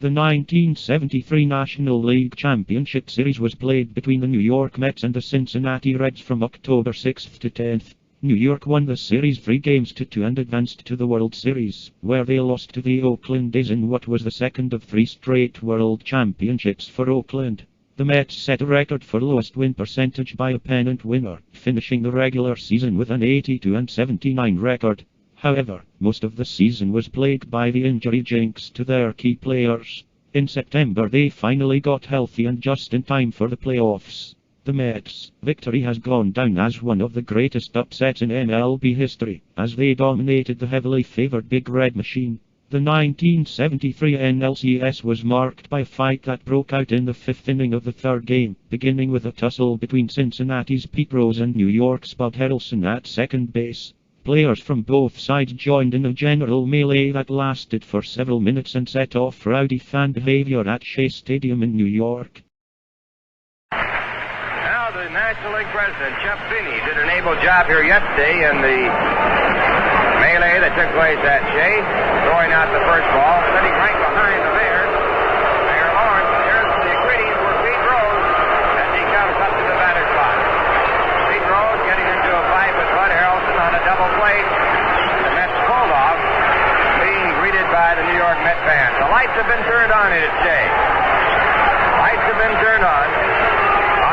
The 1973 National League Championship Series was played between the New York Mets and the Cincinnati Reds from October 6th to 10th. New York won the series 3-2 and advanced to the World Series, where they lost to the Oakland A's in what was the second of 3 straight World Championships for Oakland. The Mets set a record for lowest win percentage by a pennant winner, finishing the regular season with an 82-79 record. However, most of the season was plagued by the injury jinx to their key players. In September they finally got healthy and just in time for the playoffs. The Mets' victory has gone down as one of the greatest upsets in MLB history, as they dominated the heavily favored Big Red Machine. The 1973 NLCS was marked by a fight that broke out in the 5th inning of the 3rd game, beginning with a tussle between Cincinnati's Pete Rose and New York's Bud Harrelson at second base. Players from both sides joined in a general melee that lasted for several minutes and set off rowdy fan behavior at Shea Stadium in New York. Now the National League president, Chuck Finney, did an able job here yesterday in the melee that took place at Shea, throwing out the first ball, sitting right behind the mayor, Mayor Lawrence. Here's the greeting for Pete Rose as he comes up to the batter's box. Pete Rose getting into a fight with Bud Harrelson on a double play. The Mets pulled off, being greeted by the New York Met fans. The lights have been turned on at Shea. Lights have been turned on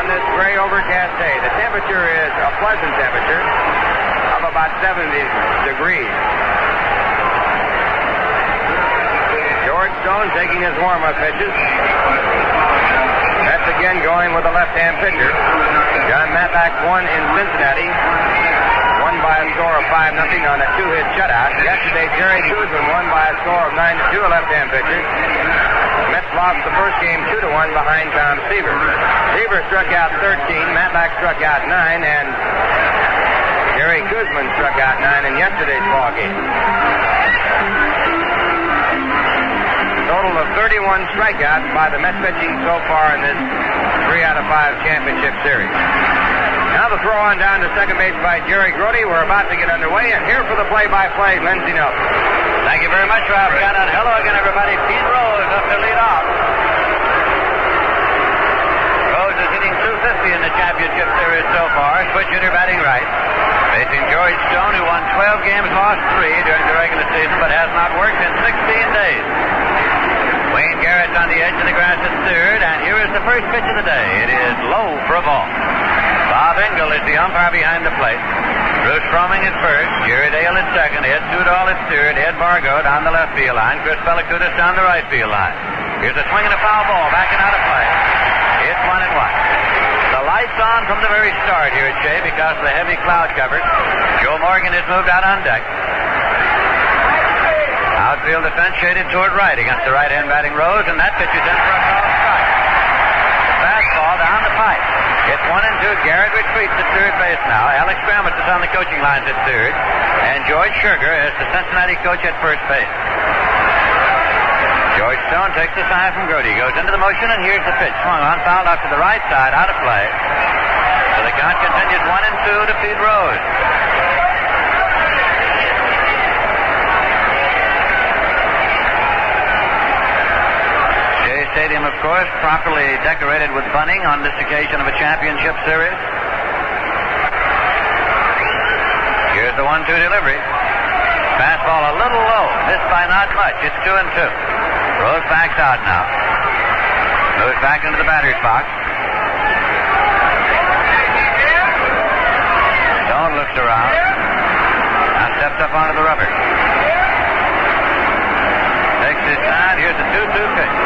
this gray overcast day. The temperature is a pleasant temperature of about 70 degrees. George Stone taking his warm-up pitches. Mets again going with the left-hand pitcher. John Matlack won in Cincinnati. Won by a score of 5-0 on a 2-hit shutout. Yesterday, Jerry Guzman won by a score of 9-2, a left-hand pitcher. Mets lost the first game 2-1 behind Tom Seaver. Seaver struck out 13, Matlack struck out 9, and Jerry Guzman struck out 9 in yesterday's ball game. Total of 31 strikeouts by the Mets pitching so far in this 3 out of 5 championship series. Now the throw on down to second base by Jerry Brody. We're about to get underway, and here for the play-by-play, Lindsey Nelson. Thank you very much, Ralph Cannon. Hello again, everybody. Pete Rose up to lead off. Rose is hitting .250 in the championship series so far. Switch hitter batting right. Facing George Stone, who won 12 games, lost 3 during the regular season, but has not worked in 16 days. Wayne Garrett's on the edge of the grass at third, and here is the first pitch of the day. It is low for a ball. Bob Engel is the umpire behind the plate. Bruce Fromming at first, Jerry Dale at second, Ed Tudall at third, Ed Bargo down the left field line, Chris Belacutis down the right field line. Here's a swing and a foul ball, backing out of play. It's 1-1. The lights on from the very start here at Shea because of the heavy cloud cover. Joe Morgan has moved out on deck. Outfield defense shaded toward right against the right-hand batting Rose, and that pitch is in for a foul strike. The fastball down the pipe. It's 1-2. Garrett retreats at third base now. Alex Grammas is on the coaching lines at third. And George Sugar is the Cincinnati coach at first base. George Stone takes the sign from Brody. Goes into the motion, and here's the pitch. Swung on, fouled out to the right side, out of play. So the count continues 1-2 to Pete Rose. Stadium, of course, properly decorated with bunting on this occasion of a championship series. Here's the 1-2 delivery. Fastball a little low. Missed by not much. It's 2-2. Rose backs out now. Moves back into the batter's box. Stone looks around. Now steps up onto the rubber. Takes his side. Here's the 2-2 pitch.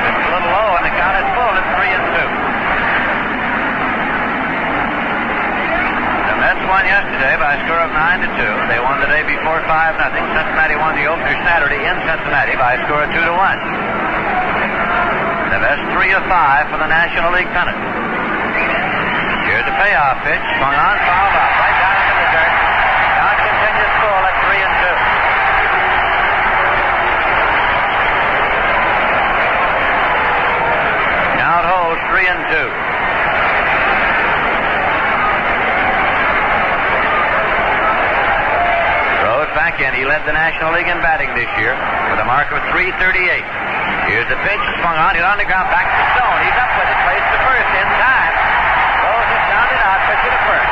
It's a little low, and the count is full. It's 3-2. The Mets won yesterday by a score of 9-2. They won the day before 5-0. Cincinnati won the opener Saturday in Cincinnati by a score of 2-1. The best 3 of 5 for the National League pennant. Here's the payoff pitch. Swung on, fouled out. Right down into the dirt. Count continues full at 3-2. Count holds 3-2. Rose back back in. He led the National League in batting this year with a mark of 338. Here's the pitch, swung on, he's on the ground, back to Stone. He's up with it, plays to first in time. Throws it down and out, pitch it to first.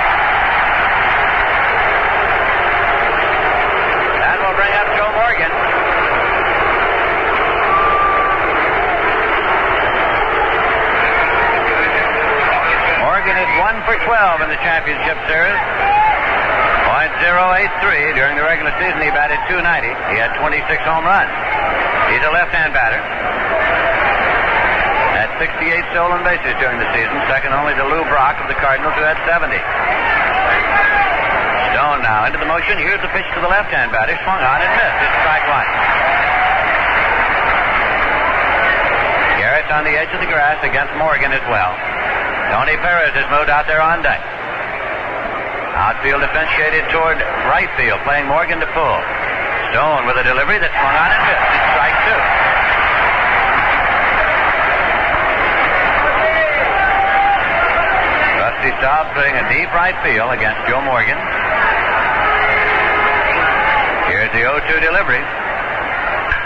That will bring up Joe Morgan. Morgan is 1 for 12 in the championship series. .083 during the regular season. He batted .290. He had 26 home runs. He's a left-hand batter. Had 68 stolen bases during the season, second only to Lou Brock of the Cardinals, who had 70. Stone now into the motion. Here's the pitch to the left-hand batter. Swung on and missed. It's strike one. Garrett's on the edge of the grass against Morgan as well. Tony Perez is moved out there on deck. Outfield defense shaded toward right field, playing Morgan to pull. Stone with a delivery that swung on and missed. It's strike two. Rusty Staub putting a deep right field against Joe Morgan. Here's the 0-2 delivery.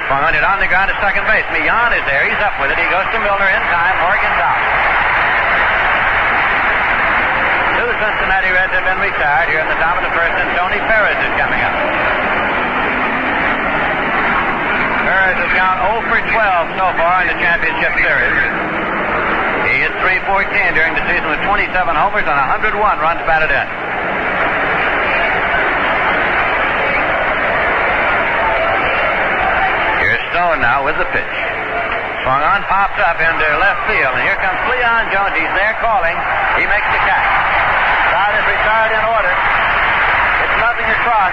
Swung on it on the ground at second base. Millan is there. He's up with it. He goes to Milner in time. Morgan's out. Two Cincinnati Reds have been retired here in the top of the first, and Tony Perez is coming up. Perez has gone 0 for 12 so far in the championship series. He hit .314 during the season with 27 homers and 101 runs batted in. Here's Stone now with the pitch. Swung on, popped up into left field, and here comes Cleon Jones. He's there calling. He makes the catch. Crowd is retired in order. It's nothing across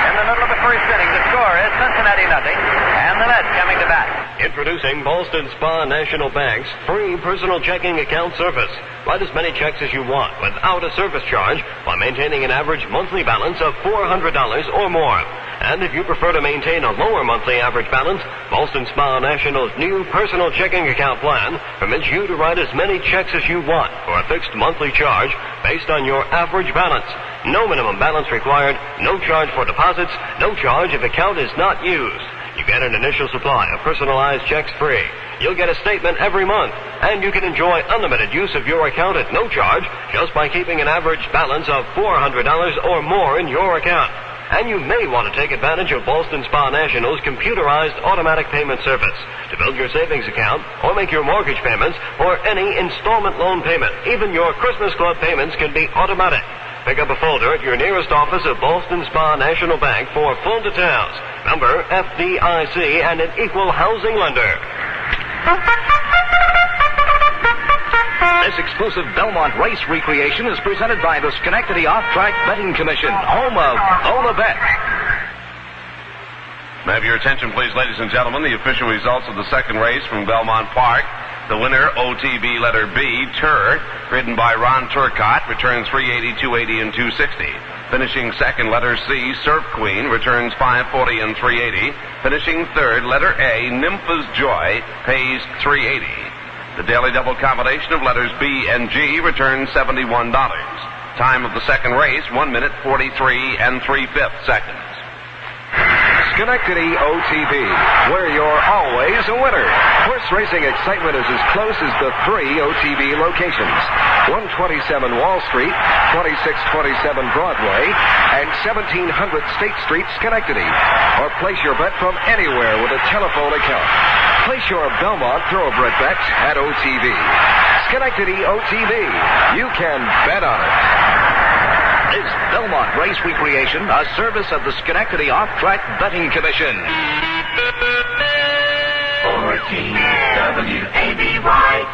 in the middle of the first inning. The score is Cincinnati nothing, and the Reds coming to bat. Introducing Boston Spa National Bank's free personal checking account service. Write as many checks as you want without a service charge while maintaining an average monthly balance of $400 or more. And if you prefer to maintain a lower monthly average balance, Boston Spa National's new personal checking account plan permits you to write as many checks as you want for a fixed monthly charge based on your average balance. No minimum balance required, no charge for deposits, no charge if account is not used. You get an initial supply of personalized checks free. You'll get a statement every month, and you can enjoy unlimited use of your account at no charge just by keeping an average balance of $400 or more in your account. And you may want to take advantage of Boston Spa National's computerized automatic payment service to build your savings account or make your mortgage payments or any installment loan payment. Even your Christmas Club payments can be automatic. Pick up a folder at your nearest office of Boston Spa National Bank for full details. Member FDIC and an equal housing lender. This exclusive Belmont race recreation is presented by the Schenectady Off-Track Betting Commission, home of Ola Bet. May I have your attention, please, ladies and gentlemen, the official results of the second race from Belmont Park. The winner, OTB letter B, Tur, ridden by Ron Turcott, returns 380, 280, and 260. Finishing second, letter C, Surf Queen, returns 540 and 380. Finishing third, letter A, Nympha's Joy, pays 380. The daily double combination of letters B and G returns $71. Time of the second race, 1 minute 43 and 3/5 seconds. Schenectady OTB, where you're always a winner. Horse racing excitement is as close as the 3 OTB locations. 127 Wall Street, 2627 Broadway, and 1700 State Street, Schenectady. Or place your bet from anywhere with a telephone account. Place your Belmont Thoroughbred bet at OTB. Schenectady OTB. You can bet on it. This Belmont Race Recreation, a service of the Schenectady Off-Track Betting Commission. 14 WABY.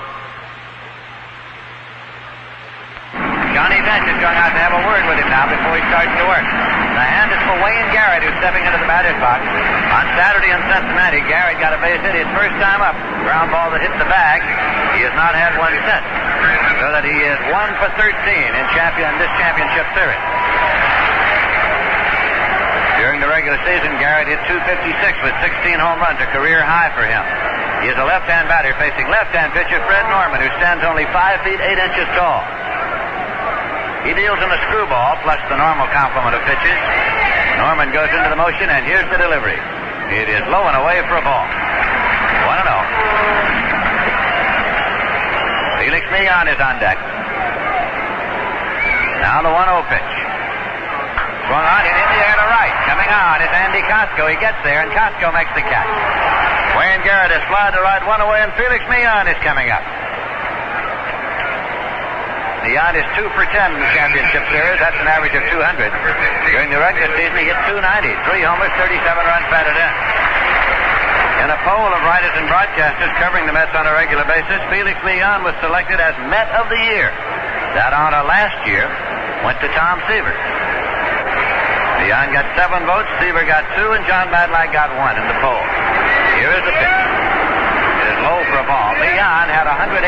Johnny Bench is going out to have a word with him now before he starts to work. The hand is for Wayne Garrett, who's stepping into the batter's box. On Saturday in Cincinnati, Garrett got a base hit his first time up. Ground ball that hit the bag. He has not had one since. So that he is 1 for 13 in this championship series. During the regular season, Garrett hit .256 with 16 home runs, a career high for him. He is a left-hand batter facing left-hand pitcher Fred Norman, who stands only 5 feet 8 inches tall. He deals in a screwball plus the normal complement of pitches. Norman goes into the motion, and here's the delivery. It is low and away for a ball. 1-0. Felix Millan is on deck. Now the 1-0 pitch. Swung on and in the air to right. Coming on is Andy Costco. He gets there, and Costco makes the catch. Wayne Garrett is flying to right, one away, and Felix Millan is coming up. Millan is 2 for 10 in the championship series. That's an average of 200. During the regular season, he hit 290. 3 homers, 37 runs batted in. In a poll of writers and broadcasters covering the Mets on a regular basis, Felix Millan was selected as Met of the Year. That honor last year went to Tom Seaver. Millan got 7 votes, Seaver got 2, and John Madlock got 1 in the poll. Here is the pitch. It is low for a ball. Millan had 185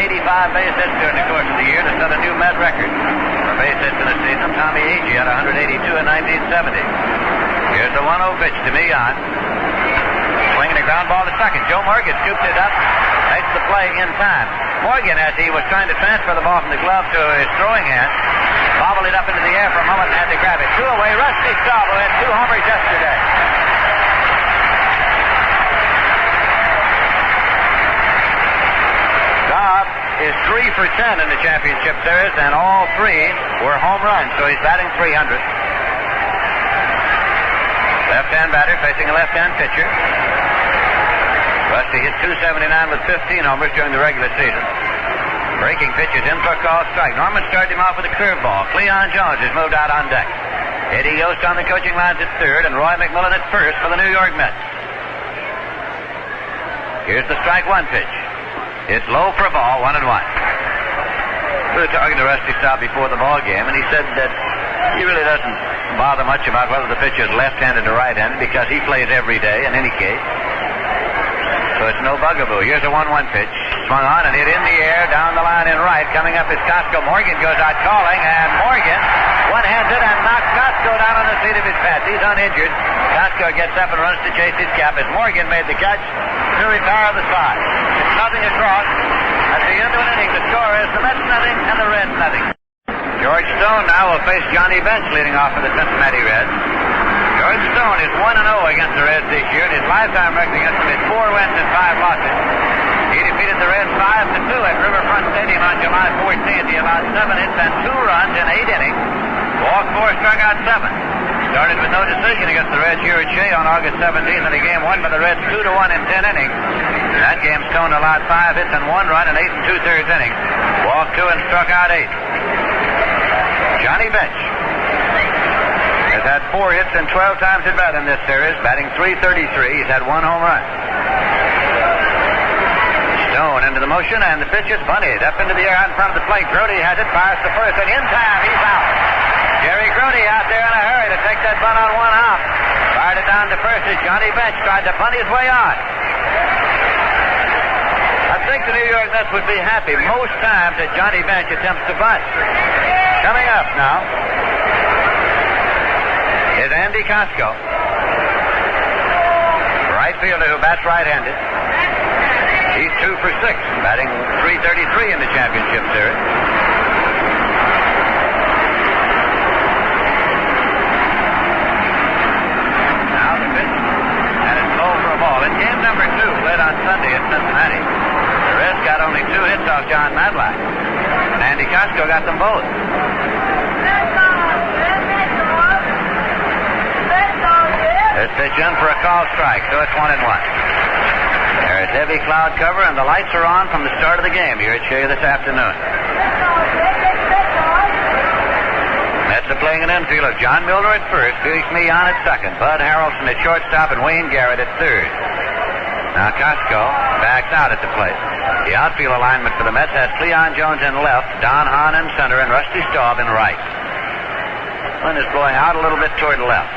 base hits during the course of the year to set a new Met record for base hits in a season. Tommy Agee had 182 in 1970. Here's the 1-0 pitch to Millan. Swinging a ground ball to second. Joe Morgan scoops it up, makes the play in time. Morgan, as he was trying to transfer the ball from the glove to his throwing hand, bobbled it up into the air for a moment and had to grab it. 2 away, Rusty Staub, who had 2 homers yesterday. Staub is 3 for 10 in the championship series, and all 3 were home runs, so he's batting 300. Left-hand batter facing a left-hand pitcher. Rusty hit 279 with 15 homers during the regular season. Breaking pitches in for a call strike. Norman started him off with a curveball. Cleon Jones is moved out on deck. Eddie Yost on the coaching lines at third, and Roy McMillan at first for the New York Mets. Here's the strike 1 pitch. It's low for a ball, 1-1. We were talking to Rusty Staub before the ball game, and he said that he really doesn't bother much about whether the pitcher is left-handed or right-handed because he plays every day in any case. So it's no bugaboo. Here's a 1-1 pitch. Swung on and hit in the air, down the line in right. Coming up is Costco. Morgan goes out calling, and Morgan one-handed and knocks Costco down on the seat of his pants. He's uninjured. Costco gets up and runs to chase his cap as Morgan made the catch to retire the side. It's nothing across. At the end of an inning, the score is the Mets nothing and the Reds nothing. George Stone now will face Johnny Bench leading off for the Cincinnati Reds. George Stone is 1-0 against the Reds this year, and his lifetime record against them is 4 wins and 5 losses. He defeated the Reds 5-2 at Riverfront Stadium on July 14th. He allowed 7 hits and 2 runs in 8 innings. Walked 4, struck out 7. Started with no decision against the Reds here at Shea on August 17th in a game won by the Reds 2-1 in 10 innings. In that game, Stone allowed 5 hits and 1 run in 8 2/3 innings. Walked 2 and struck out 8. Johnny Bench has had 4 hits and 12 times at bat in this series, batting .333. He's had 1 home run. Stone into the motion, and the pitch is bunted up into the air out in front of the plate. Brody has it, fires to first, and in time he's out. Jerry Brody out there in a hurry to take that bunt on 1 hop. Fired it down to first as Johnny Bench tried to bunt his way on. I think the New York Mets would be happy most times that Johnny Bench attempts to bunt. Coming up now is Andy Costco, right fielder who bats right-handed. He's 2 for 6, batting .333 in the championship series. Now the pitch, and it's low for a ball. In game number 2, played on Sunday at Cincinnati, the Reds got only 2 hits off John Madlock. And Andy Costco got them both. This pitch in for a call strike, so it's 1-1. There's heavy cloud cover, and the lights are on from the start of the game here at Shea this afternoon. Mets are playing an infield of John Milner at first, Felix Millan at second, Bud Harrelson at shortstop, and Wayne Garrett at third. Now Costco backs out at the plate. The outfield alignment for the Mets has Cleon Jones in left, Don Hahn in center, and Rusty Staub in right. Wind is blowing out a little bit toward the left.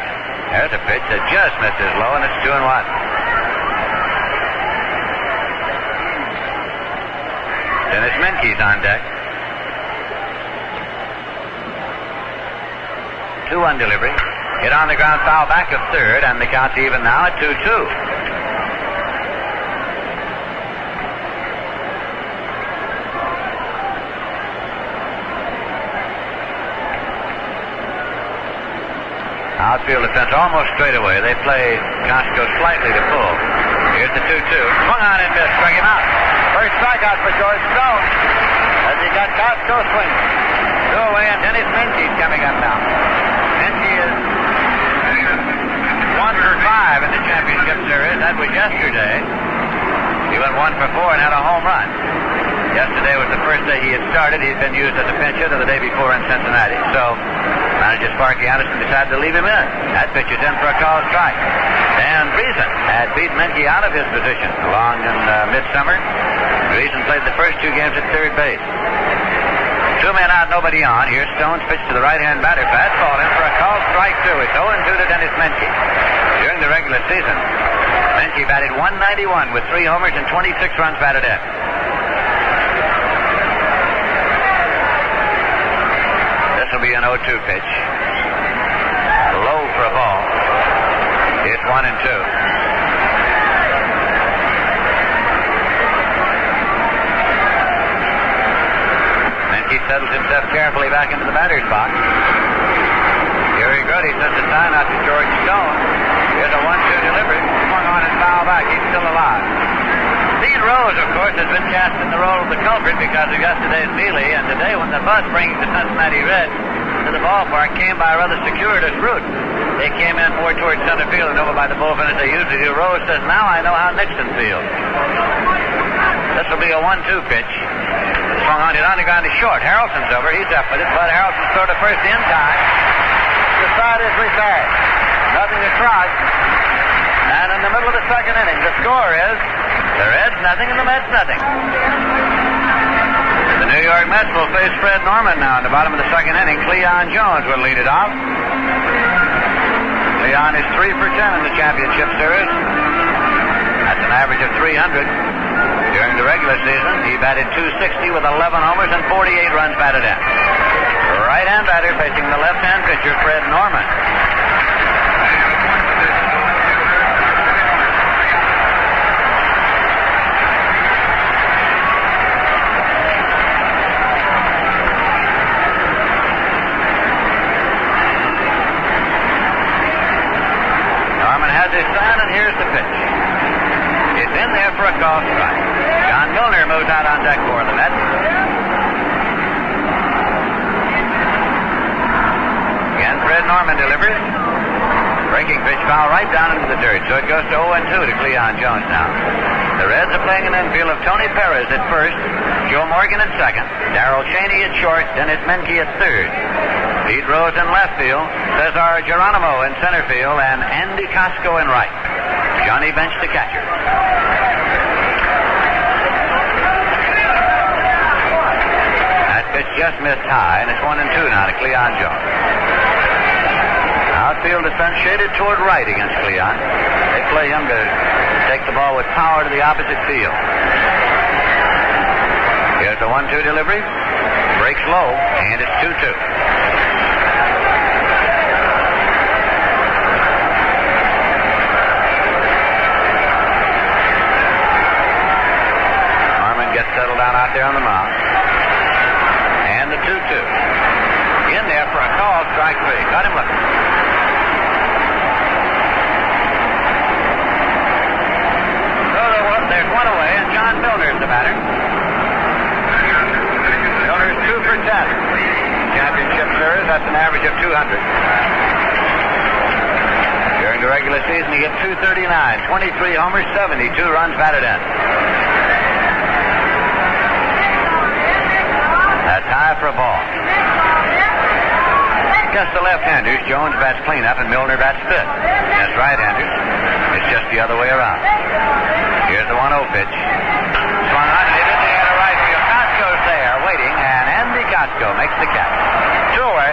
There's a pitch that just misses low, and it's 2-1. Dennis Menke's on deck. 2-1 delivery. Hit on the ground, foul back of third, and the count's even now at 2-2. Outfield defense almost straight away. They play Costco slightly to pull. Here's the 2-2. Swung on and missed. Struck him out. First strikeout for George Stone as he got Costco swinging. 2 away, and Dennis Menke's coming up now. Menke is 1 for 5 in the championship series. That was yesterday. He went 1 for 4 and had a home run. Yesterday was the first day he had started. He had been used as a pinch hitter the day before in Cincinnati. So manager Sparky Anderson decided to leave him in. That pitch is in for a called strike. Dan Friesen had beat Menke out of his position along in midsummer. Friesen played the first 2 games at third base. 2 men out, nobody on. Here's Stone's pitch to the right-hand batter. Fastball in for a called strike 2. It's 0-2 to Dennis Menke. During the regular season, Menke batted .191 with 3 homers and 26 runs batted in. This will be an 0-2 pitch. Low for a ball. It's 1-2. He settles himself carefully back into the batter's box. Gary Brody sends a sign out to George Stone. Here's a 1-2 delivery. Swung on and foul back. He's still alive. Steve Rose, of course, has been cast in the role of the culprit because of yesterday's melee, and today when the bus bringing the Cincinnati Reds to the ballpark came by a rather circuitous route. They came in more towards center field and over by the bullpen as they usually do. Rose says, now I know how Nixon feels. This will be a 1-2 pitch. Swung on it on the ground to short. Harrelson's over. He's up with it, but Harrelson's throw to first in time. The side is repaired. Nothing to try. And in the middle of the second inning, the score is the Reds nothing and the Mets nothing. The New York Mets will face Fred Norman now in the bottom of the second inning. Cleon Jones will lead it off. Cleon is 3 for 10 in the championship series. That's an average of 300. During the regular season, he batted .260 with 11 homers and 48 runs batted in. Right-hand batter facing the left-hand pitcher, Fred Norman. Norman has his sign, and here's the pitch. It's in there for a call strike. John Milner moves out on deck for the Mets. Again, Fred Norman delivers. Breaking pitch foul right down into the dirt. So it goes to 0-2 to Cleon Jones now. The Reds are playing an infield of Tony Perez at first, Joe Morgan at second, Darrell Cheney at short, Dennis Menke at third. Pete Rose in left field, Cesar Geronimo in center field, and Andy Costco in right. Johnny Bench the catcher. Pitch just missed high, and it's 1-2 now to Cleon Jones. Outfield defense shaded toward right against Cleon. They play him to take the ball with power to the opposite field. Here's the 1-2 delivery. Breaks low, and it's 2-2. Norman gets settled down out there on the mound. And the 2-2. In there for a call, strike 3. Got him looking. So there's 1 away, and John Milner's the batter. Milner's 2 for 10. Championship series, that's an average of 200. During the regular season, he gets 239, 23 homers, 72 runs batted in. That's high for a ball. Against the left-handers, Jones bats cleanup and Milner bats fifth. Against right-handers, it's just the other way around. Here's the 1-0 pitch. Swung on, hit in the air to right field. Costco's there, waiting, and Andy Costco makes the catch. 2 away.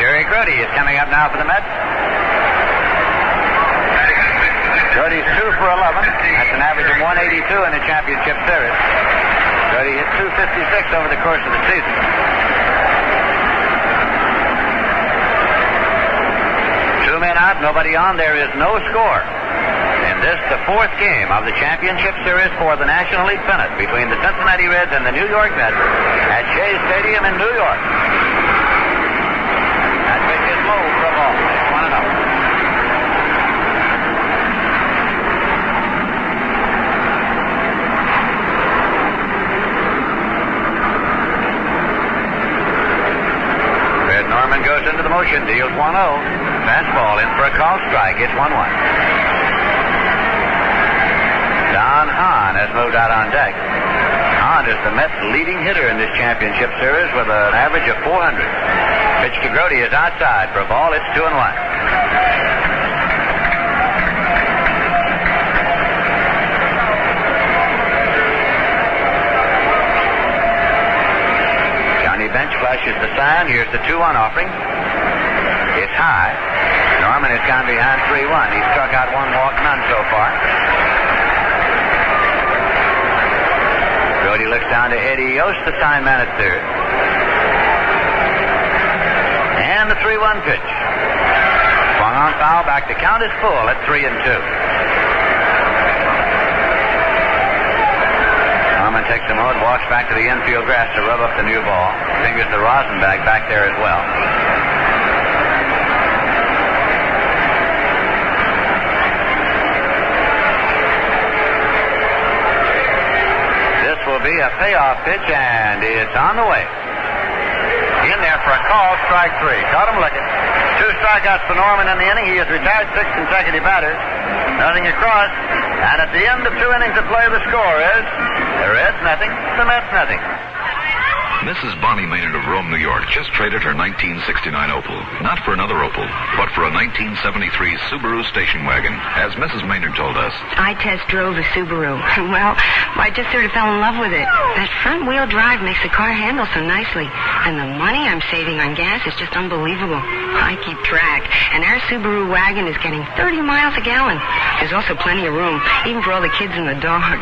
Jerry Grody is coming up now for the Mets. Grody's 2 for 11. That's an average of 182 in the championship series. Brody hit .256 over the course of the season. Two men out, nobody on. There is no score. In this, the 4th game of the championship series for the National League pennant between the Cincinnati Reds and the New York Mets at Shea Stadium in New York. That pitch is low for a ball. motion, deals 1-0. Fastball in for a call strike. It's 1-1. Don Hahn has moved out on deck. Hahn is the Mets' leading hitter in this championship series with an average of 400. Pitch to Brody is outside for a ball. It's 2-1. Johnny Bench flashes the sign. Here's the 2-1 offering. It's high. Norman has gone behind 3-1. He's struck out one walk, none so far. Brody looks down to Eddie Yost, the sign man at third. And the 3-1 pitch. Swung on foul, back to count is full at 3-2. Norman takes a moment, walks back to the infield grass to rub up the new ball. Fingers the rosin bag back there as well. This will be a payoff pitch, and it's on the way. In there for a call, strike 3. Caught him looking. 2 strikeouts for Norman in the inning. He has retired 6 consecutive batters. Nothing across. And at the end of 2 innings of play, the score is the Reds nothing, the Mets nothing. Mrs. Bonnie Maynard of Rome, New York, just traded her 1969 Opel. Not for another Opel, but for a 1973 Subaru station wagon, as Mrs. Maynard told us. I test drove a Subaru. Well, I just sort of fell in love with it. That front-wheel drive makes the car handle so nicely. And the money I'm saving on gas is just unbelievable. I keep track. And our Subaru wagon is getting 30 miles a gallon. There's also plenty of room, even for all the kids and the dog.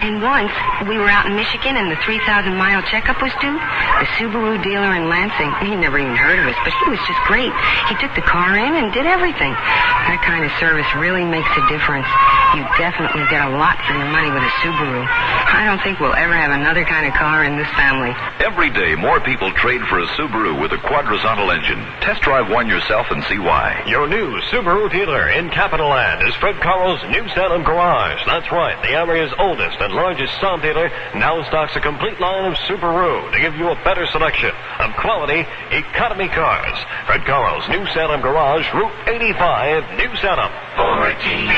And once, we were out in Michigan and the 3,000-mile checkup was due. The Subaru dealer in Lansing, he never even heard of us, but he was just great. He took the car in and did everything. That kind of service really makes a difference. You definitely get a lot for your money with a Subaru. I don't think we'll ever have another kind of car in this family. Every day, more people trade for a Subaru with a quadrizontal engine. Test drive one yourself and see why. Your new Subaru dealer in Capital Land is Fred Carl's New Salem Garage. That's right, the area's oldest and largest Saab dealer now stocks a complete line of Subaru to give you a better selection of quality economy cars. Fred Carl's New Salem Garage, Route 85, New Salem. 14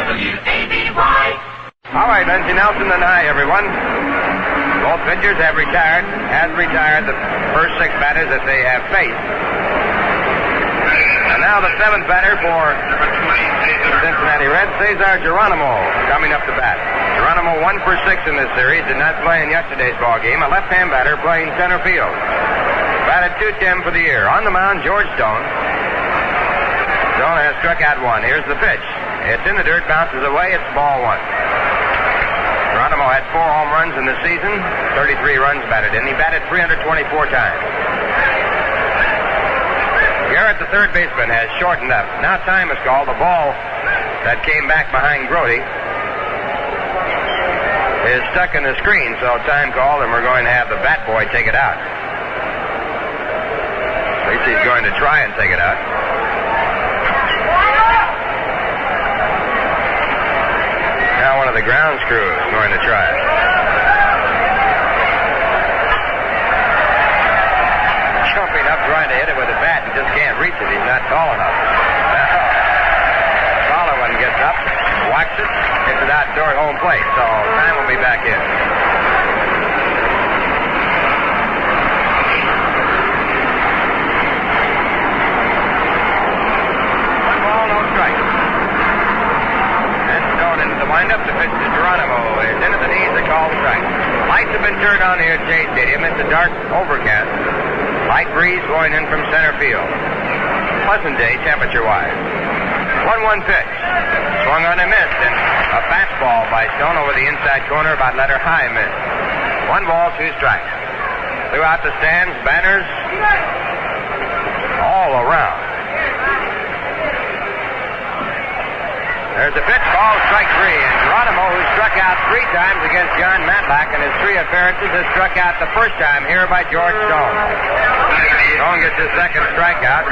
WABY. All right, Lindsey Nelson and hi, everyone. Both pitchers have retired the first 6 batters that they have faced. And now the 7th batter for the Cincinnati Reds, Cesar Geronimo, coming up to bat. Geronimo 1 for 6 in this series, did not play in yesterday's ball game. A left-hand batter playing center field. Batted .210 for the year. On the mound, George Stone. Stone has struck out 1. Here's the pitch. It's in the dirt, bounces away. It's ball 1. Geronimo had 4 home runs in the season, 33 runs batted in. He batted 324 times. Garrett, the third baseman, has shortened up. Now time is called. The ball that came back behind Brody is stuck in the screen, so time called, and we're going to have the bat boy take it out. At least he's going to try and take it out. Now one of the grounds crew is going to try it. Jumping up, trying to hit it with a bat, and just can't reach it. He's not tall enough. Taller one gets up, whacks it, hits it out toward home plate. So time will be back in. One ball, no strike. And Stone into the windup. The pitch to Geronimo is into the knees. They call the strike. Lights have been turned on here at Shea Stadium. It's a dark overcast. Light breeze blowing in from center field. Pleasant day, temperature-wise. 1-1 pitch. Swung on and missed, and a fastball by Stone over the inside corner, about letter high miss. 1 ball, 2 strikes. Throughout the stands, banners all around. There's a pitch, ball, strike 3, and Geronimo, who struck out 3 times against John Matlack in his 3 appearances, has struck out the first time here by George Stone. Stone gets his second strikeout.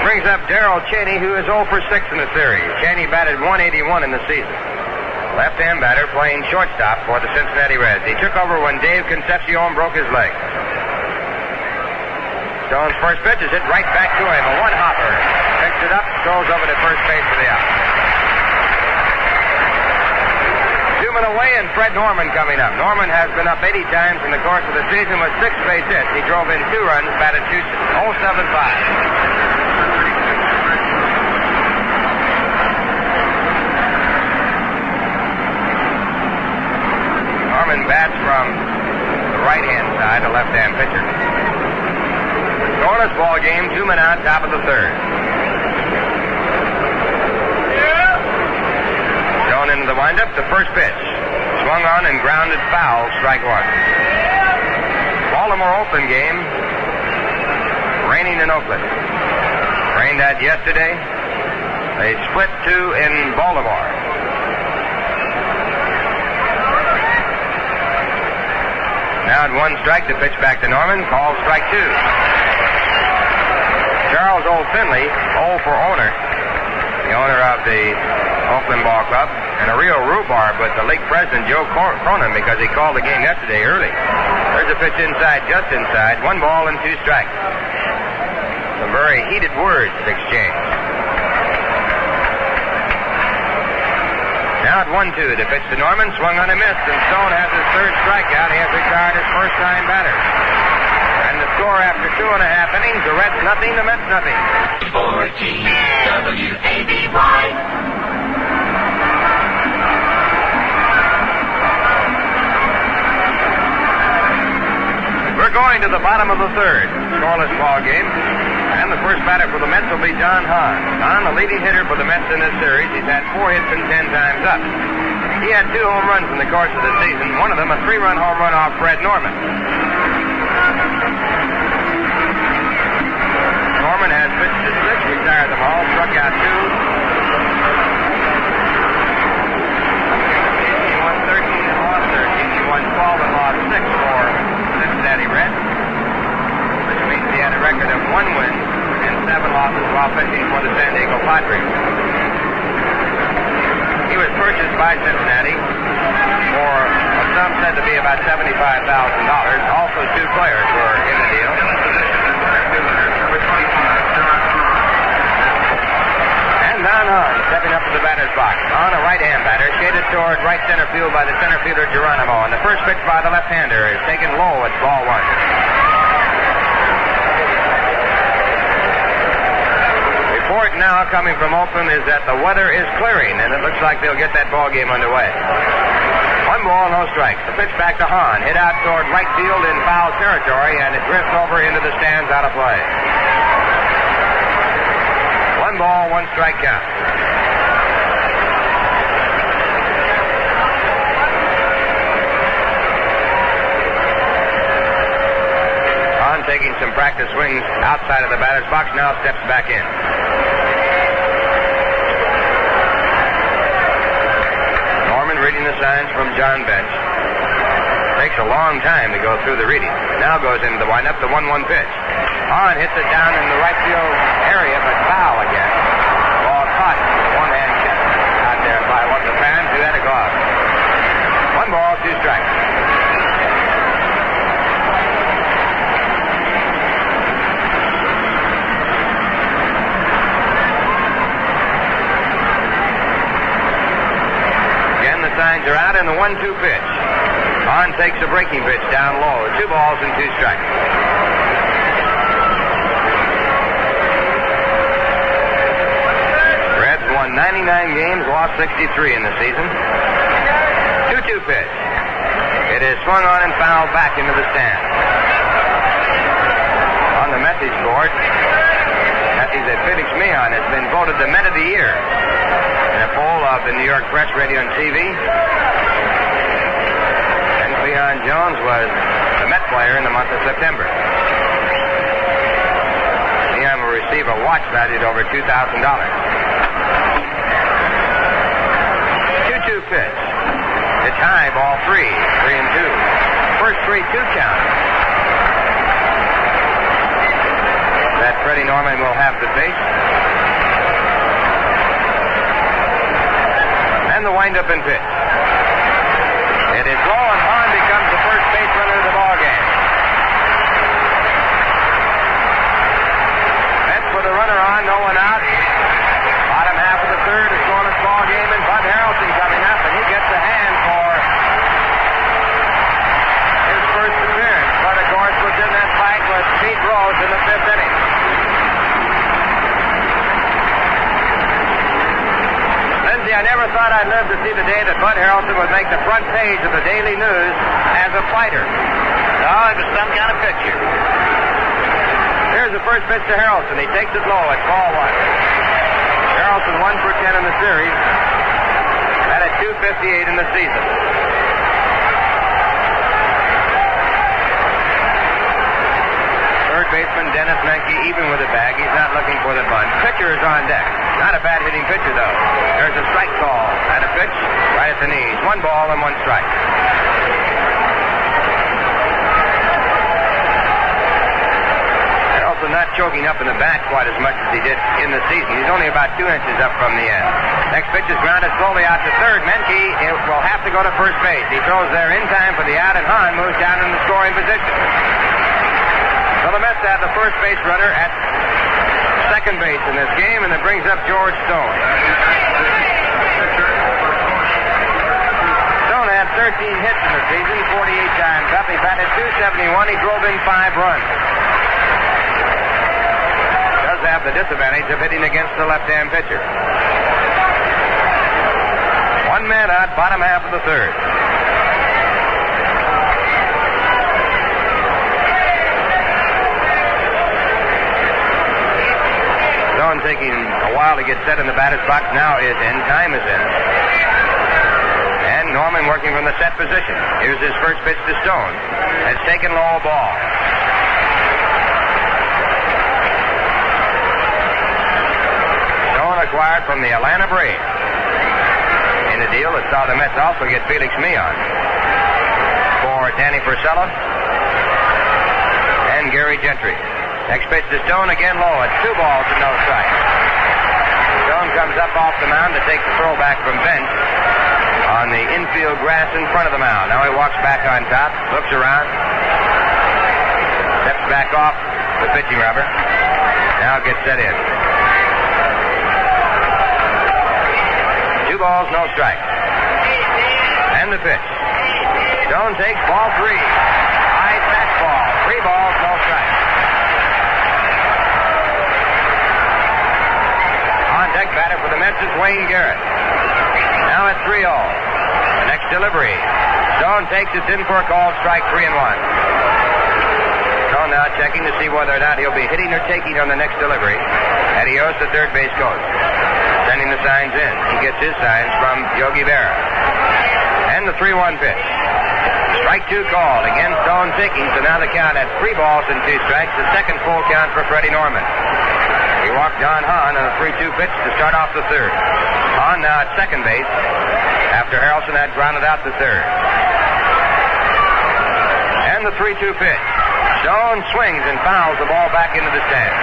Brings up Darrell Cheney, who is 0 for 6 in the series. Cheney batted .181 in the season. Left-hand batter playing shortstop for the Cincinnati Reds. He took over when Dave Concepcion broke his leg. Stone's first pitch is hit right back to him. A one-hopper. Picks it up, throws over to first base for the out. 2 men away and Fred Norman coming up. Norman has been up 80 times in the course of the season with 6 base hits. He drove in 2 runs, batted 0.75. Norman bats from the right-hand side, a left-hand pitcher. Scoreless ball game, 2 men out, top of the third. Stone into the windup, the first pitch. Swung on and grounded foul, strike 1. Baltimore-Oakland game. Raining in Oakland. Rained out yesterday. They split 2 in Baltimore. Now at 1 strike, the pitch back to Norman, called strike 2. Charles Old Finley, 0 for owner, the owner of the Oakland Ball Club, and a real rhubarb with the league president, Joe Cronin, because he called the game yesterday early. There's a pitch inside, just inside, 1 ball and 2 strikes. Some very heated words exchanged. Now at 1-2, the pitch to Norman, swung on and missed, and Stone has his 3rd strikeout. He has retired his first-time batter. And the score after 2.5 innings, the Reds nothing, the Mets nothing. 14 WABY. We're going to the bottom of the third. Scoreless ball game. And the first batter for the Mets will be John Hahn. Hahn, the leading hitter for the Mets in this series. He's had 4 hits and 10 times up. He had 2 home runs in the course of the season. One of them a 3-run home run off Fred Norman. Norman has pitched to 6, retired them all, struck out 2. He won 13 and lost 13. He won 12 and lost 6 for Cincinnati Reds, which means he had a record of 1 win and 7 losses while pitching for the San Diego Padres. He was purchased by Cincinnati for a sum said to be about $75,000. Also, 2 players were in the deal. And Don Hahn stepping up to the batter's box. On a right-hand batter, shaded toward right center field by the center fielder Geronimo. And the first pitch by the left-hander is taken low at ball 1. Report now coming from Oakland is that the weather is clearing, and it looks like they'll get that ball game underway. 1 ball, no strikes. The pitch back to Hahn, hit out toward right field in foul territory, and it drifts over into the stands out of play. 1 ball, 1 strike count. Hahn taking some practice swings outside of the batter's box, now steps back in. Norman reading the signs from John Bench. Takes a long time to go through the reading. Now goes into the windup, the 1-1 pitch. Hahn hits it down in the right field area, but foul again. Ball caught with a one-hand catch out there by one of the fans who had a glove. 1 ball, 2 strikes. Again, the signs are out in the 1-2 pitch. Hahn takes a breaking pitch down low. 2 balls and 2 strikes. Reds won 99 games, lost 63 in the season. 2-2 pitch. It is swung on and fouled back into the stand. On the message board, message that Felix Mahon has been voted the Met of the Year in a poll of the New York Press, Radio, and TV. Leon Jones was the Met player in the month of September. Leon will receive a watch valued over $2,000. 2-2 pitch. It's high, ball 3, 3-2. First 3-2 count. That Freddie Norman will have to face. And the windup and pitch. It is low, and Hahn becomes the first base runner of the ball game. Never thought I'd live to see the day that Bud Harrelson would make the front page of the Daily News as a fighter. Oh, it was some kind of picture. Here's the first pitch to Harrelson. He takes it low at ball 1. Harrelson 1 for 10 in the series. That at 258 in the season. Third baseman Dennis Menke even with the bag. He's not looking for the bunt. Pitcher is on deck. Not a bad hitting pitcher though. There's a strike call and a pitch right at the knees. 1 ball and 1 strike. Harrelson not choking up in the back quite as much as he did in the season. He's only about 2 inches up from the end. Next pitch is grounded slowly out to third. Menke will have to go to first base. He throws there in time for the out, and Hahn moves down in the scoring position. So the Mets have the first base runner at second base in this game, and it brings up George Stone. Stone had 13 hits in the season, 48 times up. He batted .271. He drove in 5 runs. Does have the disadvantage of hitting against the left-hand pitcher. 1 man out, bottom half of the third. Stone taking a while to get set in the batter's box. Now is in. Time is in. And Norman working from the set position. Here's his first pitch to Stone. Has taken low ball. Stone acquired from the Atlanta Braves. In the deal that saw the Mets also get Felix Mion for Danny Porcello and Gary Gentry. Next pitch to Stone, again low. It's 2 balls and no strike. Stone comes up off the mound to take the throw back from bench on the infield grass in front of the mound. Now he walks back on top, looks around, steps back off the pitching rubber. Now gets set in. 2 balls, no strike. And the pitch. Stone takes ball 3. High fastball. 3 balls, no strike. Deck batter for the Mets is Wayne Garrett. Now at 3-0. The next delivery. Stone takes it in for a called strike, 3-1. Stone now checking to see whether or not he'll be hitting or taking on the next delivery. Adios, the third base coach. Sending the signs in. He gets his signs from Yogi Berra. And the 3-1 pitch. Strike 2 called. Again, Stone taking, so now the count at 3 balls and 2 strikes. The second full count for Freddie Norman. He walked John Hahn on a 3-2 pitch to start off the third. Hahn now at second base after Harrelson had grounded out the third. And the 3-2 pitch. Stone swings and fouls the ball back into the stand.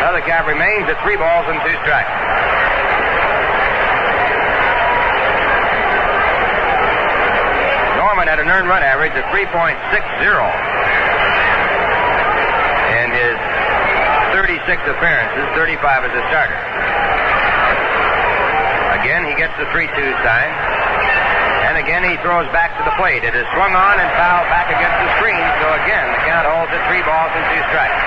Now the count remains at 3 balls and 2 strikes. Norman had an earned run average of 3.60 in his 36 appearances, 35 as a starter. Again, he gets the 3-2 sign. And again, he throws back to the plate. It is swung on and fouled back against the screen. So again, the count holds at 3 balls and 2 strikes.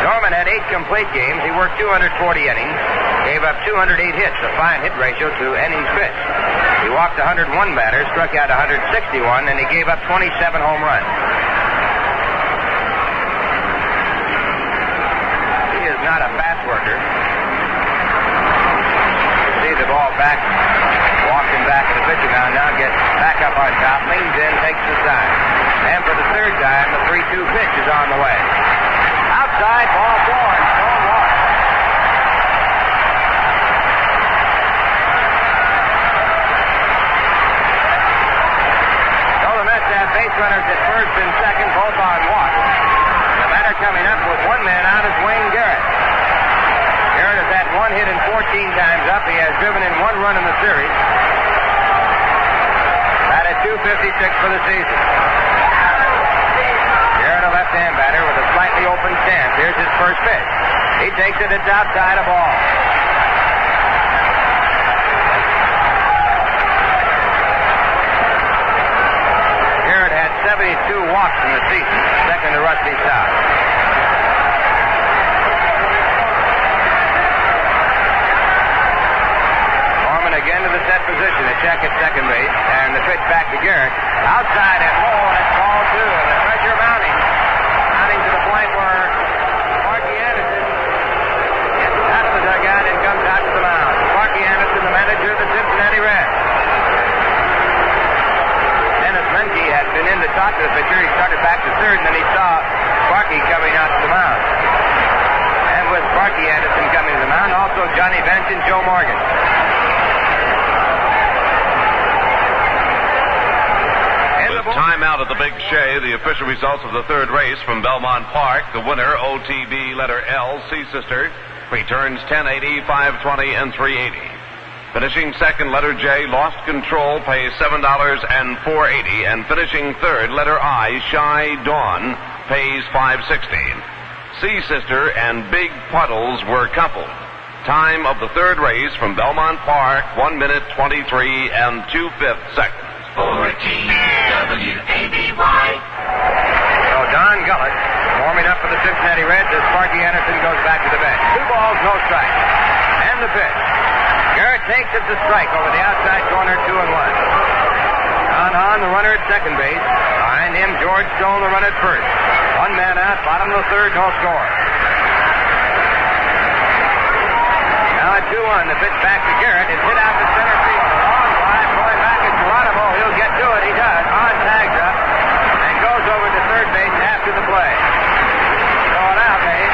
Norman had 8 complete games. He worked 240 innings. Gave up 208 hits, a fine hit ratio to innings pitched. He walked 101 batters, struck out 161, and he gave up 27 home runs. Not a fast worker. See the ball back, walking back to the pitcher mound. Now gets back up on top, leans in, takes the sign. And for the third time, the 3-2 pitch is on the way. Outside, ball 4, and Stone walks. So the Mets have base runners at first and second, both on walks. The batter coming up with 1 man out is Wayne Garrett. Garrett has had 1 hit and 14 times up. He has driven in 1 run in the series. Batted .256 for the season. Garrett, a left-hand batter with a slightly open stance. Here's his first pitch. He takes it. It's outside a ball. Garrett had 72 walks in the season, second to Rusty South. check at second base, and the pitch back to Garrett. Outside and low, and it's ball two, and the pressure mounting to the point where Sparky Anderson gets out of the dugout and comes out to the mound. Sparky Anderson, the manager of the Cincinnati Reds. Dennis Menke had been in to talk to the pitcher. He started back to third, and then he saw Sparky coming out to the mound. And with Sparky Anderson coming to the mound, also Johnny Bench and Joe Morgan. Timeout at the Big Shea. The official results of the third race from Belmont Park. The winner, OTB letter L, C-Sister, returns 1080, 520, and 380. Finishing second, letter J, Lost Control, pays $7 and $4.80. And finishing third, letter I, Shy Dawn, pays $5.16. C-Sister and Big Puddles were coupled. Time of the third race from Belmont Park, 1 minute 23 and 2/5 seconds. 14 WABY. So Don Gullett warming up for the Cincinnati Reds as Sparky Anderson goes back to the bench. 2 balls, no strikes. And the pitch. Garrett takes it to strike over the outside corner, 2-1. Don Hahn, the runner at second base. Behind him, George Stone, the runner at first. 1 man out, bottom of the third, no score. Now at 2-1, the pitch back to Garrett is hit out to center field. Long drive going back at Geronimo. He'll get to it. He does. Hahn tags up and goes over to third base after the play. Throw it out, Dave.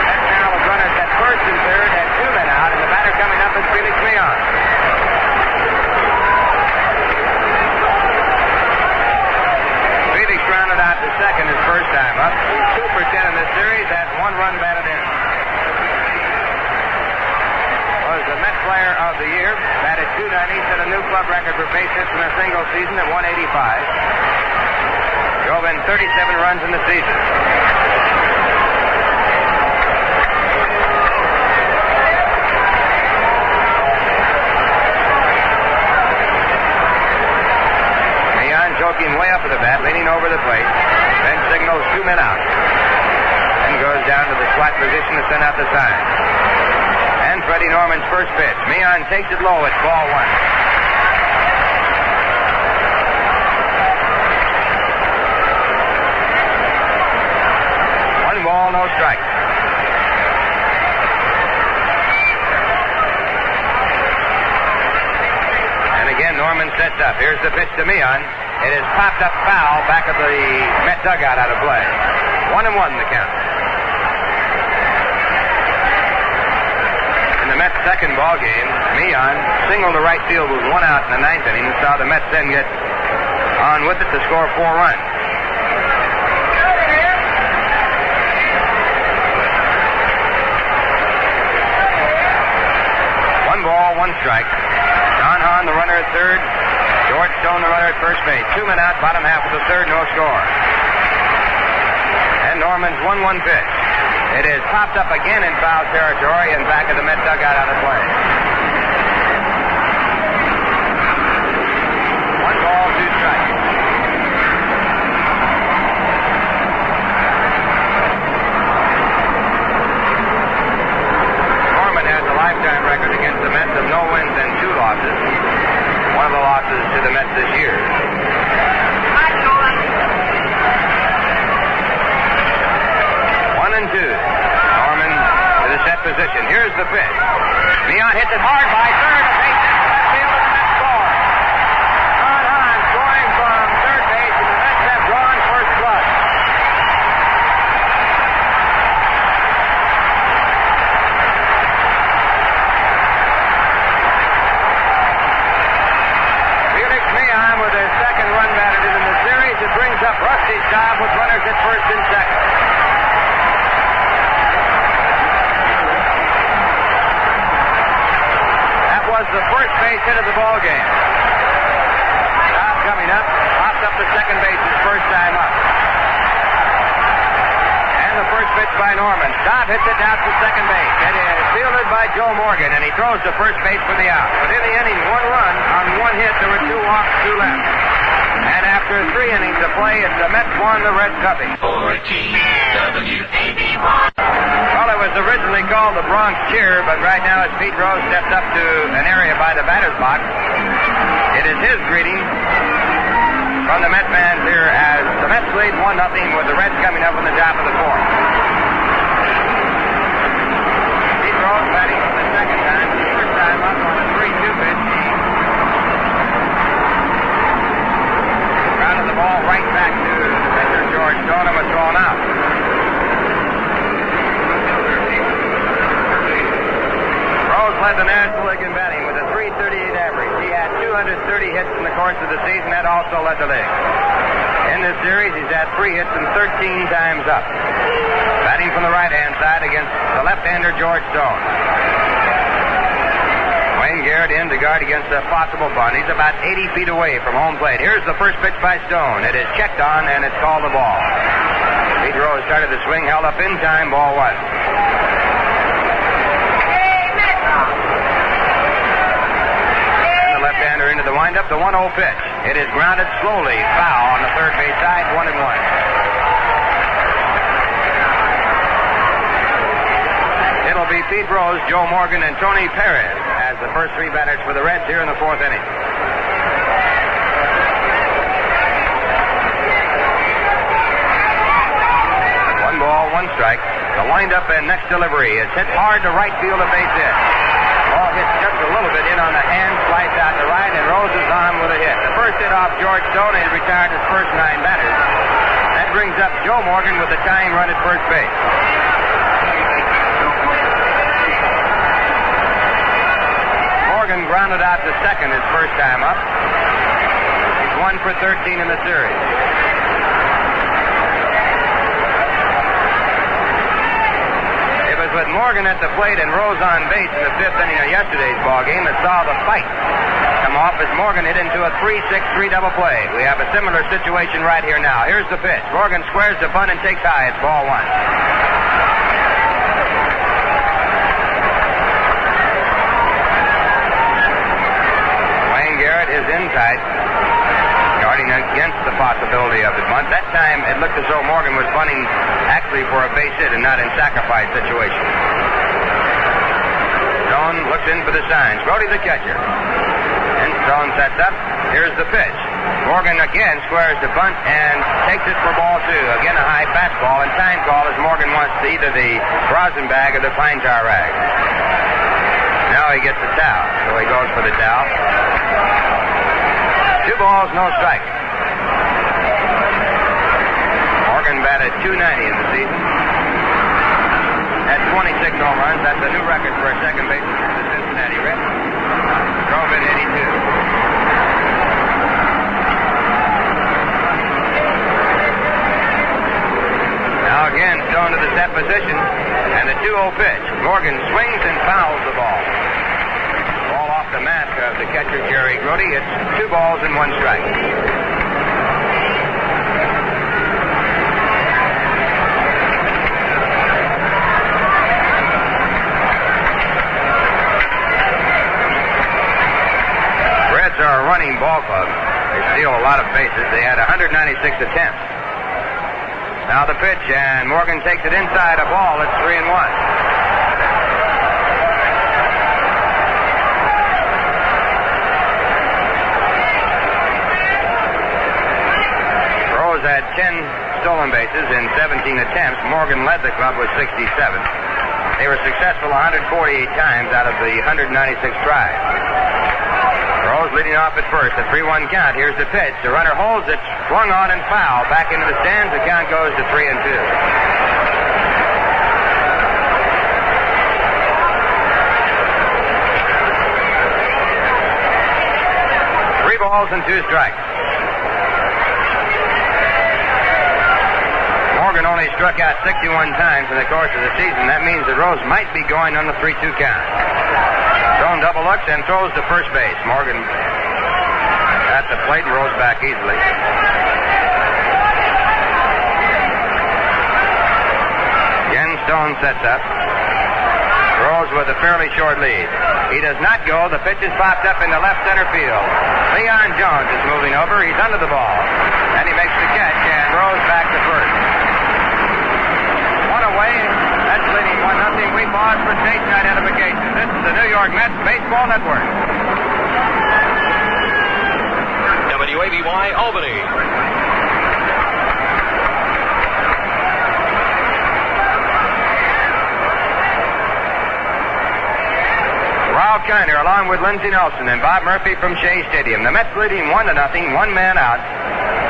That's now with runners at first and third and 2 men out, and the batter coming up is Felix Leon. Felix rounded out to second his first time up. He's 2 for 10 in this series, has 1 run batted in. Was the Met Player of the Year, batted .290, set a new club record for base hits in a single season at 185. Drove in 37 runs in the season. Leon joking way up at the bat, leaning over the plate. Then signals 2 men out. Then goes down to the squat position to send out the sign. And Freddie Norman's first pitch. Meehan takes it low. It's ball 1. One ball, no strike. And again, Norman sets up. Here's the pitch to Meehan. It is popped up foul back of the Met dugout out of play. 1-1 the count. In the Mets' second ball game, Meehan singled to right field with 1 out in the 9th inning and saw the Mets then get on with it to score 4 runs. One ball, 1 strike. Don Hahn, the runner at third. George Stone, the runner at first base. 2 men out, bottom half of the third, no score. And Norman's 1-1 pitch. It is popped up again in foul territory and back of the Met dugout out of play. 1 ball, 2 strikes. Norman has a lifetime record against the Mets of no wins and 2 losses. One of the losses to the Mets this year. 1-2. Norman to the set position. Here's the pitch. Meehan hits it hard by third. A base hit to left field, and the Mets score. Don Hahn scoring from third base, and the Mets have drawn first blood. Felix Meehan with his second run batted in the series. It brings up Rusty Staub with runners at first and second. Was the first base hit of the ball game. Staub coming up, popped up to second base his first time up. And the first pitch by Norman. Staub hits it out to second base. It is fielded by Joe Morgan, and he throws to first base for the out. But in the inning, 1 run on 1 hit. There were 2 walks, 2 left. And after 3 innings of play, it's the Mets won, the Reds nothing. 14 WABY. Well, it was originally called the Bronx Cheer, but right now as Pete Rose steps up to an area by the batter's box, It is his greeting from the Met fans here as the Mets lead 1-0 with the Reds coming up in the top of the fourth. Pete Rose batting for the second time, the first time up on a 3-2 pitch. Grounded the ball right back to defender George Stone and was thrown out. Rose led the National League in batting with a .338 average. He had 230 hits in the course of the season. That also led the league. In this series, he's had 3 hits and 13 times up. Batting from the right-hand side against the left-hander George Stone. Wayne Garrett in to guard against a possible bunt. He's about 80 feet away from home plate. Here's the first pitch by Stone. It is checked on, and it's called a ball. Pete Rose started the swing, held up in time, ball 1. Left-hander into the windup, the 1-0 pitch. It is grounded slowly, foul on the third base side, 1-1. It'll be Pete Rose, Joe Morgan, and Tony Perez as the first 3 batters for the Reds here in the 4th inning. 1 ball, 1 strike. The windup and next delivery is hit hard to right field, a base hit. Ball hits just a little bit in on the hand, slides out to right, and Rose is on with a hit. The first hit off George Stone, and he retired his first 9 batters. That brings up Joe Morgan with the tying run at first base. Morgan grounded out to second his first time up. He's 1 for 13 in the series. With Morgan at the plate and Rose on base in the 5th inning of yesterday's ball game that saw the fight come off as Morgan hit into a 3-6-3 double play. We have a similar situation right here now. Here's the pitch. Morgan squares the bunt and takes high. It's ball 1. Wayne Garrett is in tight, guarding against the possibility of the bunt. That time it looked as though Morgan was bunting actually for a base hit and not in sacrifice situation. Stone looks in for the signs. Brody the catcher. And Stone sets up. Here's the pitch. Morgan again squares the bunt and takes it for ball 2. Again a high fastball and time call as Morgan wants to either the rosin bag or the pine tar rag. Now he gets the towel, so he goes for the towel. 2 balls, no strikes. Morgan batted .290 in the season. Had 26 home runs. That's a new record for a second baseman for the Cincinnati Reds. Drove in 82. Now again, Stone to the set position. And the 2-0 pitch. Morgan swings and fouls the ball. Ball off the mask of the catcher, Jerry Brody. It's 2 balls and 1 strike. Reds are a running ball club. They steal a lot of bases. They had 196 attempts. Now the pitch, and Morgan takes it inside a ball. It's 3-1. Rose had 10 stolen bases in 17 attempts. Morgan led the club with 67. They were successful 148 times out of the 196 tries. Rose leading off at first, a 3-1 count. Here's the pitch. The runner holds it, swung on and foul. Back into the stands. The count goes to 3-2. 3 balls and 2 strikes. Morgan only struck out 61 times in the course of the season. That means that Rose might be going on the 3-2 count. Stone double looks and throws to first base. Morgan at the plate and rolls back easily. Again, Stone sets up. Rose with a fairly short lead. He does not go. The pitch is popped up into left center field. Leon Jones is moving over. He's under the ball. And he makes the catch, and Rose back to first. One away. That's leading 1-0. We pause for station identification. This is the New York Mets Baseball Network. WABY Albany. Ralph Kiner along with Lindsey Nelson and Bob Murphy from Shea Stadium. The Mets leading 1-0, one man out.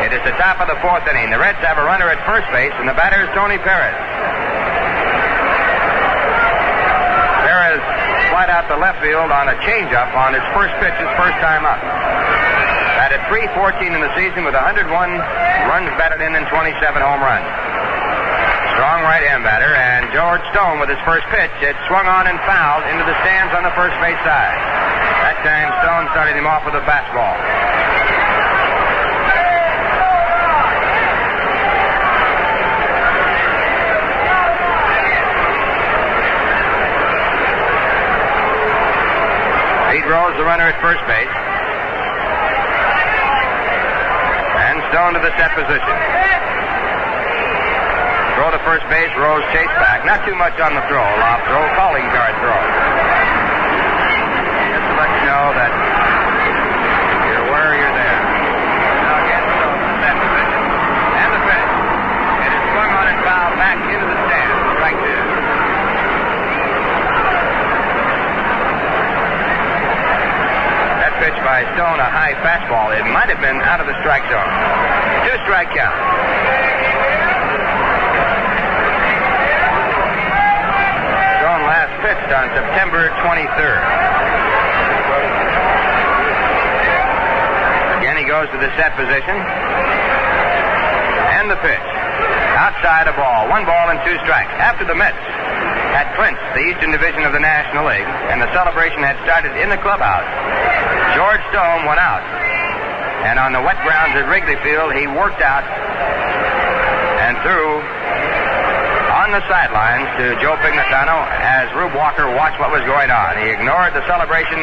It is the top of the fourth inning. The Reds have a runner at first base, and the batter is Tony Perez. Perez flied out to left field on a changeup on his first pitch, his first time up. Batted .314 in the season with 101 runs batted in and 27 home runs. Strong right-hand batter, and George Stone with his first pitch. It swung on and fouled into the stands on the first base side. That time Stone started him off with a fastball. Pete Rose, the runner at first base. And Stone to the set position. Throw to first base, Rose chase back. Not too much on the throw. Lob throw, calling card throw. Just to let you know that you're where you're there. Now again, Stone to the set position. And the pitch. It is swung on and fouled back into the stand. Strike two. That pitch by Stone, a high fastball. It might have been out of the strike zone. 2-strike count. Pitched on September 23rd. Again, he goes to the set position. And the pitch. Outside a ball. 1 ball and 2 strikes. After the Mets had clinched the Eastern Division of the National League and the celebration had started in the clubhouse, George Stone went out. And on the wet grounds at Wrigley Field, he worked out and threw on the sidelines to Joe Pignatano as Rube Walker watched what was going on. He ignored the celebration,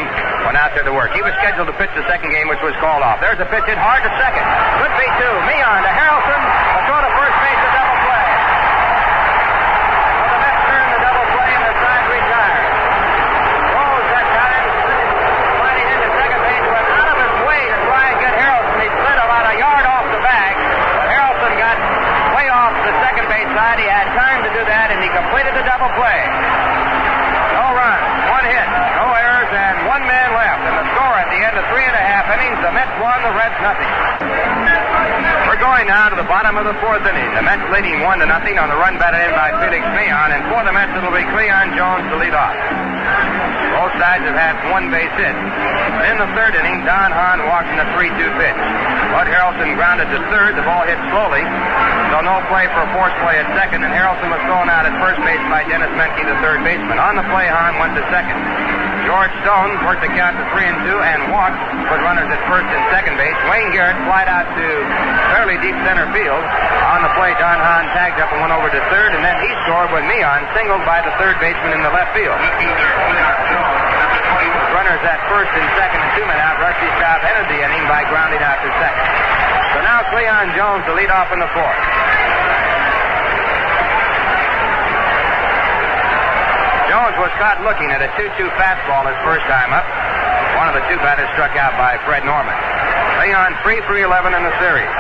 went out there to work. He was scheduled to pitch the second game, which was called off. There's a pitch hit hard to second. Could be two. Meehan to Harrelson. A throw to first base, a double play. So the Mets turn the double play and the side retired. Rose that time, sliding into second base, went out of his way to try and get Harrelson. He slid about a yard off the bag, but Harrelson got way off the second base side. He had time to do that, and he completed the double play. No runs, 1 hit, no errors, and 1 man left. And the score at the end of 3.5 innings, the Mets won, the Reds nothing. We're going now to the bottom of the fourth inning. The Mets leading 1-0 on the run batted in by Felix Meehan, and for the Mets it'll be Cleon Jones to lead off. Both sides have had 1 base hit. In the third inning, Don Hahn walked in a 3-2 pitch. Bud Harrelson grounded to third. The ball hit slowly, so no play for a force play at second, and Harrelson was thrown out at first base by Dennis Menke, the third baseman. On the play, Hahn went to second. George Stone worked the count to 3-2 and walked, put runners at first and second base. Wayne Garrett flied out to fairly deep center field. On the play, Don Hahn tagged up and went over to third, and then he scored when Meehan singled by the third baseman in the left field. Runners at first and second and 2 men out. Rusty Staub ended the inning by grounding out to second. So now Cleon Jones to lead off in the fourth. Jones was caught looking at a 2-2 fastball his first time up. One of the 2 batters struck out by Fred Norman. Cleon 3 for 11 in the series.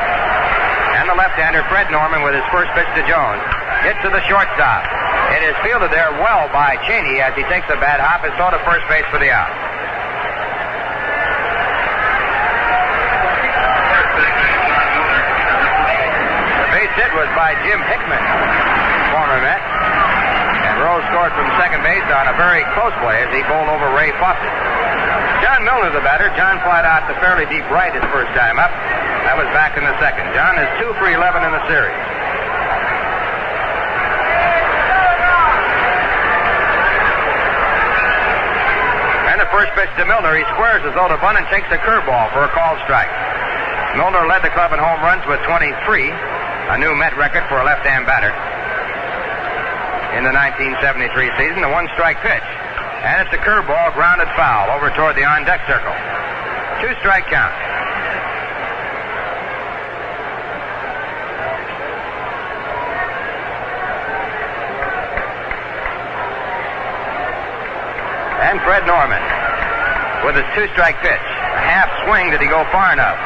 And the left-hander Fred Norman with his first pitch to Jones hit to the shortstop. It is fielded there well by Cheney as he takes a bad hop and throw to first base for the out. The base hit was by Jim Hickman, former Met. And Rose scored from second base on a very close play as he bowled over Ray Fawcett. John Milner, the batter. John flied out to fairly deep right his first time up. That was back in the second. John is 2 for 11 in the series. First pitch to Milner. He squares as though to bunt and takes a curveball for a called strike. Milner led the club in home runs with 23, a new Met record for a left-hand batter in the 1973 season. The 1-strike pitch. And it's a curveball grounded foul over toward the on-deck circle. 2-strike count. And Fred Norman with his 2-strike pitch. A half swing. Did he go far enough?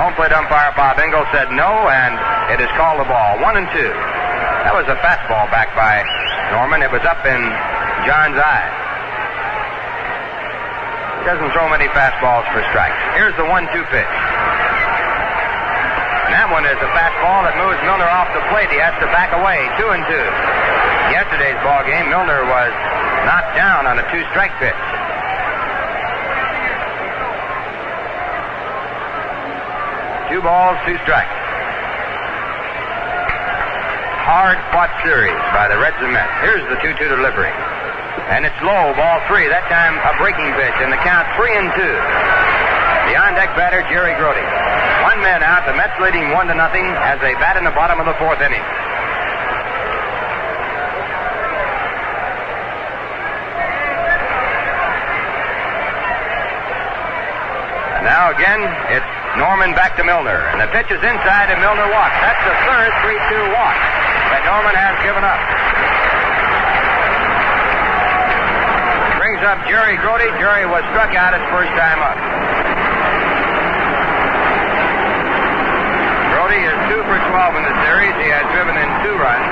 Home plate umpire Bob Engel said no, and it is called a ball. 1-2. That was a fastball back by Norman. It was up in John's eye. He doesn't throw many fastballs for strikes. Here's the 1-2 pitch. And that one is a fastball that moves Milner off the plate. He has to back away. 2-2. Yesterday's ball game, Milner was knocked down on a 2-strike pitch. Two balls, 2 strikes. Hard fought series by the Reds and Mets. Here's the 2-2 delivery. And it's low, ball 3. That time a breaking pitch, and the count 3-2. The on-deck batter, Jerry Brody. 1 man out, the Mets leading 1-0 as they bat in the bottom of the 4th inning. And now again, it's Norman back to Milner, and the pitch is inside, and Milner walks. That's the third 3-2 walk that Norman has given up. Brings up Jerry Brody. Jerry was struck out his first time up. Brody is 2 for 12 in the series. He has driven in 2 runs.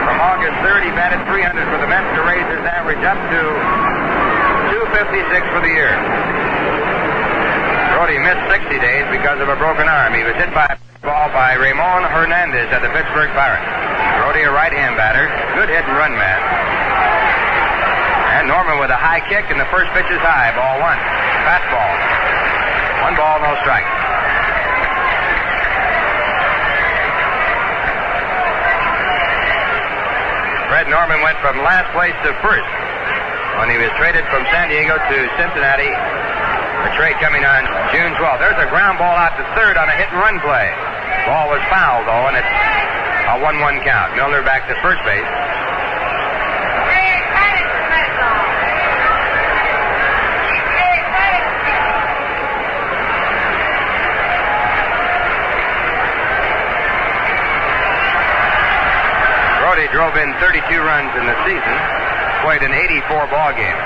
From August 3rd, he batted .300 for the Mets to raise his average up to .256 for the year. Brody missed 60 days because of a broken arm. He was hit by a ball by Ramon Hernandez at the Pittsburgh Pirates. Brody, a right-hand batter, good hit and run man. And Norman with a high kick, and the first pitch is high, ball 1. Fastball. 1 ball, no strike. Fred Norman went from last place to first when he was traded from San Diego to Cincinnati. The trade coming on June 12th. There's a ground ball out to third on a hit-and-run play. Ball was fouled, though, and it's a 1-1 count. Milner back to first base. Brody drove in 32 runs in the season, played in 84 ball games.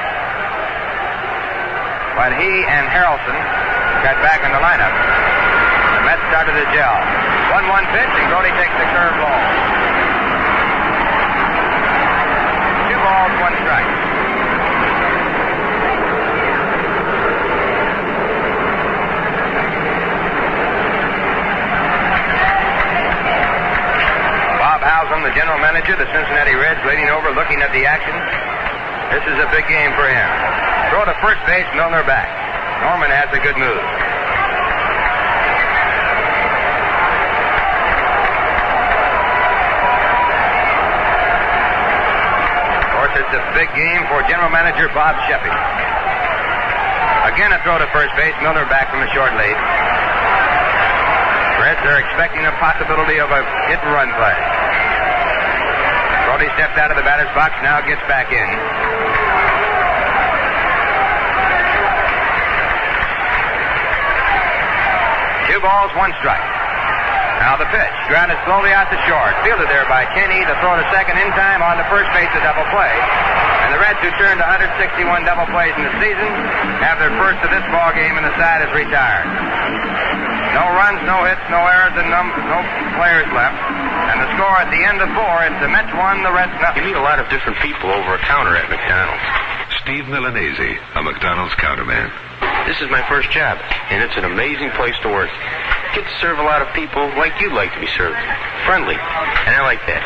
But he and Harrelson got back in the lineup. The Mets started to gel. 1-1 pitch, and Brody takes the curve ball. 2 balls, 1 strike. Bob Howsam, the general manager, the Cincinnati Reds, leaning over, looking at the action. This is a big game for him. Throw to first base, Milner back. Norman has a good move. Of course, it's a big game for general manager Bob Sheffy. Again, a throw to first base, Milner back from the short lead. Reds are expecting a possibility of a hit-and-run play. Brody stepped out of the batter's box, now gets back in. 2 balls, 1 strike. Now the pitch. Grounded slowly out to short. Fielded there by Kenny. The throw to second in time. On to first base, a double play. And the Reds, who turned 161 double plays in the season, have their first of this ball game, and the side is retired. No runs, no hits, no errors, and no players left. And the score at the end of 4 is the Mets 1, the Reds nothing. You meet a lot of different people over a counter at McDonald's. Steve Milanese, a McDonald's counterman. This is my first job, and it's an amazing place to work. Get to serve a lot of people like you'd like to be served. Friendly, and I like that.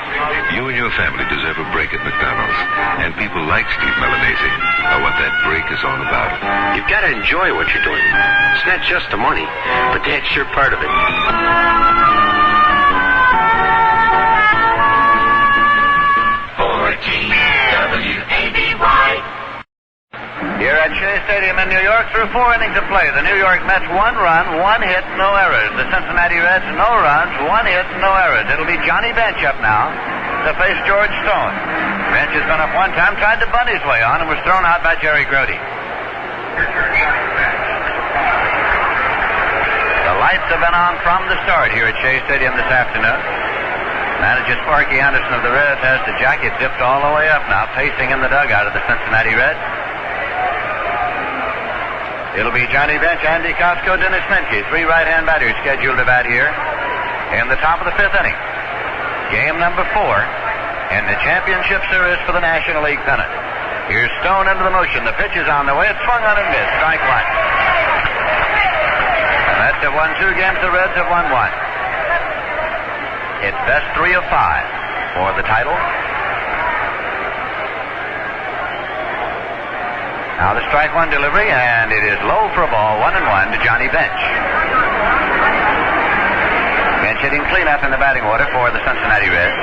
You and your family deserve a break at McDonald's, and people like Steve Milanese are what that break is all about. You've got to enjoy what you're doing. It's not just the money, but that's sure part of it. Here at Shea Stadium in New York, through 4 innings of play, the New York Mets 1 run, 1 hit, no errors. The Cincinnati Reds, no runs, 1 hit, no errors. It'll be Johnny Bench up now to face George Stone. Bench has been up 1 time, tried to bunt his way on, and was thrown out by Jerry Brody. The lights have been on from the start here at Shea Stadium this afternoon. Manager Sparky Anderson of the Reds has the jacket dipped all the way up now, pacing in the dugout of the Cincinnati Reds. It'll be Johnny Bench, Andy Costco, Dennis Menke. 3 right-hand batters scheduled to bat here in the top of the 5th inning. Game number 4 in the championship series for the National League pennant. Here's Stone into the motion. The pitch is on the way. It's swung on and missed. Strike 1. The Mets have won 2 games. The Reds have won 1. It's best 3 of 5 for the title. Now the strike 1 delivery, and it is low for a ball. 1-1 to Johnny Bench. Bench hitting cleanup in the batting order for the Cincinnati Reds.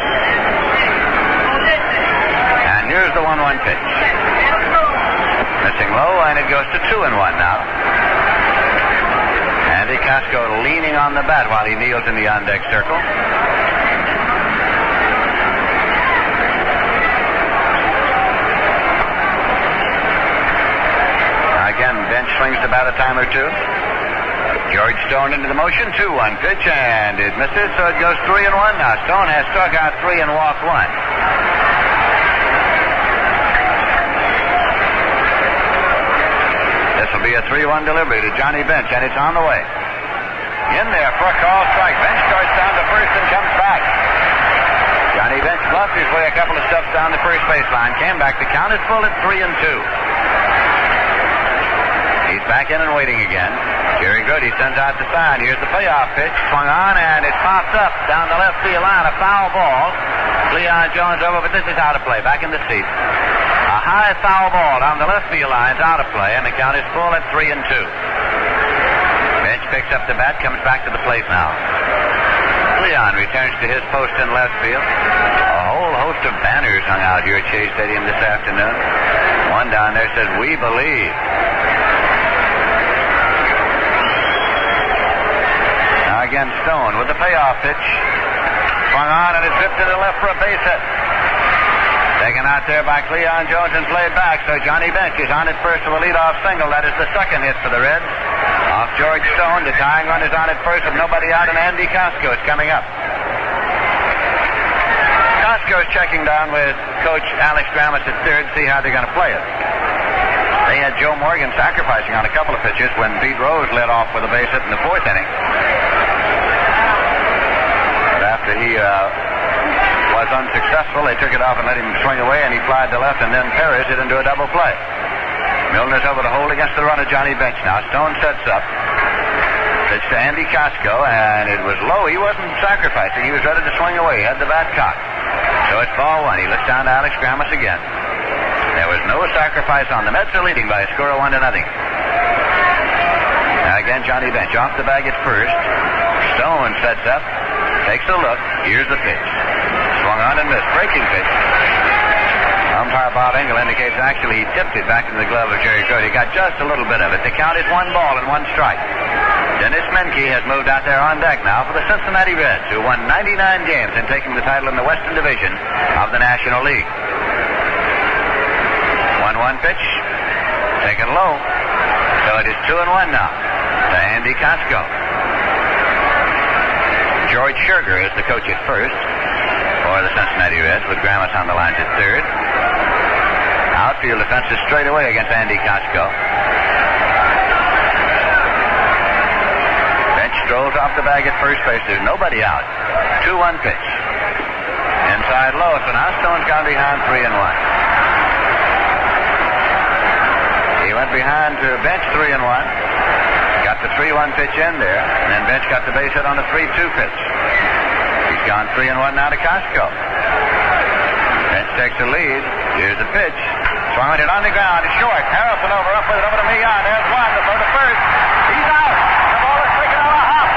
And here's the 1-1 pitch. Missing low, and it goes to 2-1 now. Andy Costco leaning on the bat while he kneels in the on-deck circle. Again, Bench swings the bat a time or 2. George Stone into the motion. 2-1 pitch, and it misses, so it goes 3-1 now. Stone has struck out 3 and walked 1. This will be a 3-1 delivery to Johnny Bench, and it's on the way. In there for a call strike. Bench starts down to first and comes back. Johnny Bench bluffed his way a couple of steps down the first baseline, came back. The count is full at 3-2. He's back in and waiting again. Jerry Brody sends out the sign. Here's the payoff pitch. Swung on, and it pops up down the left field line. A foul ball. Leon Jones over, but this is out of play. Back in the seat. A high foul ball down the left field line is out of play, and the count is full at 3-2. Bench picks up the bat, comes back to the plate now. Leon returns to his post in left field. A whole host of banners hung out here at Shea Stadium this afternoon. One down there said, "We believe." Again, Stone with the payoff pitch. Swung on, and it's ripped to the left for a base hit. Taken out there by Leon Jones and played back, so Johnny Bench is on at first with a leadoff single. That is the second hit for the Reds. Off George Stone, the tying run is on at first with nobody out, and Andy Costco is coming up. Costco is checking down with Coach Alex Gramus at third to see how they're going to play it. They had Joe Morgan sacrificing on a couple of pitches when Pete Rose led off with a base hit in the 4th inning. After he was unsuccessful, they took it off and let him swing away, and he plied to left, and then Perez hit into a double play. Milner's over to hold against the run of Johnny Bench now. Stone sets up. Pitch to Andy Costco, and it was low. He wasn't sacrificing. He was ready to swing away. He had the bat cocked. So it's ball 1. He looks down to Alex Gramus again. There was no sacrifice on. The Mets are leading by a score of 1-0. Now again, Johnny Bench off the bag at first. Stone sets up. Takes a look. Here's the pitch. Swung on and missed. Breaking pitch. Umpire Bob Engel indicates actually he tipped it back into the glove of Jerry Brody. He got just a little bit of it. The count is 1 ball and 1 strike. Dennis Menke has moved out there on deck now for the Cincinnati Reds, who won 99 games in taking the title in the Western Division of the National League. 1-1 pitch. Taken low. So it is 2-1 now to Andy Costco. George Scherger is the coach at first for the Cincinnati Reds, with Gramus on the lines at third. Outfield defense is straight away against Andy Costco. Bench strolls off the bag at first base. There's nobody out. 2-1 pitch. Inside low, so now Stone's gone behind 3-1. He went behind to Bench 3-1. Got the 3-1 pitch in there, and then Bench got the base hit on the 3-2 pitch. He's gone 3-1 now to Costco. Bench takes the lead. Here's the pitch. Swung it on the ground. It's short. Harrelson over up with it over to Millan. There's one. The throw to first. He's out. The ball is taken on a hop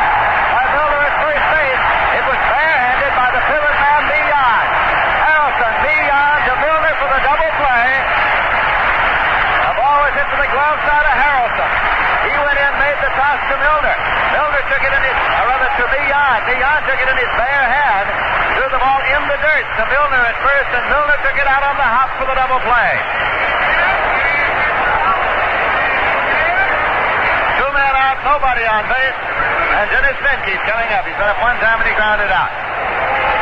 by Milner at first base. It was barehanded by the pivot man Millan. Harrelson, Millan to Milner for the double play. The ball was hit to the glove side of Harrelson. He went in, made the toss to Milner. Milner took it in his, or rather to Millan. Millan took it in his bare hand, threw the ball in the dirt to Milner at first, and Milner took it out on the hop for the double play. 2 men out, nobody on base, and Dennis Menke's coming up. He's been up 1 time and he grounded out.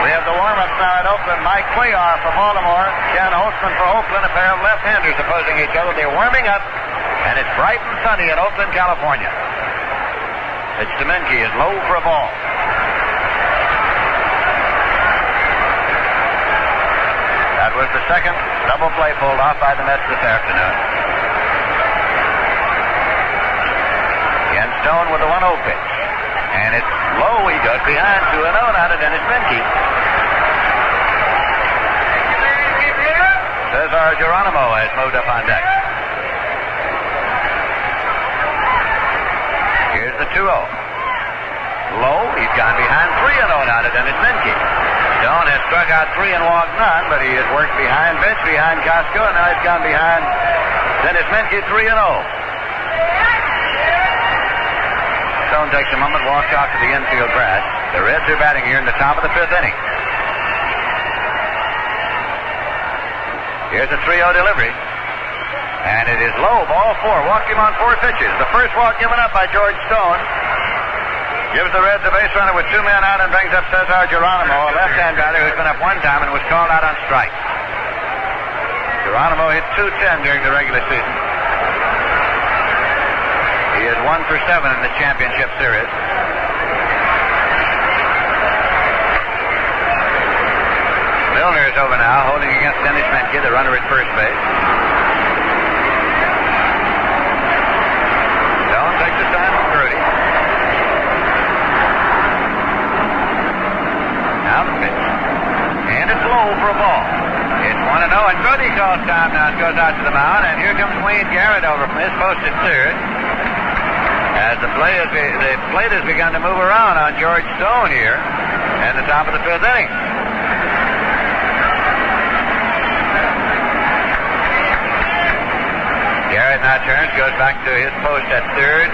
We have the warm-ups now at Oakland. Mike Cuellar for Baltimore, Ken Holtzman for Oakland, a pair of left-handers opposing each other. They're warming up And it's bright and sunny in Oakland, California. It's Domingue is low for a ball. That was the second double play pulled off by the Mets this afternoon. Again, Stone with the 1-0 pitch. And it's low. He goes behind 2-0 now to Dennis Menke. Cesar Geronimo has moved up on deck. Here's the 2-0. Low. He's gone behind 3-0 now to Dennis Menke. Stone has struck out 3 and walked none, but he has worked behind Bitch, behind Costco, and now he's gone behind Dennis Menke 3-0. Stone takes a moment, walks off to the infield grass. The Reds are batting here in the top of the 5th inning. Here's a 3-0 delivery. And it is low, ball 4. Walked him on 4 pitches. The first walk given up by George Stone. Gives the Reds a base runner with 2 men out and brings up Cesar Geronimo, a left-hand batter who's been up 1 time and was called out on strike. Geronimo hit .210 during the regular season. He is 1 for 7 in the championship series. Milner is over now, holding against Dennis Menke, the runner at first base. Stone takes a sign from Brody. Now the pitch. And it's low for a ball. It's 1-0, and Brody calls time now and goes out to the mound, and here comes Wayne Garrett over from his post at third. As the plate has begun to move around on George Stone here at the top of the 5th inning. Garrett now turns, goes back to his post at third.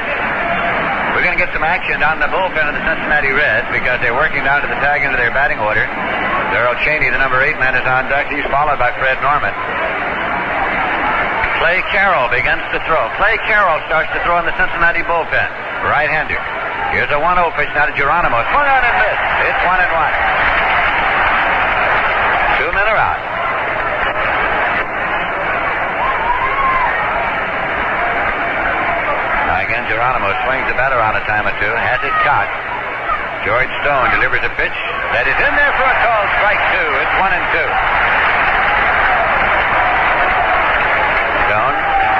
We're going to get some action down in the bullpen of the Cincinnati Reds because they're working down to the tag into their batting order. Darrell Cheney, the number 8 man, is on deck. He's followed by Fred Norman. Clay Carroll begins to throw. Clay Carroll starts to throw in the Cincinnati bullpen. Right-hander. Here's a 1-0 pitch now to Geronimo. Swung on and missed. It's 1-1. 2 men are out. Again, Geronimo swings the batter on a time or two, has it cocked. George Stone delivers a pitch that is in there for a call, strike 2. It's 1-2. Stone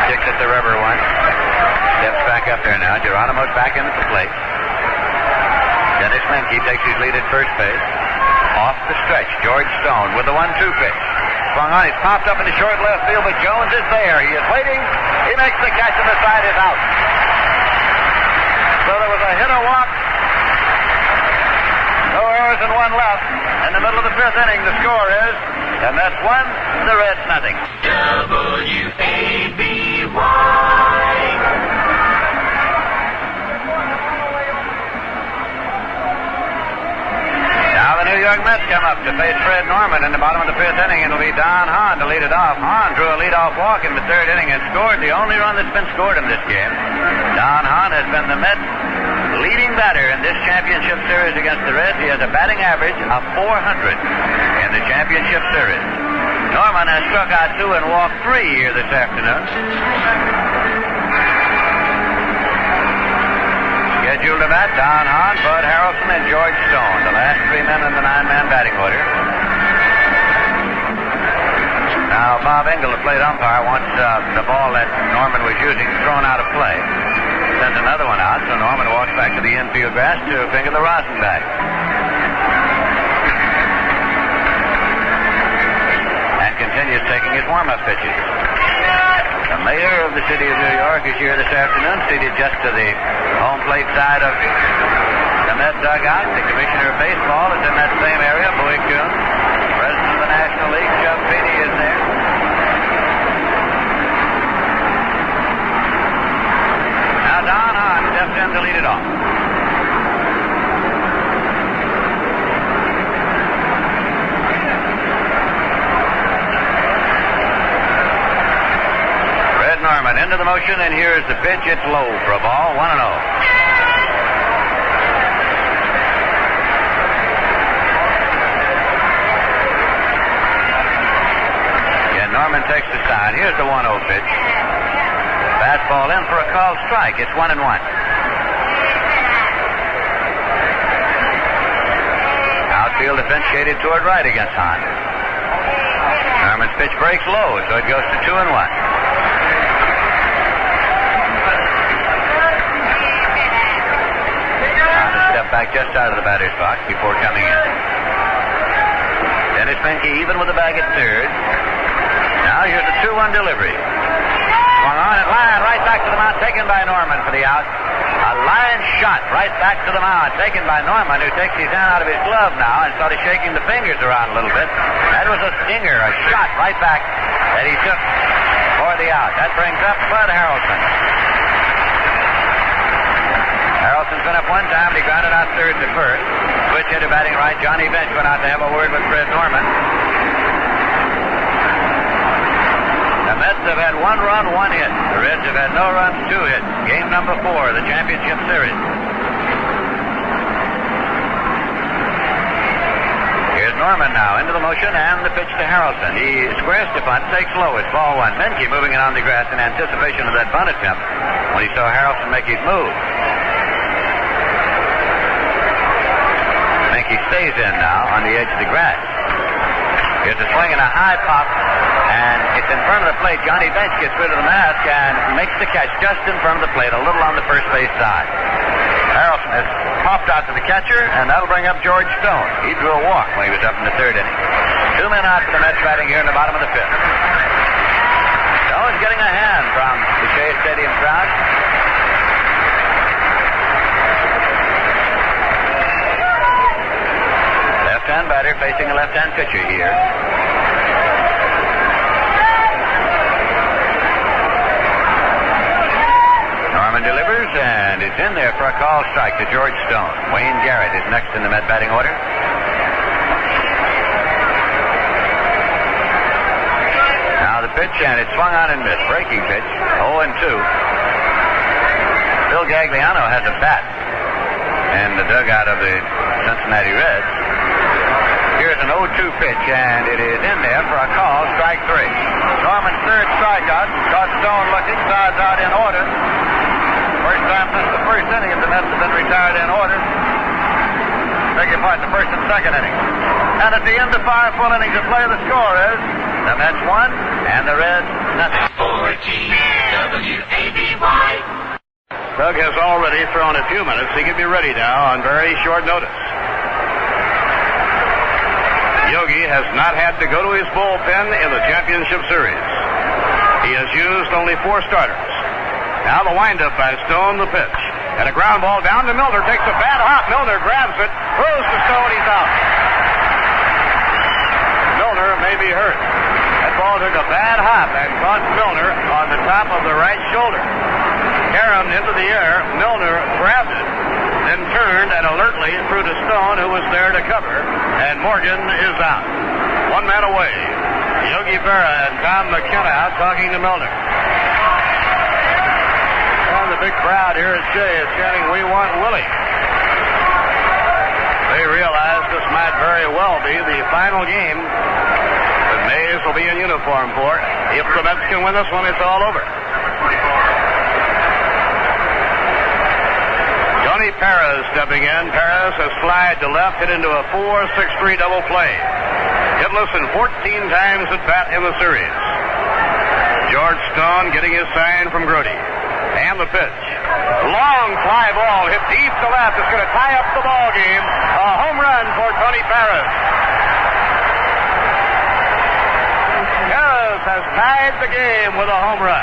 kicks at the rubber once, steps back up there now. Geronimo's back in at the plate. Dennis Menke takes his lead at first base. Off the stretch, George Stone with the 1-2 pitch. Swung on, he's popped up into short left field, but Jones is there. He is waiting. He makes the catch, and the side is out. So there was a hit or walk. No errors and 1 left. In the middle of the 5th inning, the score is, and that's 1, the Reds nothing. W-A-B-Y. Now the New York Mets come up to face Fred Norman in the bottom of the 5th inning. It'll be Don Hahn to lead it off. Hahn drew a leadoff walk in the 3rd inning and scored the only run that's been scored in this game. Don Hahn has been the Mets' leading batter in this championship series against the Reds. He has a batting average of .400 in the championship series. Norman has struck out 2 and walked 3 here this afternoon. Scheduled to bat, Don Hahn, Bud Harrelson, and George Stone, the last 3 men in the 9-man batting order. Now, Bob Engel, the plate umpire, wants the ball that Norman was using thrown out of play. Sends another one out, so Norman walks back to the infield grass to finger the rosin bag. And continues taking his warm-up pitches. The mayor of the city of New York is here this afternoon, seated just to the home plate side of the Met dugout. The commissioner of baseball is in that same area, Bowie Kuhn. The president of the National League, Chuck Feeney, is there. Now Don Hahn steps in to lead it off. Norman into the motion, and here's the pitch. It's low for a ball, 1-0. Again, Norman takes the side. Here's the 1-0 pitch. Fastball called strike. It's 1-1. Outfield defense shaded toward right against Hart. Norman's pitch breaks low, so it goes to 2-1. Now to step back just out of the batter's box before coming in. Dennis Menke even with the bag at third. Now here's a 2-1 delivery. Swung on at line, right back to the mound, taken by Norman for the out. A line shot right back to the mound, taken by Norman, who takes his hand out of his glove now and started shaking the fingers around a little bit. That was a stinger, a shot right back that he took for the out. That brings up Bud Harrelson. Harrelson's been up one time, but he grounded out third to first. Switch hitter batting right. Johnny Bench went out to have a word with Fred Norman. The Mets have had 1 run, 1 hit. The Reds have had no runs, 2 hits. Game number 4 of the championship series. Here's Norman now into the motion and the pitch to Harrelson. He squares to bunt, takes low. It's ball 1. Menke moving it on the grass in anticipation of that bunt attempt when he saw Harrelson make his move. Menke stays in now on the edge of the grass. Here's a swing and a high pop. And it's in front of the plate. Johnny Bench gets rid of the mask and makes the catch just in front of the plate, a little on the first base side. Harrelson has popped out to the catcher, and that'll bring up George Stone. He drew a walk when he was up in the 3rd inning. 2 men out for the Mets batting here in the bottom of the 5th. Stone's getting a hand from the Shea Stadium crowd. Left-hand batter facing a left-hand pitcher here. Delivers, and it's in there for a call strike to George Stone. Wayne Garrett is next in the Met batting order. Now the pitch, and it's swung on and missed. Breaking pitch, 0-2. Bill Gagliano has a bat in the dugout of the Cincinnati Reds. Here's an 0-2 pitch, and it is in there for a call, strike 3. Norman's 3rd strikeout. Got Stone looking, sides out in order. First time since the 1st inning the Mets have been retired in order. Beg your pardon, the 1st and 2nd innings. And at the end of 5 full innings of play, the score is the Mets 1 and the Reds nothing. 14 WABY. Doug has already thrown a few minutes. He can be ready now on very short notice. Yogi has not had to go to his bullpen in the championship series. He has used only 4 starters. Now the windup by Stone, the pitch. And a ground ball down to Milner. Takes a bad hop. Milner grabs it. Throws to Stone. He's out. Milner may be hurt. That ball took a bad hop and caught Milner on the top of the right shoulder. Caromed into the air. Milner grabbed it. Then turned and alertly threw to Stone, who was there to cover. And Morgan is out. 1 man away. Yogi Berra and Tom McKenna out talking to Milner. The big crowd here at Shea is chanting, "We want Willie." They realize this might very well be the final game that Mays will be in uniform for. If the Mets can win this one, it's all over. Tony Perez stepping in. Perez has slid to left, hit into a 4-6-3 double play. Hitless and 14 times at bat in the series. George Stone getting his sign from Brody. And the pitch. Long fly ball hit deep to left. It's going to tie up the ball game. A home run for Tony Perez. Perez has tied the game with a home run.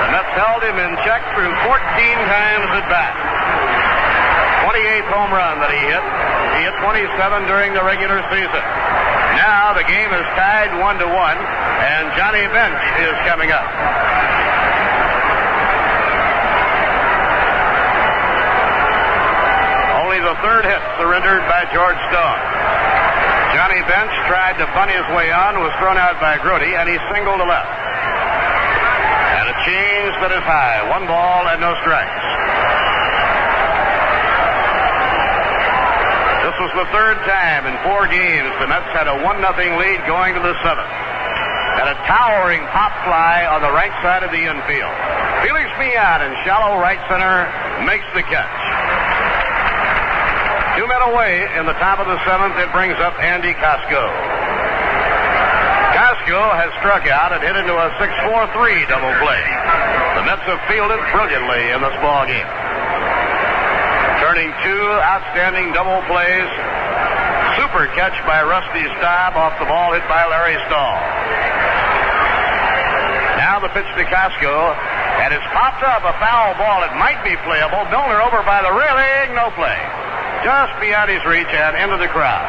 The Mets held him in check through 14 times at bat. 28th home run that he hit. He hit 27 during the regular season. Now the game is tied 1-1, and Johnny Bench is coming up. Only the 3rd hit surrendered by George Stone. Johnny Bench tried to bunt his way on, was thrown out by Brody, and he singled to left. And a change that is high. 1 ball and no strikes. This was the 3rd time in 4 games the Mets had a 1-0 lead going to the 7th. And a towering pop fly on the right side of the infield. Felix Mian in shallow right center makes the catch. 2 men away in the top of the 7th. It brings up Andy Casco. Casco has struck out and hit into a 6-4-3 double play. The Mets have fielded brilliantly in this ball game. Turning 2 outstanding double plays. Super catch by Rusty Staub off the ball hit by Larry Stahl. Now the pitch to Casco, and it's popped up a foul ball. It might be playable. Milner over by the railing, no play. Just beyond his reach and into the crowd.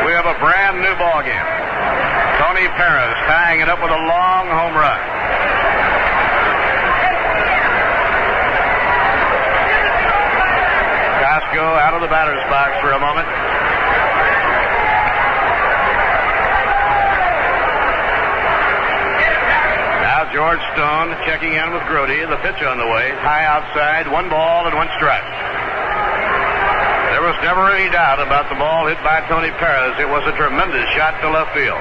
We have a brand new ball game. Tony Perez tying it up with a long home run. Casco out of the batter's box for a moment. Now George Stone checking in with Brody. The pitch on the way. High outside, 1 ball and 1 strike. There was never any doubt about the ball hit by Tony Perez. It was a tremendous shot to left field.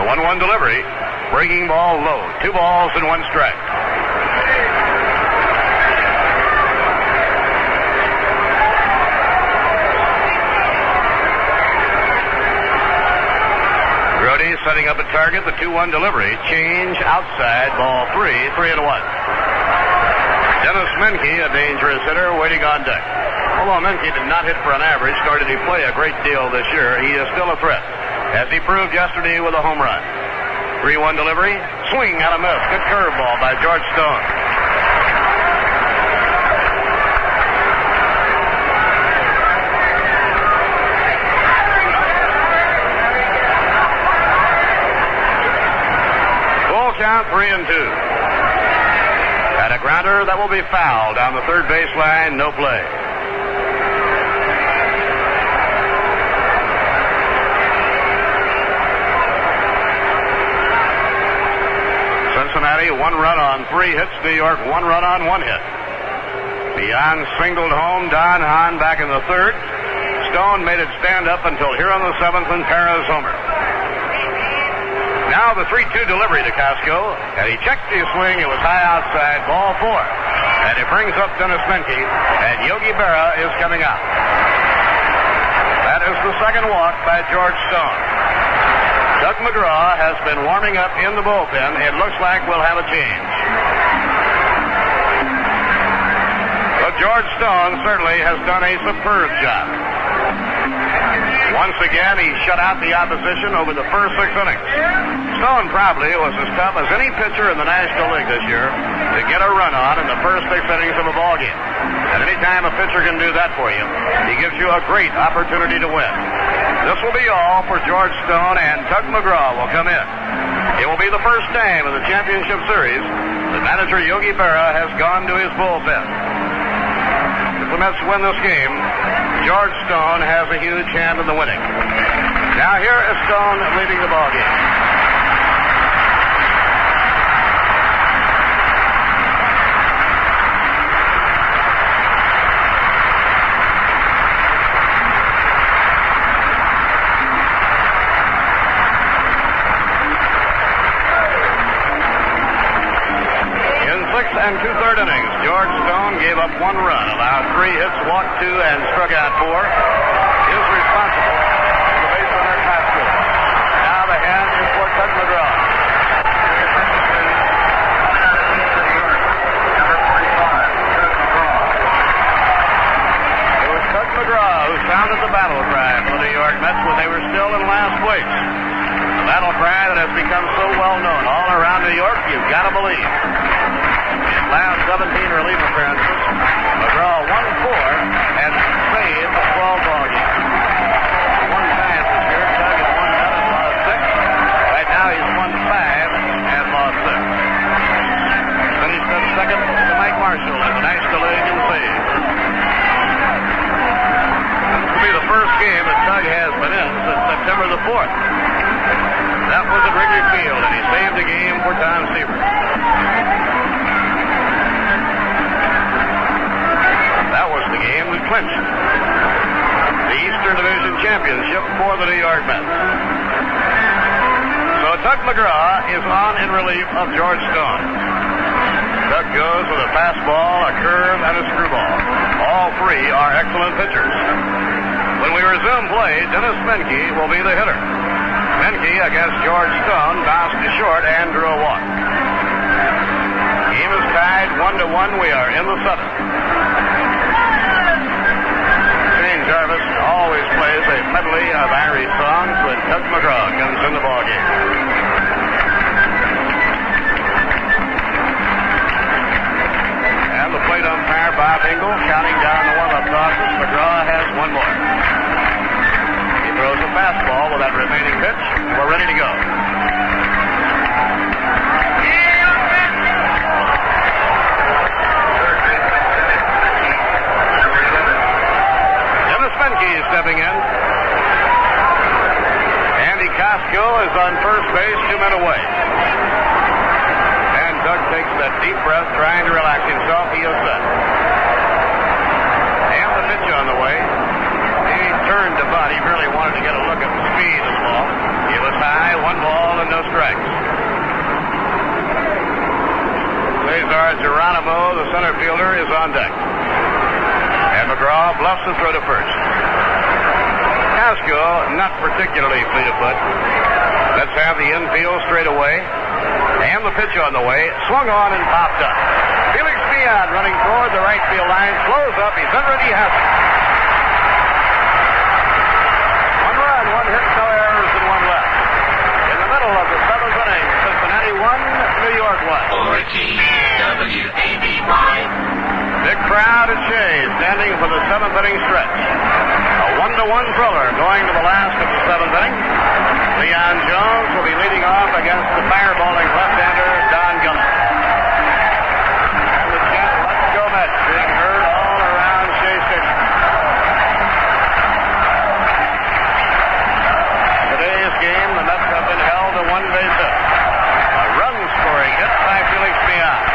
The 1-1 delivery. Breaking ball low. 2 balls and 1 strike. Brody setting up a target. The 2-1 delivery. Change outside. Ball 3. 3-1. Dennis Menke, a dangerous hitter, waiting on deck. Although Menke did not hit for an average, nor did he play a great deal this year, he is still a threat, as he proved yesterday with a home run. 3-1 delivery, swing out of miss. Good curveball by George Stone. Full count, 3-2. And a grounder that will be fouled down the third baseline, no play. Cincinnati, 1 run on 3 hits. New York, 1 run on 1 hit. Beyond singled home. Don Hahn back in the 3rd. Stone made it stand up until here on the 7th and Perez homer. Now the 3-2 delivery to Casco, and he checked his swing. It was high outside, ball 4. And it brings up Dennis Menke, and Yogi Berra is coming out. That is the 2nd walk by George Stone. Doug McGraw has been warming up in the bullpen. It looks like we'll have a change. But George Stone certainly has done a superb job. Once again, he shut out the opposition over the first 6 innings. Stone probably was as tough as any pitcher in the National League this year to get a run on in the first 6 innings of a ball game. And any time a pitcher can do that for you, he gives you a great opportunity to win. This will be all for George Stone, and Doug McGraw will come in. It will be the first time in the championship series that manager Yogi Berra has gone to his bullpen. If the Mets win this game, George Stone has a huge hand in the winning. Now here is Stone leading the ball game. And 2/3 innings. George Stone gave up 1 run, allowed 3 hits, walked 2, and struck out 4. Is responsible for the base runner Casco. Now the hand is for Doug McGraw. It was Doug McGraw who sounded the battle cry for the New York Mets when they were still in last place. The battle cry that has become so well known all around New York, you've got to believe. Last 17 relief appearances, McGraw won 4 and saved the 12 ball game. 1 time this year, Doug has won 9 and lost 6. Right now he's won 5 and lost 6. Finished up 2nd to Mike Marshall in the National League in saves. This will be the first game that Doug has been in since September the 4th. That was at Wrigley Field, and he saved the game for Tom Seaver. clinched the Eastern Division Championship for the New York Mets. So Tug McGraw is on in relief of George Stone. Tug goes with a fastball, a curve, and a screwball. All three are excellent pitchers. When we resume play, Dennis Menke will be the hitter. Menke against George Stone bounced to short and drew a walk. Game is tied 1-1. We are in the seventh. Shane Jarvis always plays a medley of Irish songs when Tug McGraw comes in the ballgame. And the plate umpire, Bob Engel, counting down the warm-up tosses. McGraw has one more. He throws a fastball with that remaining pitch. We're ready to go. Menke is stepping in. Andy Costco is on first base, 2 men away. And Doug takes that deep breath, trying to relax himself. He is set. And the pitch on the way. He turned to Bud. He really wanted to get a look at the speed of the ball. He was high, 1 ball and no strikes. Cesar Geronimo, the center fielder, is on deck. And McGraw bluffs the throw to first. Costco, not particularly fleet of foot. Let's have the infield straight away. And the pitch on the way. Swung on and popped up. Felix Pion running toward the right field line. Slows up. He's under it. He has it. 1 run, 1 hit, no errors, and 1 left. In the middle of the 7th inning, Cincinnati 1, New York 1. WABY. Big crowd at Shea, standing for the 7th inning stretch. A 1-1 thriller going to the last of the 7th inning. Leon Jones will be leading off against the fireballing left-hander Don Gullett. And the chant, "Let's go Mets," being heard all around Shea Stadium. Today's game, the Mets have been held to 1 base hit. A run-scoring hit by Felix Pion.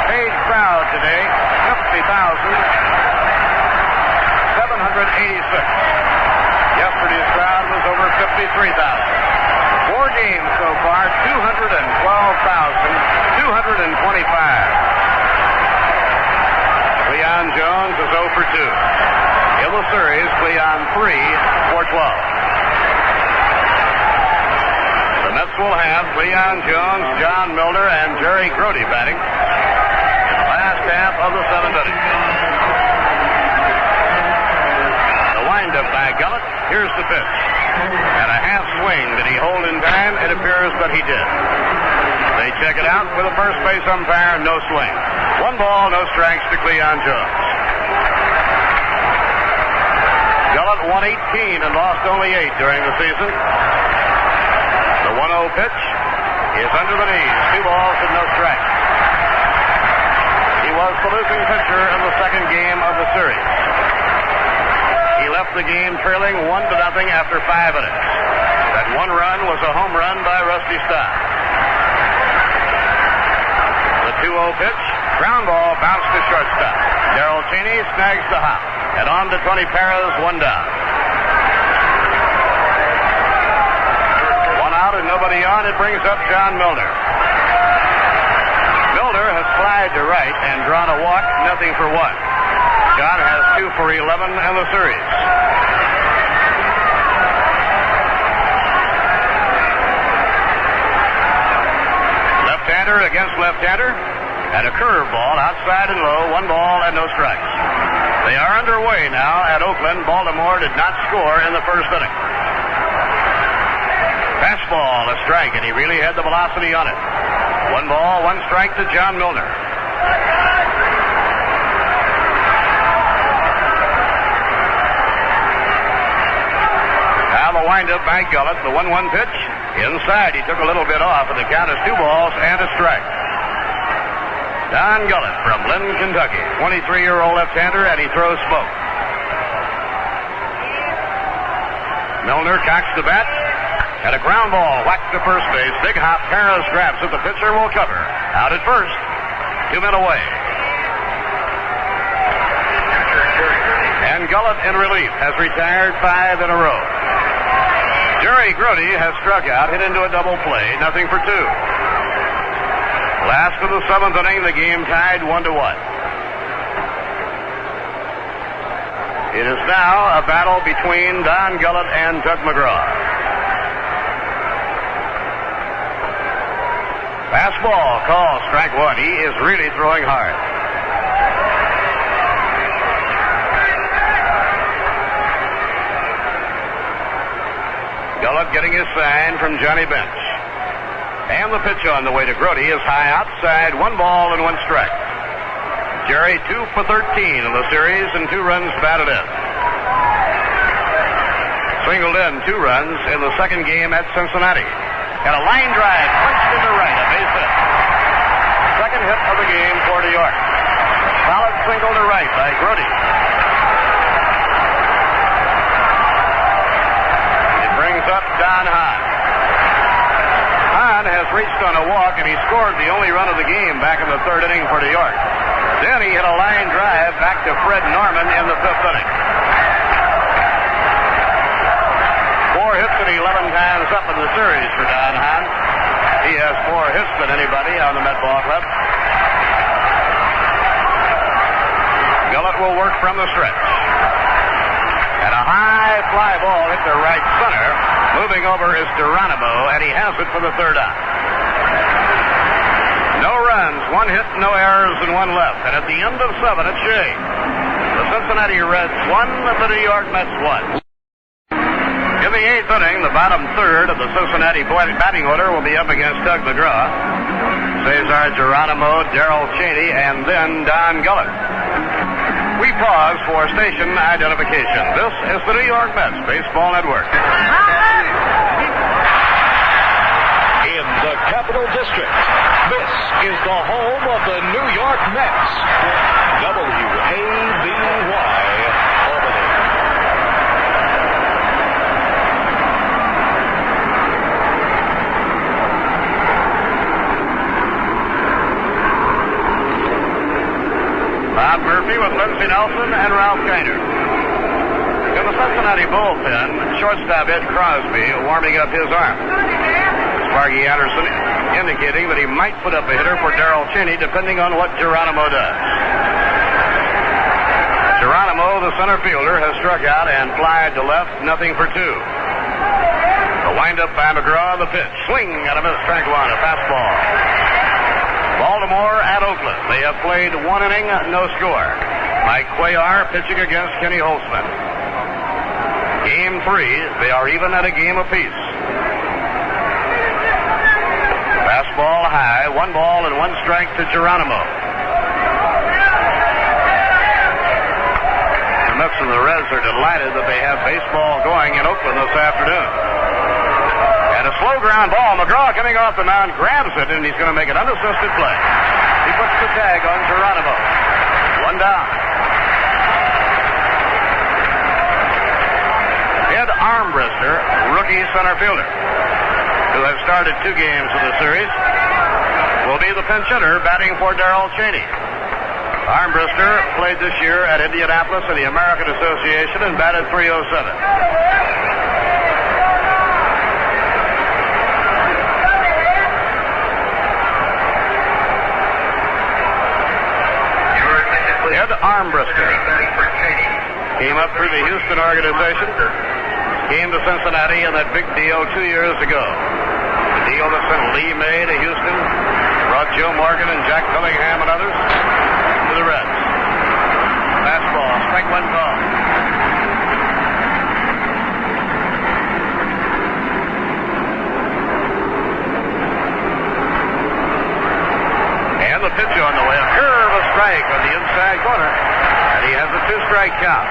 Paid crowd today, 50,786. Yesterday's crowd was over 53,000. 4 games so far, 212,225. Leon Jones is 0 for 2. In the series, Leon 3 for 12. The Mets will have Leon Jones, John Milner, and Jerry Grody batting. Last half of the 7th inning. The windup by Gullett. Here's the pitch. And a half swing. Did he hold in time? It appears that he did. They check it out with a first base umpire. No swing. 1 ball, no strikes to Leon Jones. Gullett won 18 and lost only 8 during the season. The 1-0 pitch is under the knees. 2 balls and no strikes. He was the losing pitcher in the 2nd game of the series. He left the game trailing 1-0 after 5 innings. That 1 run was a home run by Rusty Staub. The 2-0 pitch, ground ball, bounced to shortstop. Darrell Cheney snags the hop. And on to Tony Perez, 1 down. 1 out and nobody on. It brings up John Milner. Milner has flied to right and drawn a walk, nothing for 1. John has 2 for 11 in the series. Left-hander against left-hander, and a curveball outside and low, 1 ball and no strikes. They are underway now at Oakland. Baltimore did not score in the 1st inning. Fastball, a strike, and he really had the velocity on it. 1 ball, 1 strike to John Milner. Now the windup by Gullett, the 1-1 pitch. Inside, he took a little bit off, and the count is 2 balls and a strike. Don Gullett from Lynn, Kentucky. 23-year-old left-hander, and he throws smoke. Milner cocks the bat, and a ground ball whacked to first base. Big hop, Perez grabs it. The pitcher will cover. Out at first. 2 men away. Gullett in relief has retired 5 in a row. Jerry Brody has struck out, hit into a double play, nothing for 2. Last of the 7th inning, the game tied 1-1. It is now a battle between Don Gullett and Tug McGraw. Fastball call, strike 1. He is really throwing hard. Gullett getting his sign from Johnny Bench. And the pitch on the way to Brody is high outside, 1 ball and 1 strike. Jerry 2 for 13 in the series and 2 runs batted in. Singled in 2 runs in the second game at Cincinnati. And a line drive punched into right, a base hit. Second hit of the game for New York. Solid single to right by Brody. Up Don Hahn. Hahn has reached on a walk, and he scored the only run of the game back in the 3rd inning for New York. Then he hit a line drive back to Fred Norman in the 5th inning. 4 hits and 11 times up in the series for Don Hahn. He has more hits than anybody on the Met Ball Club. Gullett will work from the stretch. And a high fly ball hit to right center. Moving over is Geronimo, and he has it for the 3rd out. No runs, 1 hit, no errors, and 1 left. And at the end of 7, it's Shea. The Cincinnati Reds won, the New York Mets won. In the 8th inning, the bottom 3rd of the Cincinnati batting order will be up against Tug McGraw, Cesar Geronimo, Darrell Cheney, and then Don Gullett. We pause for station identification. This is the New York Mets Baseball Network. In the Capital District, this is the home of the New York Mets. WABY, Albany. Bob Murphy with Lindsey Nelson and Ralph Kiner. In the Cincinnati bullpen, shortstop Ed Crosby warming up his arm. Sparky Anderson indicating that he might put up a hitter for Darrell Cheney depending on what Geronimo does. Geronimo, the center fielder, has struck out and flied to left, nothing for 2. The windup by McGraw, the pitch. Swing and a miss, strike 1, a fastball. Baltimore at Oakland. They have played 1 inning, no score. Mike Cuellar pitching against Kenny Holtzman. Game 3, they are even at a game apiece. Fastball high, 1 ball and 1 strike to Geronimo. The Mets and the Reds are delighted that they have baseball going in Oakland this afternoon. And a slow ground ball. McGraw coming off the mound, grabs it, and he's going to make an unassisted play. He puts the tag on Geronimo. 1 down. Ed Armbruster, rookie center fielder, who has started 2 games in the series, will be the pinch hitter batting for Darrell Cheney. Armbruster played this year at Indianapolis in the American Association and batted .307. Ed Armbruster came up through the Houston organization, came to Cincinnati in that big deal 2 years ago. The deal that sent Lee May to Houston, brought Joe Morgan and Jack Billingham and others to the Reds. Fastball, strike 1 call. And the pitch on the way, a curve, a strike on the inside corner, and he has a 2-strike count.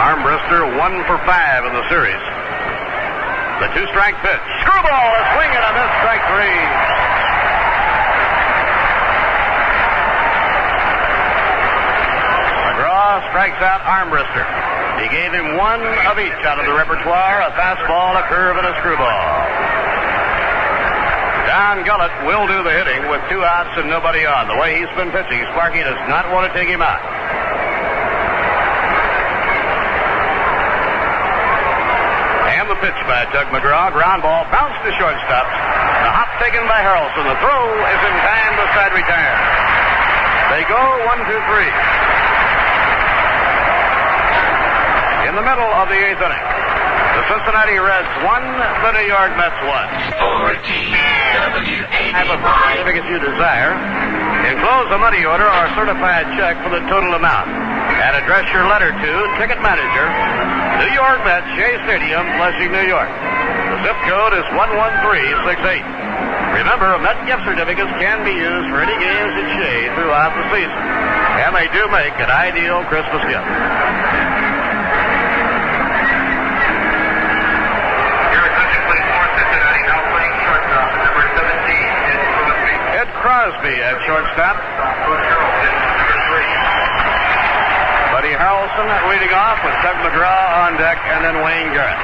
Armbruster 1 for 5 in the series. The 2-strike pitch. Screwball, a swing and a miss, strike 3. Strikes out Armbruster. He gave him 1 of each out of the repertoire, a fastball, a curve, and a screwball. Don Gullett will do the hitting with 2 outs and nobody on. The way he's been pitching, Sparky does not want to take him out. And the pitch by Tug McGraw. Ground ball bounced to shortstop. The hop taken by Harrelson. The throw is in time. The side retires. They go 1, 2, 3. In the middle of the 8th inning, the Cincinnati Reds won, the New York Mets won. Have a certificate you desire. Enclose a money order or certified check for the total amount. And address your letter to Ticket Manager, New York Mets, Shea Stadium, Flushing, New York. The zip code is 11368. Remember, Met gift certificates can be used for any games at Shea throughout the season. And they do make an ideal Christmas gift. Ed Crosby at shortstop. Buddy Harrelson leading off with Tug McGraw on deck, and then Wayne Garrett.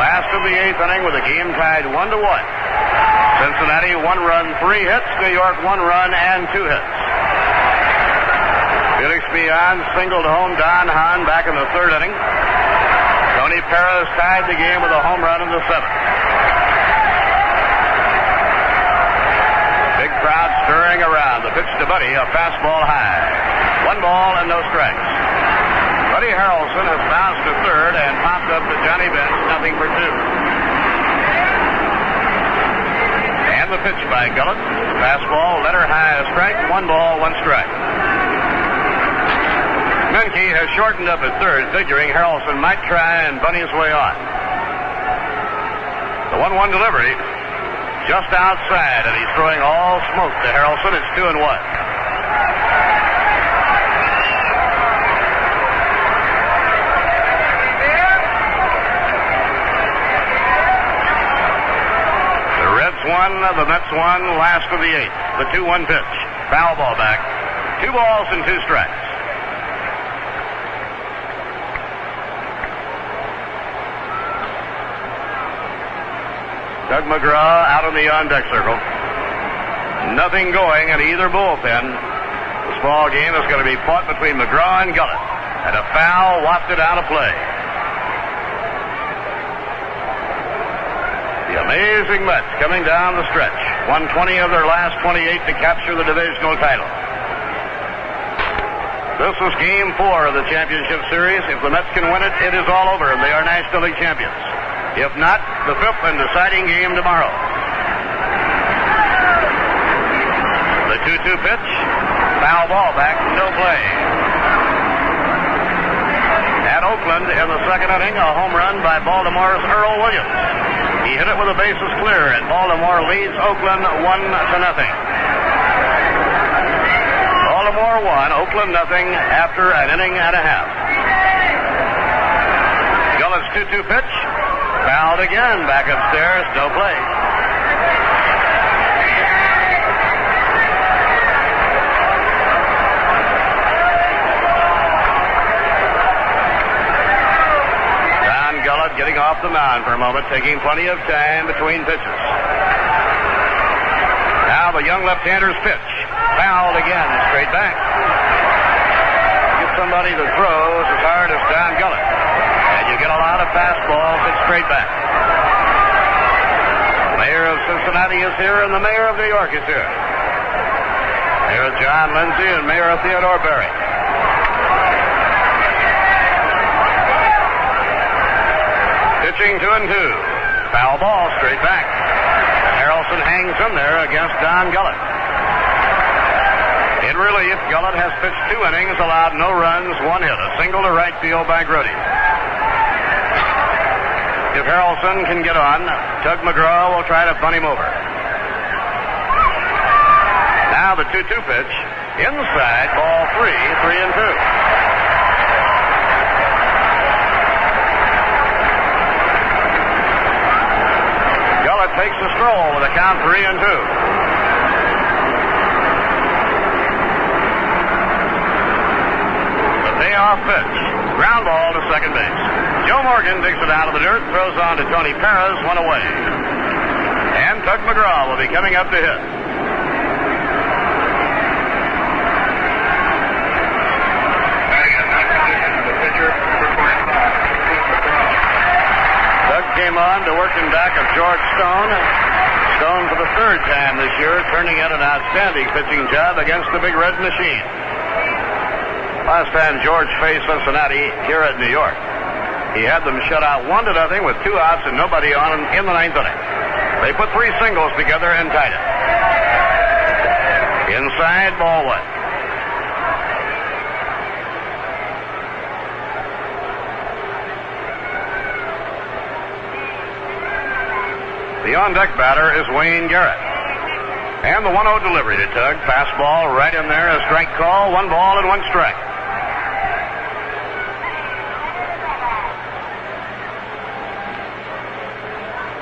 Last of the 8th inning with the game tied 1-1. Cincinnati 1 run, 3 hits. New York 1 run and 2 hits. Felix Beyond singled home Don Hahn back in the 3rd inning. Tony Perez tied the game with a home run in the 7th. Big crowd stirring around. The pitch to Buddy, a fastball high. 1 ball and no strikes. Buddy Harrelson has bounced to 3rd and popped up to Johnny Bench, nothing for 2. And the pitch by Gullett. Fastball, letter high, a strike. 1 ball, 1 strike. Menke has shortened up at 3rd, figuring Harrelson might try and bunny his way on. The 1-1 delivery just outside, and he's throwing all smoke to Harrelson. It's 2-1. The Reds won, the Mets won, last of the 8th. The 2-1 pitch. Foul ball back. 2 balls and 2 strikes. Tug McGraw out on the on-deck circle. Nothing going in either bullpen. This ball game is going to be fought between McGraw and Gullett. And a foul wafted out of play. The amazing Mets coming down the stretch. Won 20 of their last 28 to capture the divisional title. This is game 4 of the championship series. If the Mets can win it, it is all over, and they are National League champions. If not, the 5th and deciding game tomorrow. The 2-2 pitch. Foul ball back. No play. At Oakland in the 2nd inning, a home run by Baltimore's Earl Williams. He hit it with the bases clear, and Baltimore leads Oakland 1-0. Baltimore 1, Oakland nothing after an inning and a half. Gullett's 2-2 pitch. Fouled again, back upstairs, no play. Don Gullett getting off the mound for a moment, taking plenty of time between pitches. Now the young left-hander's pitch. Fouled again, straight back. Get somebody that throws as hard as Don Gullett. You get a lot of fastballs that straight back. Mayor of Cincinnati is here, and the mayor of New York is here. Mayor John Lindsay and Mayor Theodore Berry. Pitching 2-2. Foul ball, straight back. Harrelson hangs in there against Don Gullett. In relief, Gullett has pitched 2 innings, allowed no runs, 1 hit. A single to right field by Brody. If Harrelson can get on, Tug McGraw will try to bunt him over. Now the 2-2 pitch. Inside, ball 3, 3-2. Gullett takes the stroll with a count 3-2. The payoff pitch. Ground ball to second base. Joe Morgan digs it out of the dirt, throws on to Tony Perez, 1 away. And Tug McGraw will be coming up to hit. Tug came on to work in back of George Stone. Stone for the third time this year, turning in an outstanding pitching job against the Big Red Machine. Last time George faced Cincinnati here at New York, he had them shut out 1-0 with 2 outs and nobody on in the 9th inning. They put 3 singles together and tied it. Inside, ball 1. The on-deck batter is Wayne Garrett. And the 1-0 delivery to Tug. Fastball right in there, a strike call. 1 ball and 1 strike.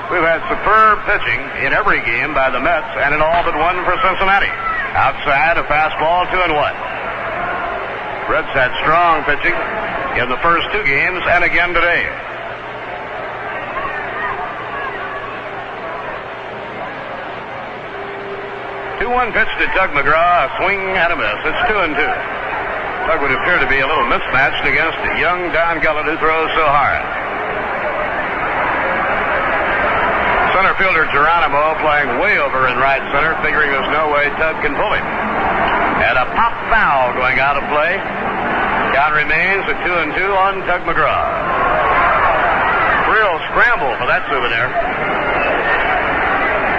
We've had superb pitching in every game by the Mets, and in all but one for Cincinnati. Outside, a fastball, 2-1. Reds had strong pitching in the first 2 games and again today. 2-1 pitch to Tug McGraw, a swing and a miss. It's 2-2. Tug would appear to be a little mismatched against young Don Gullett, who throws so hard. Center fielder Geronimo playing way over in right center, figuring there's no way Tug can pull him. And a pop foul going out of play. Count remains at 2-2 on Tug McGraw. Real scramble for that souvenir.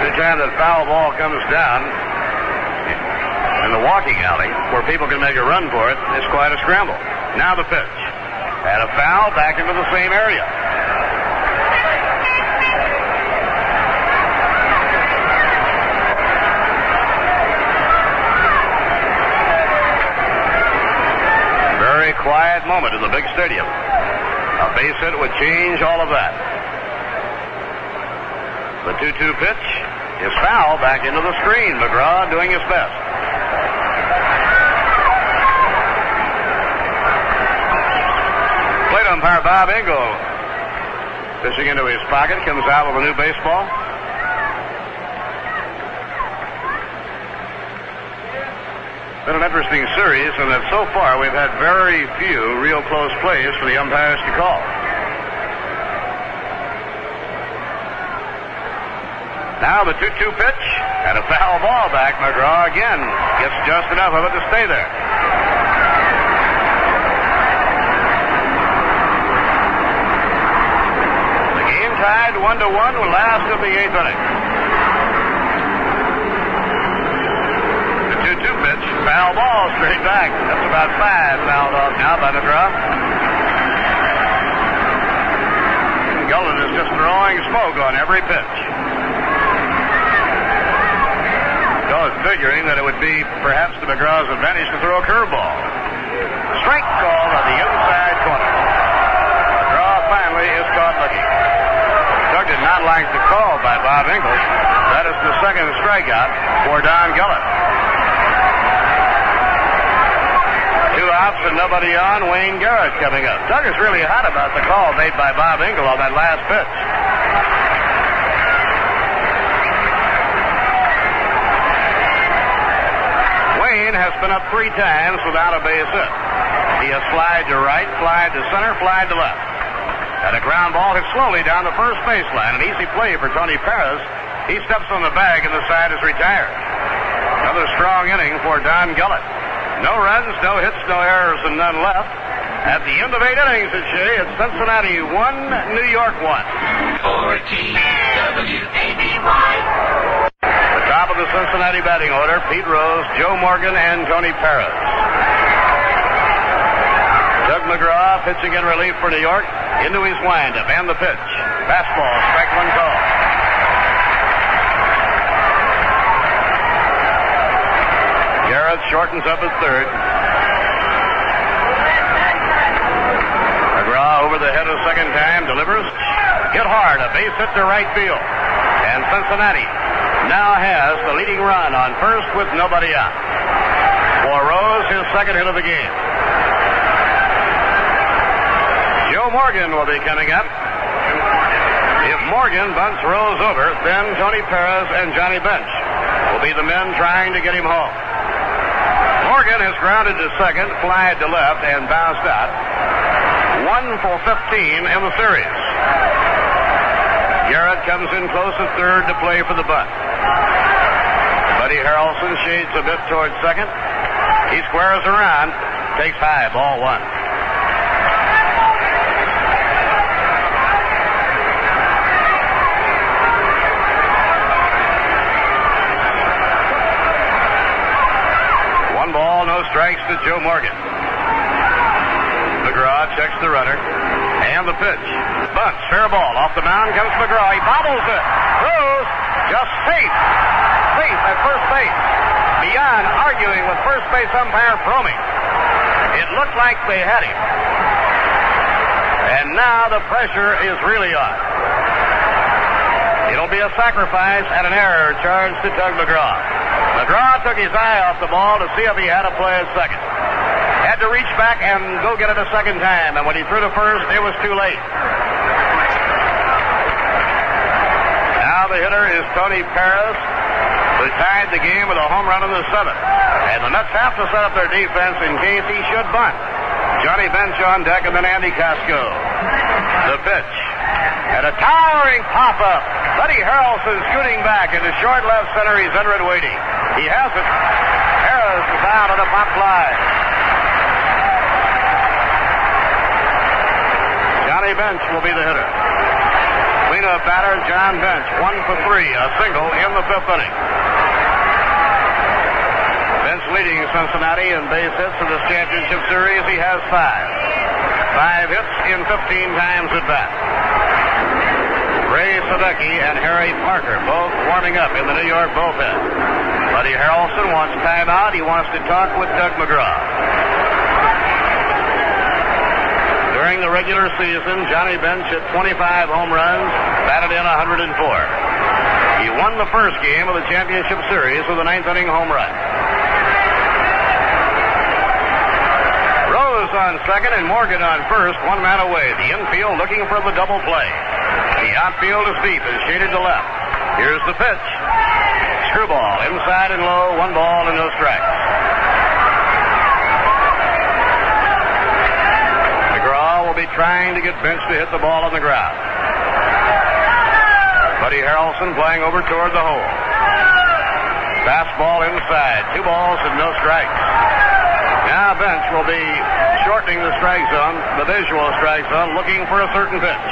Every time that foul ball comes down in the walking alley where people can make a run for it, it's quite a scramble. Now the pitch. And a foul back into the same area. Very quiet moment in the big stadium. A base hit would change all of that. The 2-2 pitch is foul back into the screen. McGraw doing his best. Plate umpire Bob Engel fishing into his pocket, comes out with a new baseball. Been an interesting series, and that so far we've had very few real close plays for the umpires to call. Now the 2-2 pitch and a foul ball back. McGraw again gets just enough of it to stay there. The game tied 1-1 with last of the 8th inning. The 2-2 pitch, foul ball straight back. That's about 5 fouled off now by McGraw. Gullett is just throwing smoke on every pitch. Figuring that it would be perhaps to McGraw's advantage to throw a curveball. Strike call on the inside corner. McGraw finally is caught looking. Doug did not like the call by Bob Engel. That is the second strikeout for Don Gullett. 2 outs and nobody on. Wayne Garrett coming up. Doug is really hot about the call made by Bob Engel on that last pitch. Has been up 3 times without a base hit. He has flied to right, flied to center, flied to left. And a ground ball hit slowly down the first baseline. An easy play for Tony Perez. He steps on the bag and the side is retired. Another strong inning for Don Gullett. No runs, no hits, no errors, and none left. At the end of 8 innings at Shea, it's Cincinnati 1, New York 1. 14 WABY. Top of the Cincinnati batting order, Pete Rose, Joe Morgan, and Tony Perez. Tug McGraw pitching in relief for New York into his windup and the pitch. Fastball, strike 1 call. Garrett shortens up at third. McGraw over the head a second time, delivers. Hit hard, a base hit to right field. And Cincinnati now has the leading run on first with nobody out. For Rose, his second hit of the game. Joe Morgan will be coming up. If Morgan bunts Rose over, then Tony Perez and Johnny Bench will be the men trying to get him home. Morgan has grounded to second, flied to left, and bounced out. 1 for 15 in the series. Garrett comes in close at third to play for the bunt. Buddy Harrelson shades a bit towards second. He squares around, takes high, ball 1. No strikes to Joe Morgan. McGraw checks the runner. And the pitch. Bunts, fair ball. Off the mound comes McGraw. He bobbles it. Rose just safe. Safe at first base. Beyond arguing with first base umpire Fromey. It looked like they had him. And now the pressure is really on. It'll be a sacrifice and an error charged to Doug McGraw. McGraw took his eye off the ball to see if he had a play at second. Had to reach back and go get it a second time, and when he threw to first, it was too late. Now the hitter is Tony Perez, who tied the game with a home run in the 7th. And the Mets have to set up their defense in case he should bunt. Johnny Bench on deck, and then Andy Casco. The pitch. And a towering pop-up. Buddy Harrelson scooting back into short left center. He's under it waiting. He has it. Harris is out on a pop fly. Johnny Bench will be the hitter. Cleanup batter, John Bench. 1 for 3. A single in the 5th inning. Bench leading Cincinnati in base hits in this championship series. He has 5. 5 hits in 15 times at bat. Ray Sadecki and Harry Parker both warming up in the New York bullpen. Buddy Harrelson wants timeout. He wants to talk with Doug McGraw. During the regular season, Johnny Bench hit 25 home runs, batted in 104. He won the first game of the championship series with a 9th inning home run. Rose on second and Morgan on first, 1 man away. The infield looking for the double play. The outfield is deep and shaded to left. Here's the pitch. Screwball, inside and low, 1 ball and no strikes. McGraw will be trying to get Bench to hit the ball on the ground. Buddy Harrelson playing over toward the hole. Fastball inside, 2 balls and no strikes. Now Bench will be shortening the strike zone, the visual strike zone, looking for a certain pitch.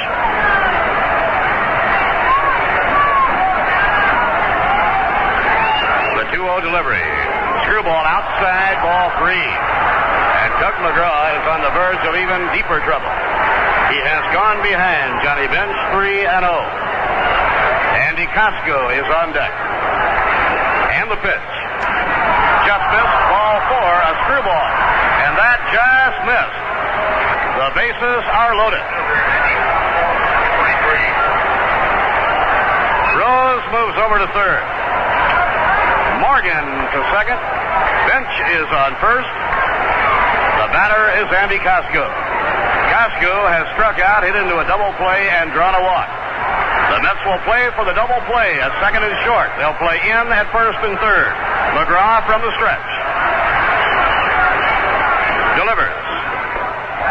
The 2-0 delivery. Screwball outside, ball 3. And Doug McGraw is on the verge of even deeper trouble. He has gone behind Johnny Bench 3-0. Andy Casco is on deck. And the pitch. Just missed, ball 4, a screwball. And that just missed. The bases are loaded. Rose moves over to third. Morgan to second. Bench is on first. The batter is Andy Casco. Casco has struck out, hit into a double play, and drawn a walk. The Mets will play for the double play at second and short. They'll play in at first and third. McGraw from the stretch. Delivers.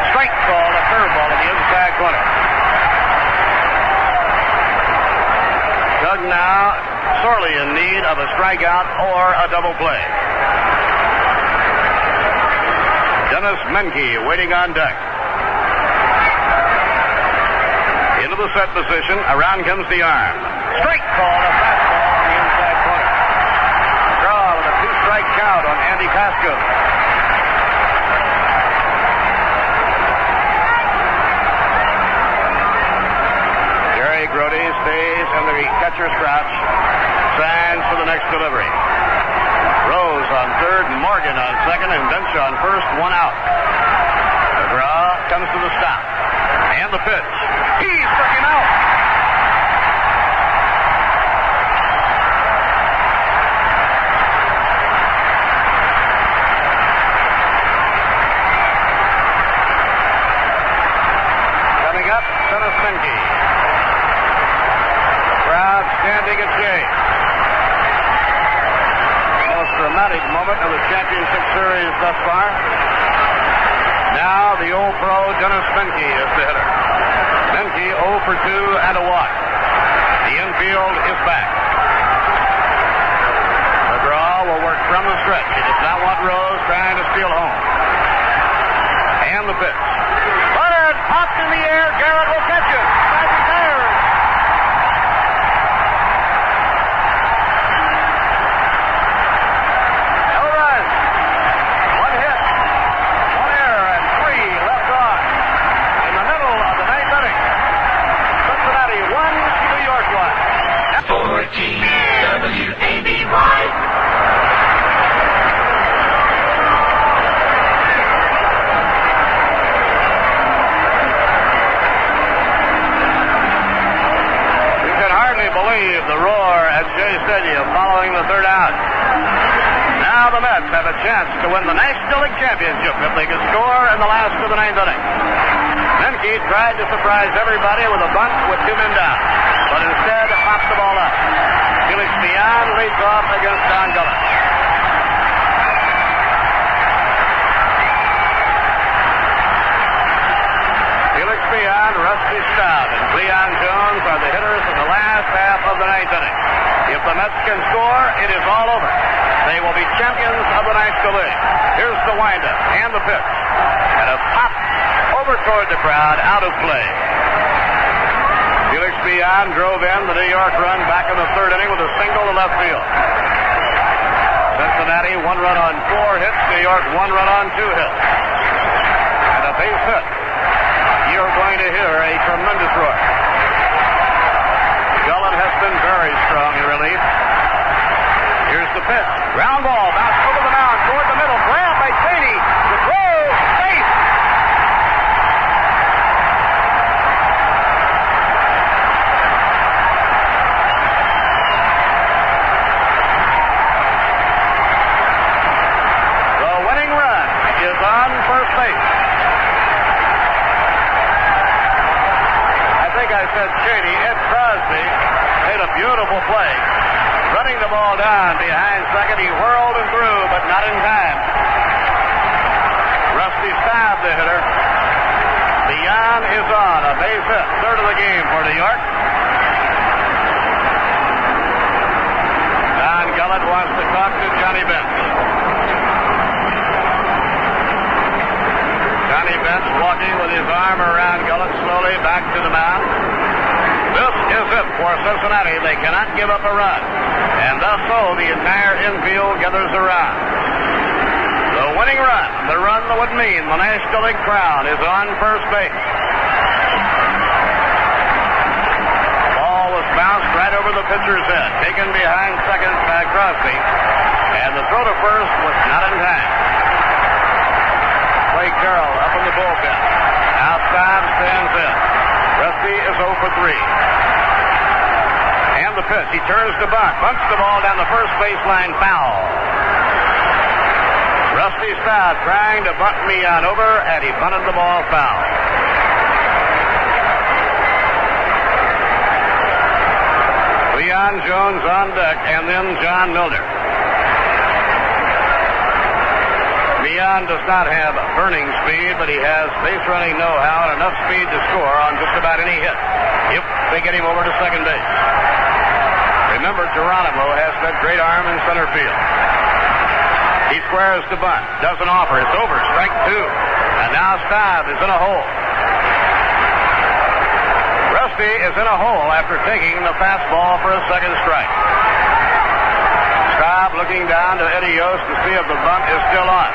Strike ball, a curveball in the inside corner. Doug now sorely in need of a strikeout or a double play. Dennis Menke waiting on deck. Into the set position. Around comes the arm. Strike call, a fastball on the inside corner. Draw with a 2-strike count on Andy Casco. Brody stays in the catcher's crouch. Signs for the next delivery. Rose on third, Morgan on second, and Bench on first, 1 out. McGraw comes to the stop. And the pitch. He struck him out. Coming up, Dennis Menke. standing at Shea. The most dramatic moment of the championship series thus far. Now the old pro Dennis Menke is the hitter. Menke 0 for 2 and a walk. The infield is back. McGraw will work from the stretch. He does not want Rose trying to steal home. And the pitch. Leonard popped in the air. Garrett will catch it. Side retires. No runs. One hit. One error and 3 left on. In the middle of the ninth inning. Cincinnati 1, New York 1. 14 WABY. Believe the roar at Shea Stadium following the third out. Now the Mets have a chance to win the National League Championship if they can score in the last of the ninth inning. Menke tried to surprise everybody with a bunt with 2 men down, but instead popped the ball up. Felix Millan leads off against Don Gullet. Felix Millan, Rusty Staub, and Cleon Jones are the hitters in the last half of the ninth inning. If the Mets can score, it is all over. They will be champions of the National League. Here's the windup and the pitch. And a pop over toward the crowd, out of play. Felix Millan drove in the New York run back in the third inning with a single to left field. Cincinnati 1 run on 4 hits. New York 1 run on 2 hits. And a base hit. You're going to hear a tremendous roar. Gullet has been very strong in relief. Here's the pitch. Ground ball, bounced over the mound, toward the middle. Grab by Cheney. The throw, safe. The winning run is on first base. I said Cheney. Ed Crosby made a beautiful play. Running the ball down behind second. He whirled and threw, but not in time. Rusty Staub, the hitter. Millan is on. A base hit. Third of the game for New York. Don Gullet wants to talk to Johnny Bench. Johnny Bench walking with his arm around Gullet slowly back to the mound. This is it for Cincinnati. They cannot give up a run. And thus so the entire infield gathers around. The winning run, the run that would mean the National League crown, is on first base. Ball was bounced right over the pitcher's head, taken behind second by Crosby. And the throw to first was not in time. Clay Carroll up in the bullpen. Now Staub stands in. Rusty is 0 for 3. And the pitch. He turns to bunt. Bunts the ball down the first baseline, foul. Rusty Staub trying to bunt Millan over, and he bunted the ball foul. Cleon Jones on deck, and then John Milner. Millan does not have burning speed, but he has base running know-how and enough speed to score on just about any hit if they get him over to second base. Remember, Geronimo has that great arm in center field. He squares the bunt, doesn't offer. It's over, strike 2. And now Staub is in a hole. Rusty is in a hole after taking the fastball for a second strike. Staub looking down to Eddie Yost to see if the bunt is still on.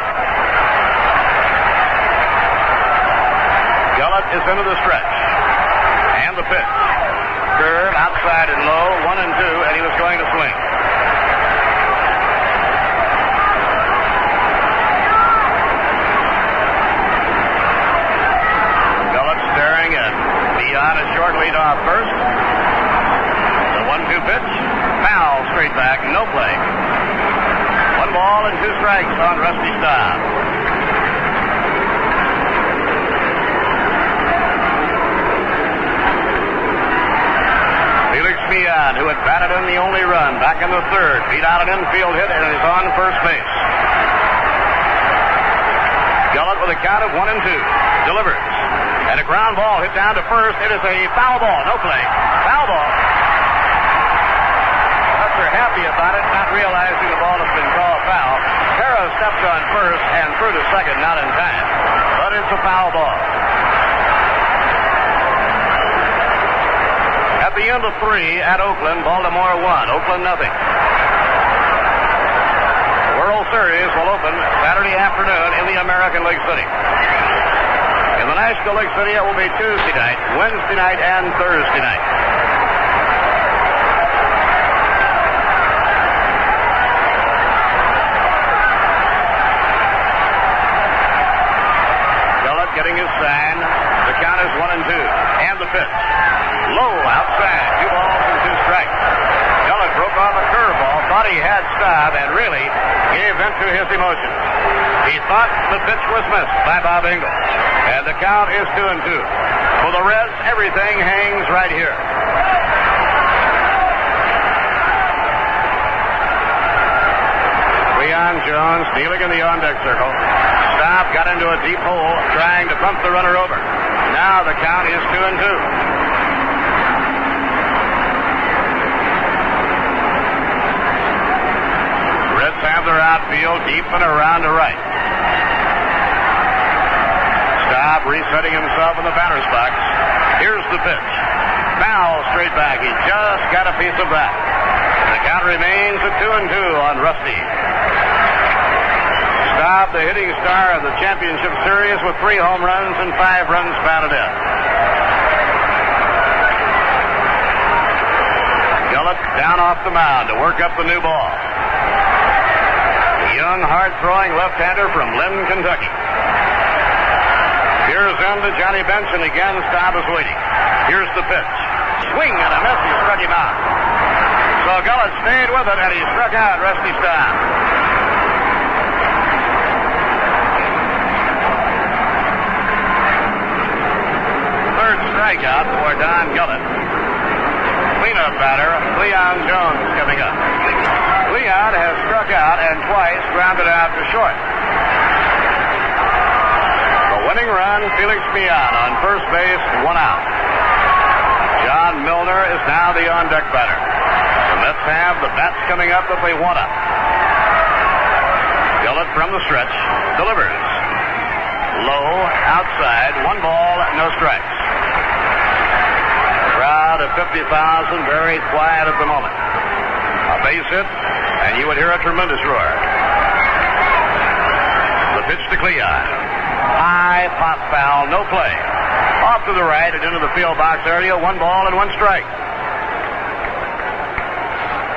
Gullet is into the stretch. And the pitch. Curve outside and low, 1 and 2, and he was going to swing. Gullet staring at Millan, a short lead off first. The 1-2 pitch. Foul straight back, no play. 1 ball and 2 strikes on Rusty Staub. Millan Leon, who had batted in the only run back in the third, beat out an infield hit and is on first base. Gullett with a count of 1-2. Delivers. And a ground ball hit down to first. It is a foul ball. No play. Foul ball. They're happy about it, not realizing the ball has been called foul. Harrelson stepped on first and threw to second, not in time. But it's a foul ball. At the end of 3 at Oakland, Baltimore 1. Oakland nothing. The World Series will open Saturday afternoon in the American League City. In the National League City, it will be Tuesday night, Wednesday night, and Thursday night. Gullett getting his sign. The count is 1-2. And the pitch. Low outside. 2 balls and 2 strikes. Gullett broke off a curveball, thought he had stop, and really gave vent to his emotions. He thought the pitch was missed by Bob Engel. And the count is 2-2. For the Reds, everything hangs right here. Leon Jones kneeling in the on-deck circle. Stop, got into a deep hole, trying to bump the runner over. Now the count is 2-2. Reds have their outfield deep and around to right. Stop, resetting himself in the batter's box. Here's the pitch. Foul straight back. He just got a piece of that. The count remains at 2-2 on Rusty. Stop, the hitting star of the championship series with 3 home runs and 5 runs batted in. Gullett down off the mound to work up the new ball. The young, hard-throwing left-hander from Lynn, Kentucky. Here's into Johnny Bench, and again, Staub is waiting. Here's the pitch. Swing and a miss. He struck him out. So Gullett stayed with it, and he struck out Rusty Staub. Third strikeout for Don Gullett. Cleanup batter, Leon Jones coming up. Leon has struck out and twice grounded out to short. Winning run, Felix Millan on first base, 1 out. John Milner is now the on-deck batter. The Mets have the bats coming up that they want up. Gullett from the stretch, delivers. Low, outside, 1 ball, no strikes. Crowd of 50,000, very quiet at the moment. A base hit, and you would hear a tremendous roar. The pitch to Cleon. High pop foul, no play. Off to the right and into the field box area, 1 ball and 1 strike.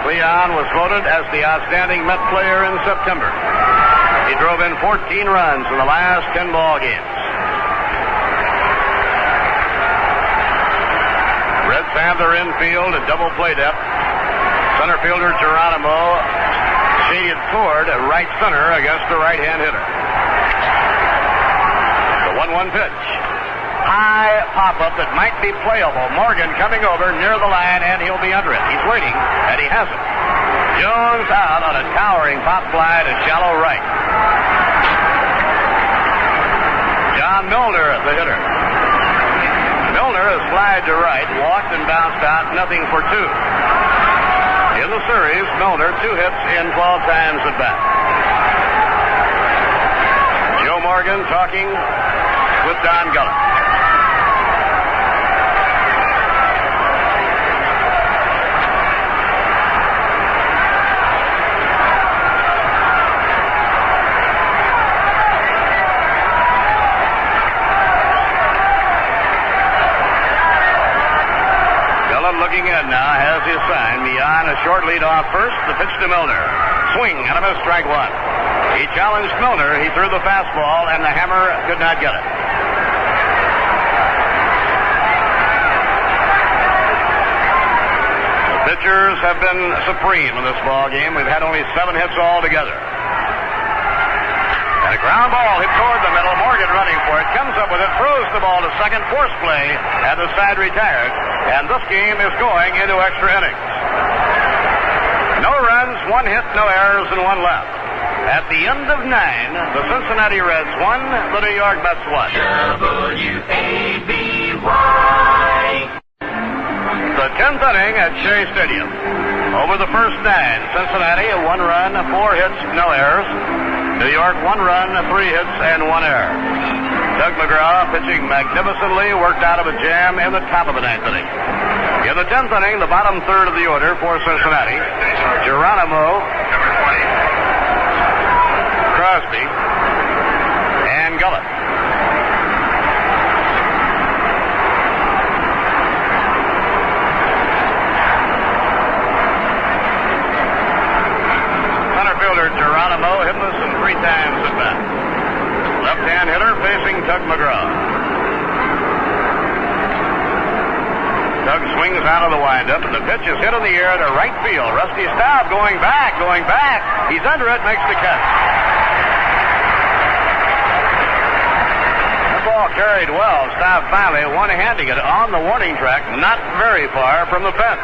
Leon was voted as the outstanding Met player in September. He drove in 14 runs in the last 10 ball games. Reds have their infield at double play depth. Center fielder Geronimo shaded toward right center against the right-hand hitter. 1-1 pitch. High pop-up that might be playable. Morgan coming over near the line, and he'll be under it. He's waiting, and he hasn't. Jones out on a towering pop fly to shallow right. John Milner, the hitter. Milner has flied to right, walked and bounced out, nothing for 2. In the series, Milner 2 hits in 12 times at bat. Joe Morgan talking with Don Gullett. Gullett looking in now, has his sign. Millan a short lead off first. The pitch to Milner. Swing and a miss, strike 1. He challenged Milner. He threw the fastball, and the hammer could not get it. Pitchers have been supreme in this ball game. We've had only 7 hits altogether. And And a ground ball hit toward the middle. Morgan running for it. Comes up with it. Throws the ball to second. Force play. And the side retired. And this game is going into extra innings. No runs, 1 hit, no errors, and 1 left. At the end of 9, the Cincinnati Reds won. The New York Mets won. W-A-B-Y. The 10th inning at Shea Stadium. Over the first 9, Cincinnati, 1 run, 4 hits, no errors. New York, 1 run, 3 hits, and 1 error. Doug McGraw pitching magnificently, worked out of a jam in the top of the 9th inning. In the 10th inning, the bottom third of the order for Cincinnati, Geronimo, Crosby, and Gullett. Center fielder Geronimo hitless and 3 times at bat. Left-hand hitter facing Doug McGraw. Doug swings out of the windup, and the pitch is hit in the air to right field. Rusty Staub going back. He's under it, makes the catch. The ball carried well. Staub finally one-handing it on the warning track, not very far from the fence.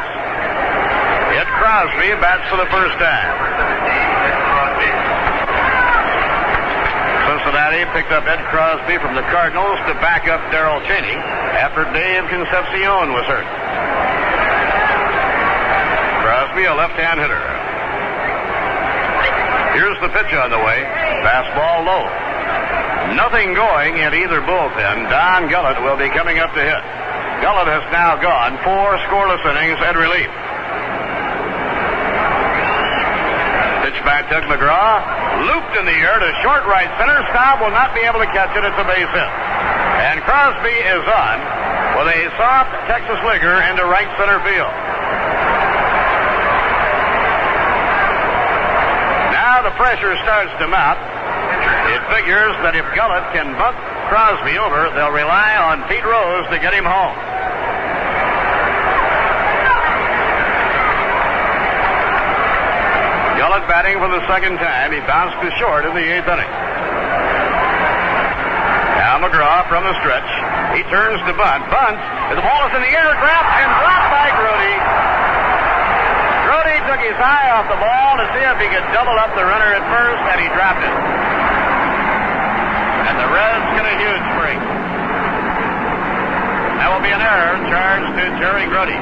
Ed Crosby bats for the first time. Cincinnati picked up Ed Crosby from the Cardinals to back up Darrell Cheney after Dave Concepcion was hurt. Crosby, a left-hand hitter. Here's the pitch on the way. Fastball low. Nothing going in either bullpen. Don Gullett will be coming up to hit. Gullett has now gone 4 scoreless innings at relief. Pitch by Doug McGraw. Looped in the air to short right center. Staub will not be able to catch it. It's a base hit. And Crosby is on with a soft Texas leaguer into right center field. Now the pressure starts to mount. It figures that if Gullett can bunt Crosby over, they'll rely on Pete Rose to get him home. Gullett batting for the second time. He bounced to short in the 8th inning. Now McGraw from the stretch. He turns to bunt. Bunts. The ball is in the air. Grabbed and dropped by Brody. Brody took his eye off the ball to see if he could double up the runner at first, and he dropped it. And the Reds get a huge break. That will be an error charged to Jerry Brody.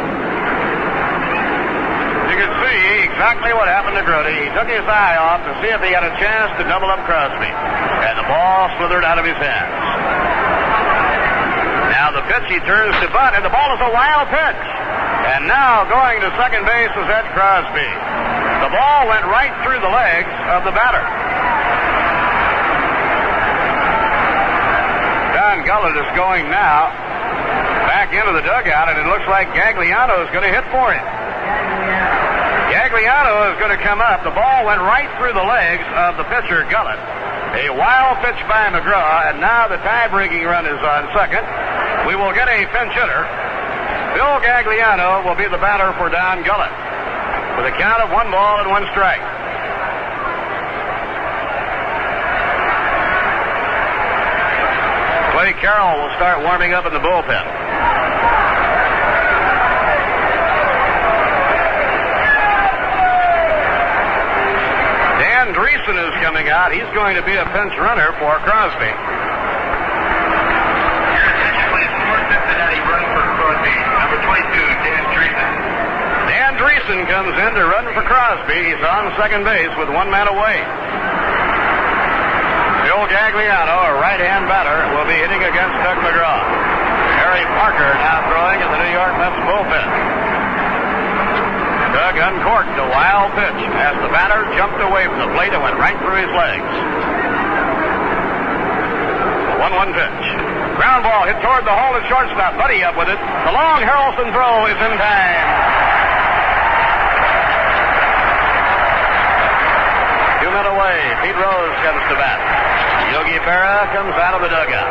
You can see exactly what happened to Brody. He took his eye off to see if he had a chance to double up Crosby. And the ball slithered out of his hands. Now the pitch, he turns to bunt, and the ball is a wild pitch. And now going to second base is Ed Crosby. The ball went right through the legs of the batter. Don Gullett is going now back into the dugout, and it looks like Gagliano is going to hit for him. Gagliano is going to come up. The ball went right through the legs of the pitcher, Gullett. A wild pitch by McGraw, and now the tie-breaking run is on second. We will get a pinch hitter. Bill Gagliano will be the batter for Don Gullett with a count of 1 ball and 1 strike. Clay Carroll will start warming up in the bullpen. Dan Dreesen is coming out. He's going to be a pinch runner for Crosby. Number 22, Dan Dreesen. Dan Dreesen comes in to run for Crosby. He's on second base with 1 man away. Bill Gagliano, a right-hand batter, will be hitting against Doug McGraw. Harry Parker now throwing in the New York Mets bullpen. Doug uncorked a wild pitch as the batter jumped away from the plate and went right through his legs. 1-1 pitch. Ground ball hit toward the hole at shortstop. Buddy up with it. The long Harrelson throw is in time. 2 men away. Pete Rose comes to bat. Yogi Berra comes out of the dugout.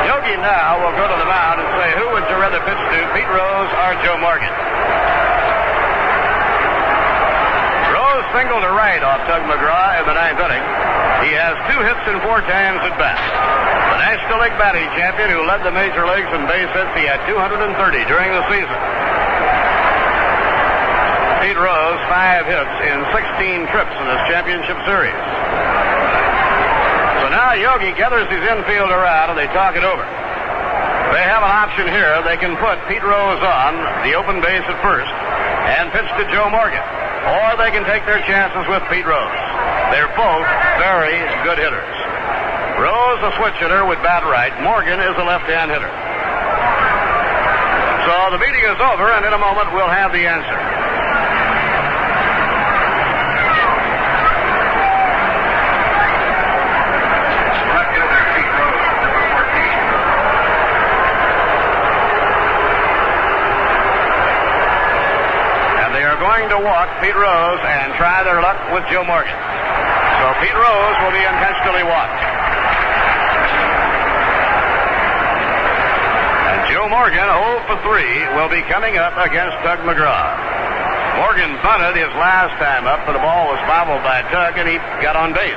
Yogi now will go to the mound and say, who would you rather pitch to, Pete Rose or Joe Morgan? Rose singled to right off Doug McGraw in the 9th inning. He has 2 hits and 4 times at bat. The National League batting champion who led the major leagues in base hits, he had 230 during the season. Pete Rose, 5 hits in 16 trips in this championship series. So now Yogi gathers his infield around and they talk it over. They have an option here. They can put Pete Rose on the open base at first and pitch to Joe Morgan. Or they can take their chances with Pete Rose. They're both very good hitters. Rose, a switch hitter, would bat right. Morgan is a left-hand hitter. So the meeting is over, and in a moment we'll have the answer. Going to walk Pete Rose and try their luck with Joe Morgan. So Pete Rose will be intentionally walked. And Joe Morgan, 0 for 3, will be coming up against Tug McGraw. Morgan bunted his last time up, but the ball was fouled by Tug, and he got on base.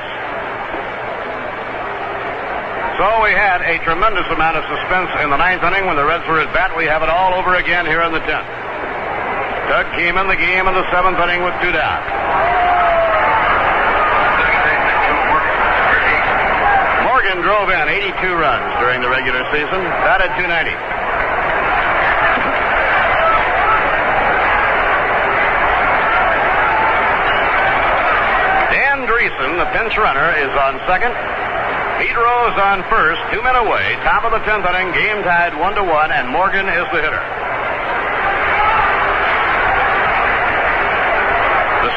So we had a tremendous amount of suspense in the 9th inning when the Reds were at bat. We have it all over again here in the 10th. Tug came in the game in the 7th inning with 2 down. Morgan drove in 82 runs during the regular season, batted .290. Dan Dreesen, the pinch runner, is on second. Pete Rose on first, 2 men away. Top of the 10th inning, game tied 1-1, and Morgan is the hitter.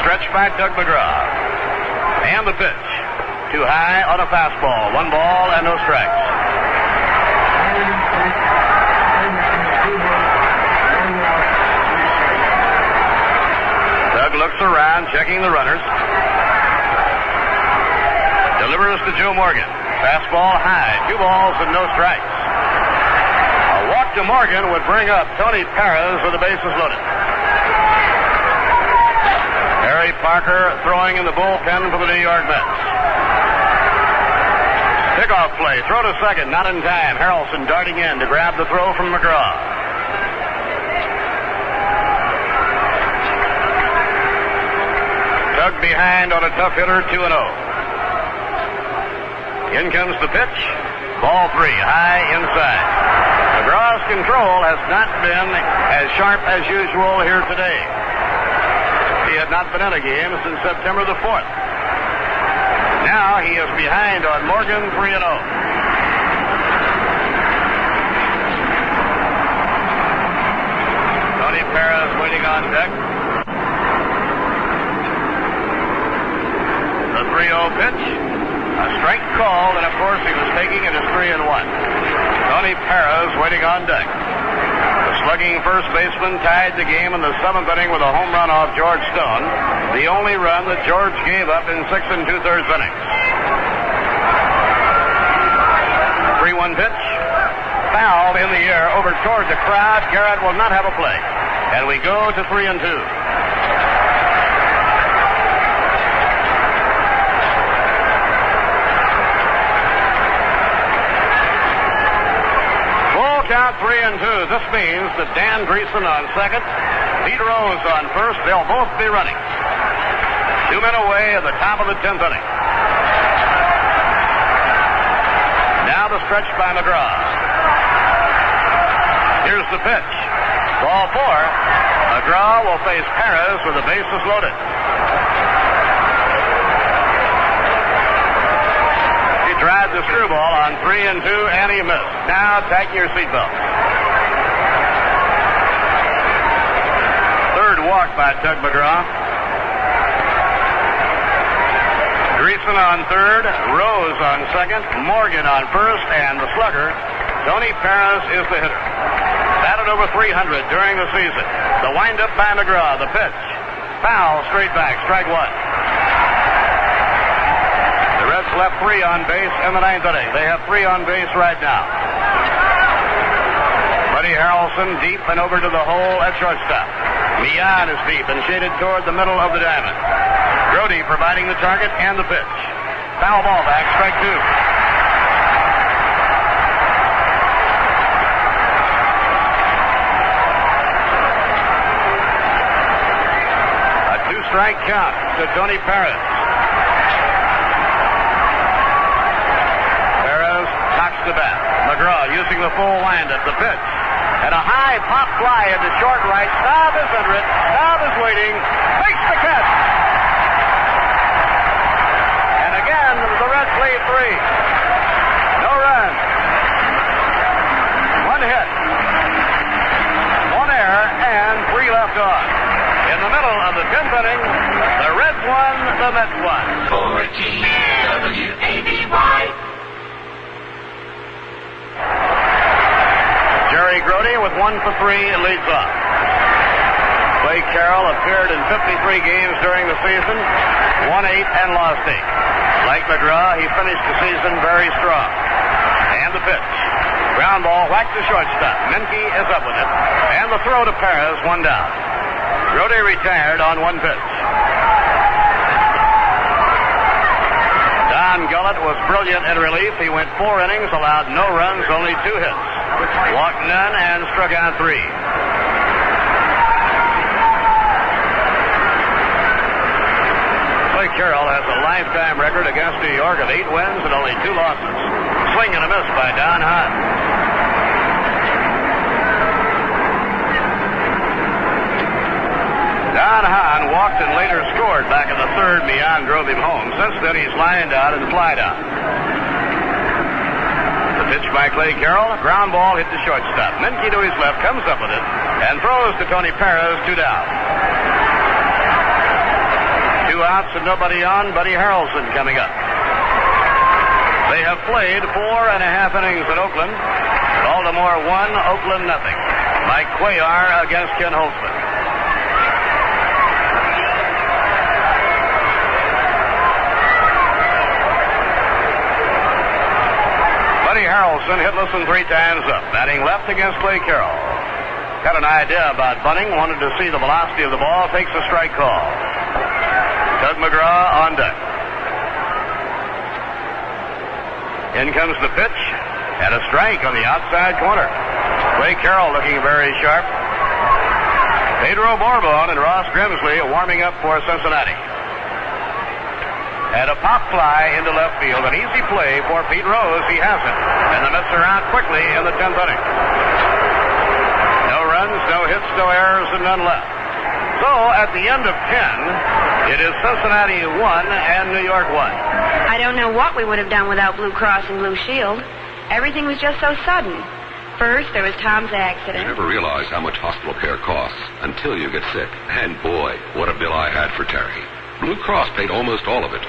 Stretch by Tug McGraw. And the pitch. Too high on a fastball. 1 ball and no strikes. Tug looks around, checking the runners. Delivers to Joe Morgan. Fastball high. 2 balls and no strikes. A walk to Morgan would bring up Tony Perez with the bases loaded. Harry Parker throwing in the bullpen for the New York Mets. Pickoff play, throw to second, not in time. Harrelson darting in to grab the throw from McGraw. Tug behind on a tough hitter, 2-0. In comes the pitch. Ball 3, high inside. McGraw's control has not been as sharp as usual here today. He had not been in a game since September the 4th. Now he is behind on Morgan, 3-0. Tony Perez waiting on deck. The 3-0 pitch. A strike call, and of course he was taking it as 3-1. Tony Perez waiting on deck. Slugging first baseman tied the game in the 7th inning with a home run off George Stone, the only run that George gave up in 6 2/3 innings. 3-1 pitch, fouled in the air over toward the crowd. Garrett will not have a play, and we go to 3-2. Count 3-2. This means that Dan Dreesen on second, Pete Rose on first. They'll both be running. 2 men away at the top of the 10th inning. Now the stretch by McGraw. Here's the pitch. Ball 4. McGraw will face Perez with the bases loaded. Tried the screwball on 3-2, and he missed. Now tighten your seatbelt. Third walk by Tug McGraw. Dreesen on third, Rose on second, Morgan on first, and the slugger, Tony Perez, is the hitter. Batted over 300 during the season. The windup by McGraw, the pitch. Foul, straight back, strike 1. The Reds left 3 on base in the 9th inning. They have 3 on base right now. Buddy Harrelson deep and over to the hole at shortstop. Millan is deep and shaded toward the middle of the diamond. Brody providing the target and the pitch. Foul ball back, strike 2. A 2-strike count to Tony Perez. Perez cocks the bat. McGraw using the full windup. The pitch. And a high pop fly into short right. Staub is under it. Staub is waiting. Makes the catch. And again, the Reds lead 3. No runs. 1 hit. 1 error and 3 left on. In the middle of the 10th inning, the Reds won, the Mets won. 14 WABY. Jerry Brody with 1 for 3 leads off. Clay Carroll appeared in 53 games during the season, won 8 and lost 8. Like McGraw, he finished the season very strong. And the pitch. Ground ball whacked to shortstop. Menke is up with it. And the throw to Perez, 1 down. Brody retired on 1 pitch. Don Gullett was brilliant in relief. He went 4 innings, allowed no runs, only 2 hits. Walked none and struck out 3. Clay Carroll has a lifetime record against New York of 8 wins and only 2 losses. Swing and a miss by Don Hahn. Don Hahn walked and later scored back in the 3rd. Mian drove him home. Since then, he's lined out and flied out. Pitch by Clay Carroll. Ground ball hit the shortstop. Menke to his left, comes up with it, and throws to Tony Perez, 2 down. 2 outs and nobody on. Buddy Harrelson coming up. They have played 4.5 innings in Oakland. Baltimore 1, Oakland 0. Mike Cuellar against Ken Holtzman. Harrelson hitless and 3 times up, batting left against Clay Carroll. Got an idea about bunting, wanted to see the velocity of the ball, takes a strike call. Doug McGraw on deck. In comes the pitch, and a strike on the outside corner. Clay Carroll looking very sharp. Pedro Borbon and Ross Grimsley warming up for Cincinnati. And a pop fly into left field. An easy play for Pete Rose. He has it. And the Mets are out quickly in the 10th inning. No runs, no hits, no errors, and none left. So, at the end of 10, it is Cincinnati 1 and New York 1. I don't know what we would have done without Blue Cross and Blue Shield. Everything was just so sudden. First, there was Tom's accident. You never realize how much hospital care costs until you get sick. And boy, what a bill I had for Terry. Blue Cross paid almost all of it.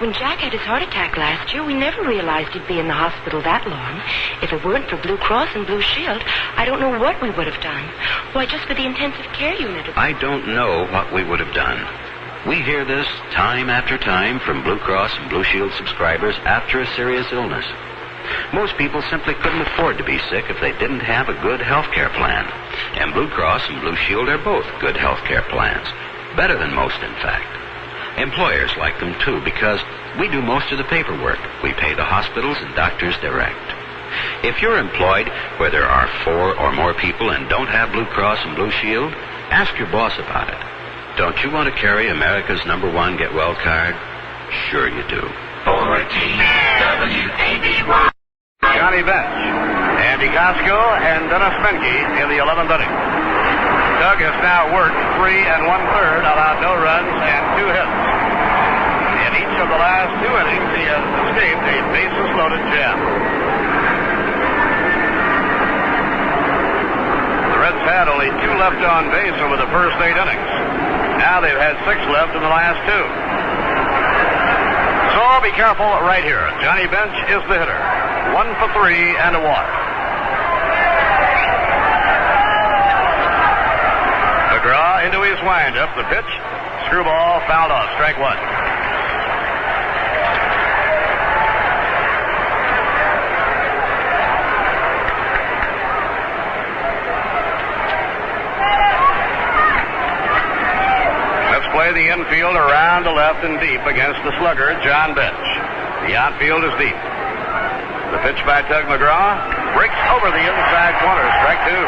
When Jack had his heart attack last year, we never realized he'd be in the hospital that long. If it weren't for Blue Cross and Blue Shield, I don't know what we would have done. Why, just for the intensive care unit. I don't know what we would have done. We hear this time after time from Blue Cross and Blue Shield subscribers after a serious illness. Most people simply couldn't afford to be sick if they didn't have a good health care plan. And Blue Cross and Blue Shield are both good health care plans. Better than most, in fact. Employers like them, too, because we do most of the paperwork. We pay the hospitals and doctors direct. If you're employed where there are 4 or more people and don't have Blue Cross and Blue Shield, ask your boss about it. Don't you want to carry America's #1 Get Well card? Sure you do. 14 WABY. Johnny Bench, Andy Costco, and Dennis Menke in the 11th inning. Doug has now worked 3 1/3, allowed no runs and 2 hits. In each of the last 2 innings, he has escaped a bases-loaded jam. The Reds had only 2 left on base over the first 8 innings. Now they've had 6 left in the last 2. So be careful right here. Johnny Bench is the hitter. 1 for 3 and a walk. McGraw into his windup. The pitch. Screwball fouled off. Strike 1. Let's play the infield around to left and deep against the slugger, John Bench. The outfield is deep. The pitch by Tug McGraw breaks over the inside corner. Strike two.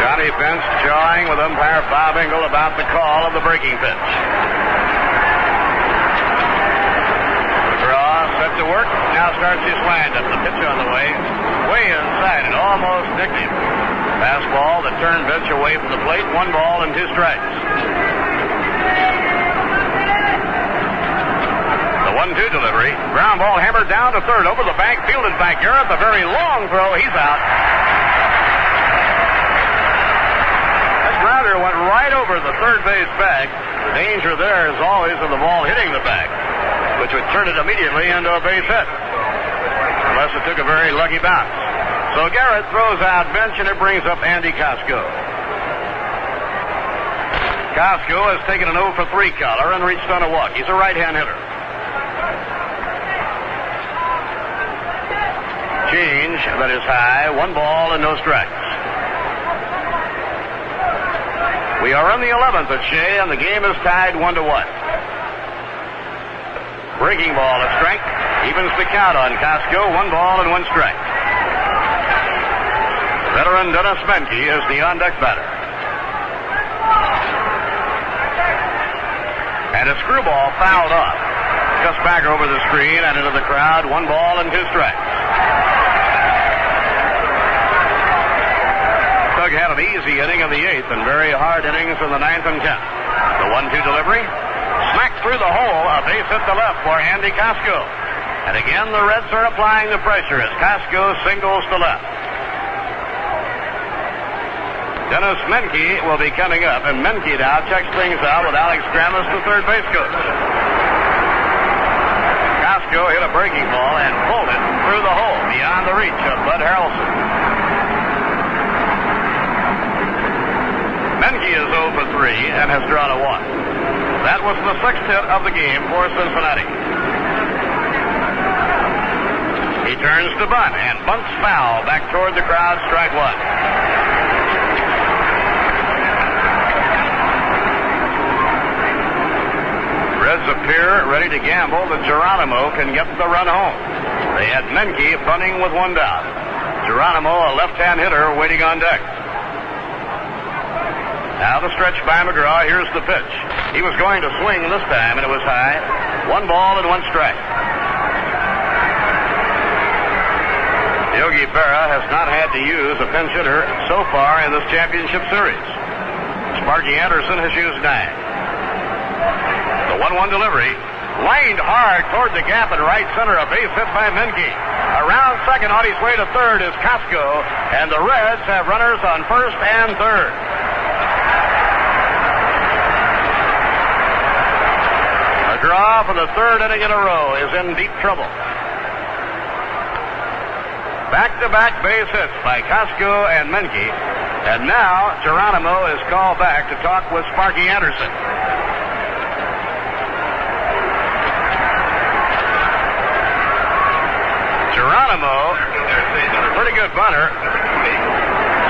Johnny Bench jawing with umpire Bob Engel about the call of the breaking pitch. McGraw set to work. Now starts his windup. The pitch on the way inside and almost nicked him. Fastball that turned Bench away from the plate. 1 ball and 2 strikes. The 1-2 delivery. Ground ball hammered down to third. Over the bank. Fielded by Garrett. The very long throw. He's out. That grounder went right over the third base bag. The danger there is always of the ball hitting the bag, which would turn it immediately into a base hit, unless it took a very lucky bounce. So Garrett throws out Bench, and it brings up Andy Costco. Costco has taken an 0 for 3 collar and reached on a walk. He's a right-hand hitter. Change that is high. 1 ball and no strikes. We are in the 11th at Shea, and the game is tied 1-1. Breaking ball at strike. Evens the count on Costco. 1 ball and 1 strike. Veteran Dennis Menke is the on-deck batter. And a screwball fouled off. Just back over the screen and into the crowd. 1 ball and 2 strikes. Tug had an easy inning in the 8th and very hard innings in the 9th and 10th. The 1-2 delivery. Smack through the hole. A base hit to left for Andy Costco. And again, the Reds are applying the pressure as Costco singles to left. Dennis Menke will be coming up, and Menke now checks things out with Alex Gramis, the third base coach. Costco hit a breaking ball and pulled it through the hole beyond the reach of Bud Harrelson. Menke is 0 for 3 and has drawn a 1. That was the 6th hit of the game for Cincinnati. He turns to bunt and bunts foul back toward the crowd. Strike 1. Reds appear ready to gamble that Geronimo can get the run home. They had Menke bunting with 1 down. Geronimo, a left-hand hitter, waiting on deck. Now the stretch by McGraw. Here's the pitch. He was going to swing this time, and it was high. 1 ball and 1 strike. Yogi Berra has not had to use a pinch hitter so far in this championship series. Sparky Anderson has used 9. The 1-1 delivery. Lined hard toward the gap in right center. A base hit by Menke. Around second, on his way to third is Costco. And the Reds have runners on first and third. McGraw for the 3rd inning in a row is in deep trouble. Back-to-back base hits by Costco and Menke. And now Geronimo is called back to talk with Sparky Anderson. Geronimo, pretty good bunter.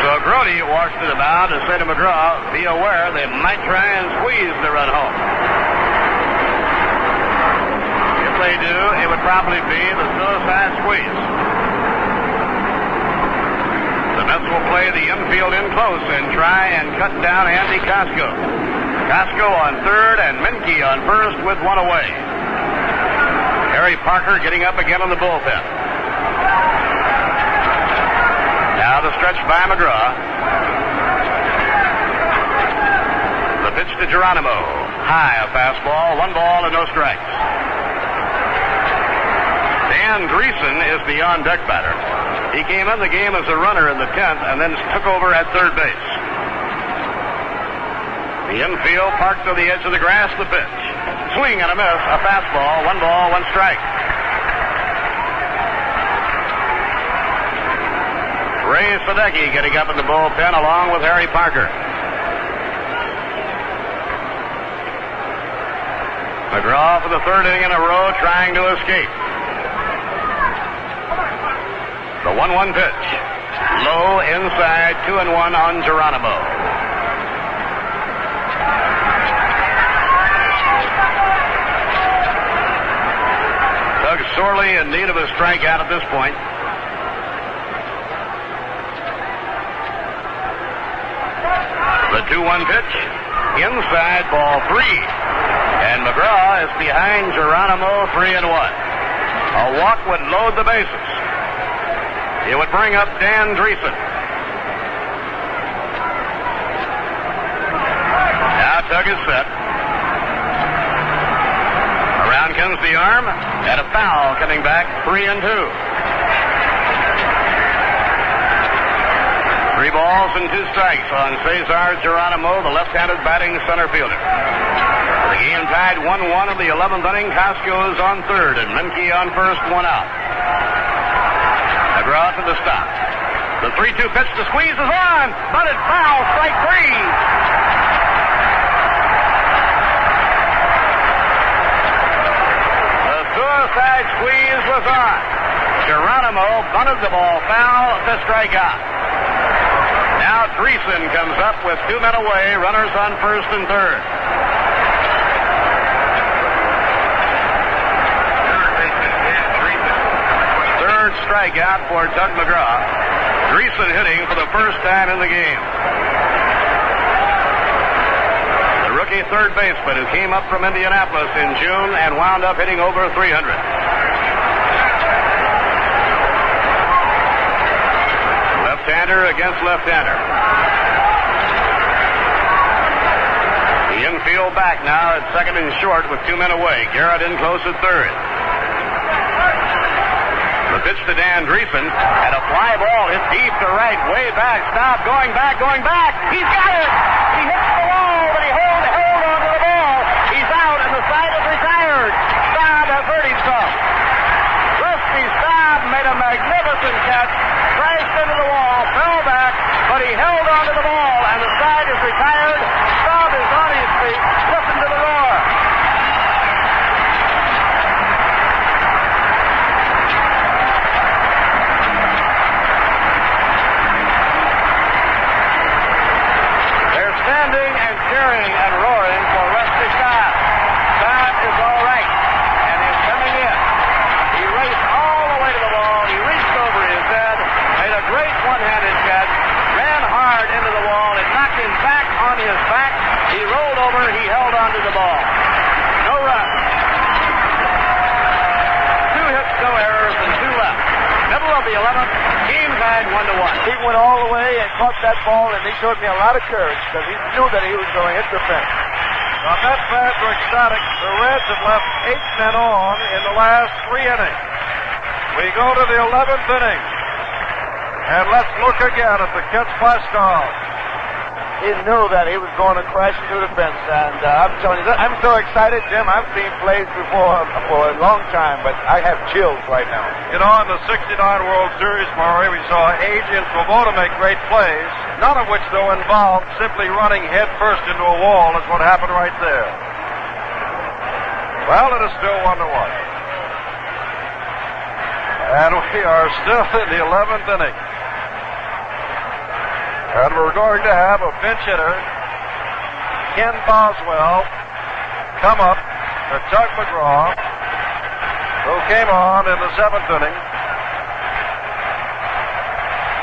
So Brody walks to the mound and say to McGraw, be aware they might try and squeeze the run home. If they do, it would probably be the suicide squeeze. The Mets will play the infield in close and try and cut down Andy Costco. Costco on third and Menke on first with 1 away. Harry Parker getting up again in the bullpen. Now the stretch by McGraw. The pitch to Geronimo. High, a fastball, 1 ball and no strikes. Dan Dreesen is the on-deck batter. He came in the game as a runner in the 10th and then took over at third base. The infield parked to the edge of the grass. The pitch. Swing and a miss. A fastball, 1 ball, 1 strike. Ray Sadecki getting up in the bullpen along with Harry Parker. McGraw for the 3rd inning in a row trying to escape. The 1-1 pitch. Low inside, 2-1 on Geronimo. Tug sorely in need of a strikeout at this point. The 2-1 pitch. Inside, ball 3. And McGraw is behind Geronimo, 3-1. A walk would load the bases. It would bring up Dan Dreesen. Now Tug is set. Around comes the arm, and a foul coming back, 3-2. 3 balls and 2 strikes on Cesar Geronimo, the left-handed batting center fielder. The game tied 1-1 in the 11th inning. Costco's on third and Menke on first, 1 out. McGraw to the stop. The 3-2 pitch to squeeze is on. Bunted foul, strike 3. The suicide squeeze was on. Geronimo bunted the ball foul to strike out. Now Dreesen comes up with 2 men away, runners on first and third. Third strikeout for Tug McGraw. Dreesen hitting for the first time in the game. The rookie third baseman who came up from Indianapolis in June and wound up hitting over 300. Left-hander against left-hander. The infield back now at second and short with 2 men away. Garrett in close at third. The pitch to Dan Dreesen, and a fly ball hit deep to right, way back, stop, going back. He's got it! He hits the wall, but he held on to the ball. He's out, and the side is retired. Staub has hurt himself. Rusty Staub made a magnificent catch, crashed into the wall, fell back, but he held on to the ball, and the side is retired. Staub is on his feet. Listen to the roar. They're standing and cheering and roaring for Rusty Staub. Staub is all right, and he's coming in. He raced all the way to the ball. He reached over his head, made a great one-handed catch, ran hard into the wall. It knocked him back on his back. He rolled over. He held on to the ball. No run. 2 hits, no errors, and 2 left. Middle of the 11th, game tied 1-1. He went all the way and caught that ball, and he showed me a lot of courage because he knew that he was going to hit the fence. The Met fans are ecstatic. The Reds have left 8 men on in the last 3 innings. We go to the 11th inning. And let's look again at the catch by Staub. He knew that he was going to crash into the fence, and I'm telling you, I'm so excited, Jim. I've seen plays before for a long time, but I have chills right now. You know, in the '69 World Series, Murray, we saw Age and Svoboda make great plays, none of which, though, involved simply running head first into a wall, is what happened right there. Well, it is still 1-1. And we are still in the 11th inning. And we're going to have a pinch hitter, Ken Boswell, come up to Tug McGraw, who came on in the 7th inning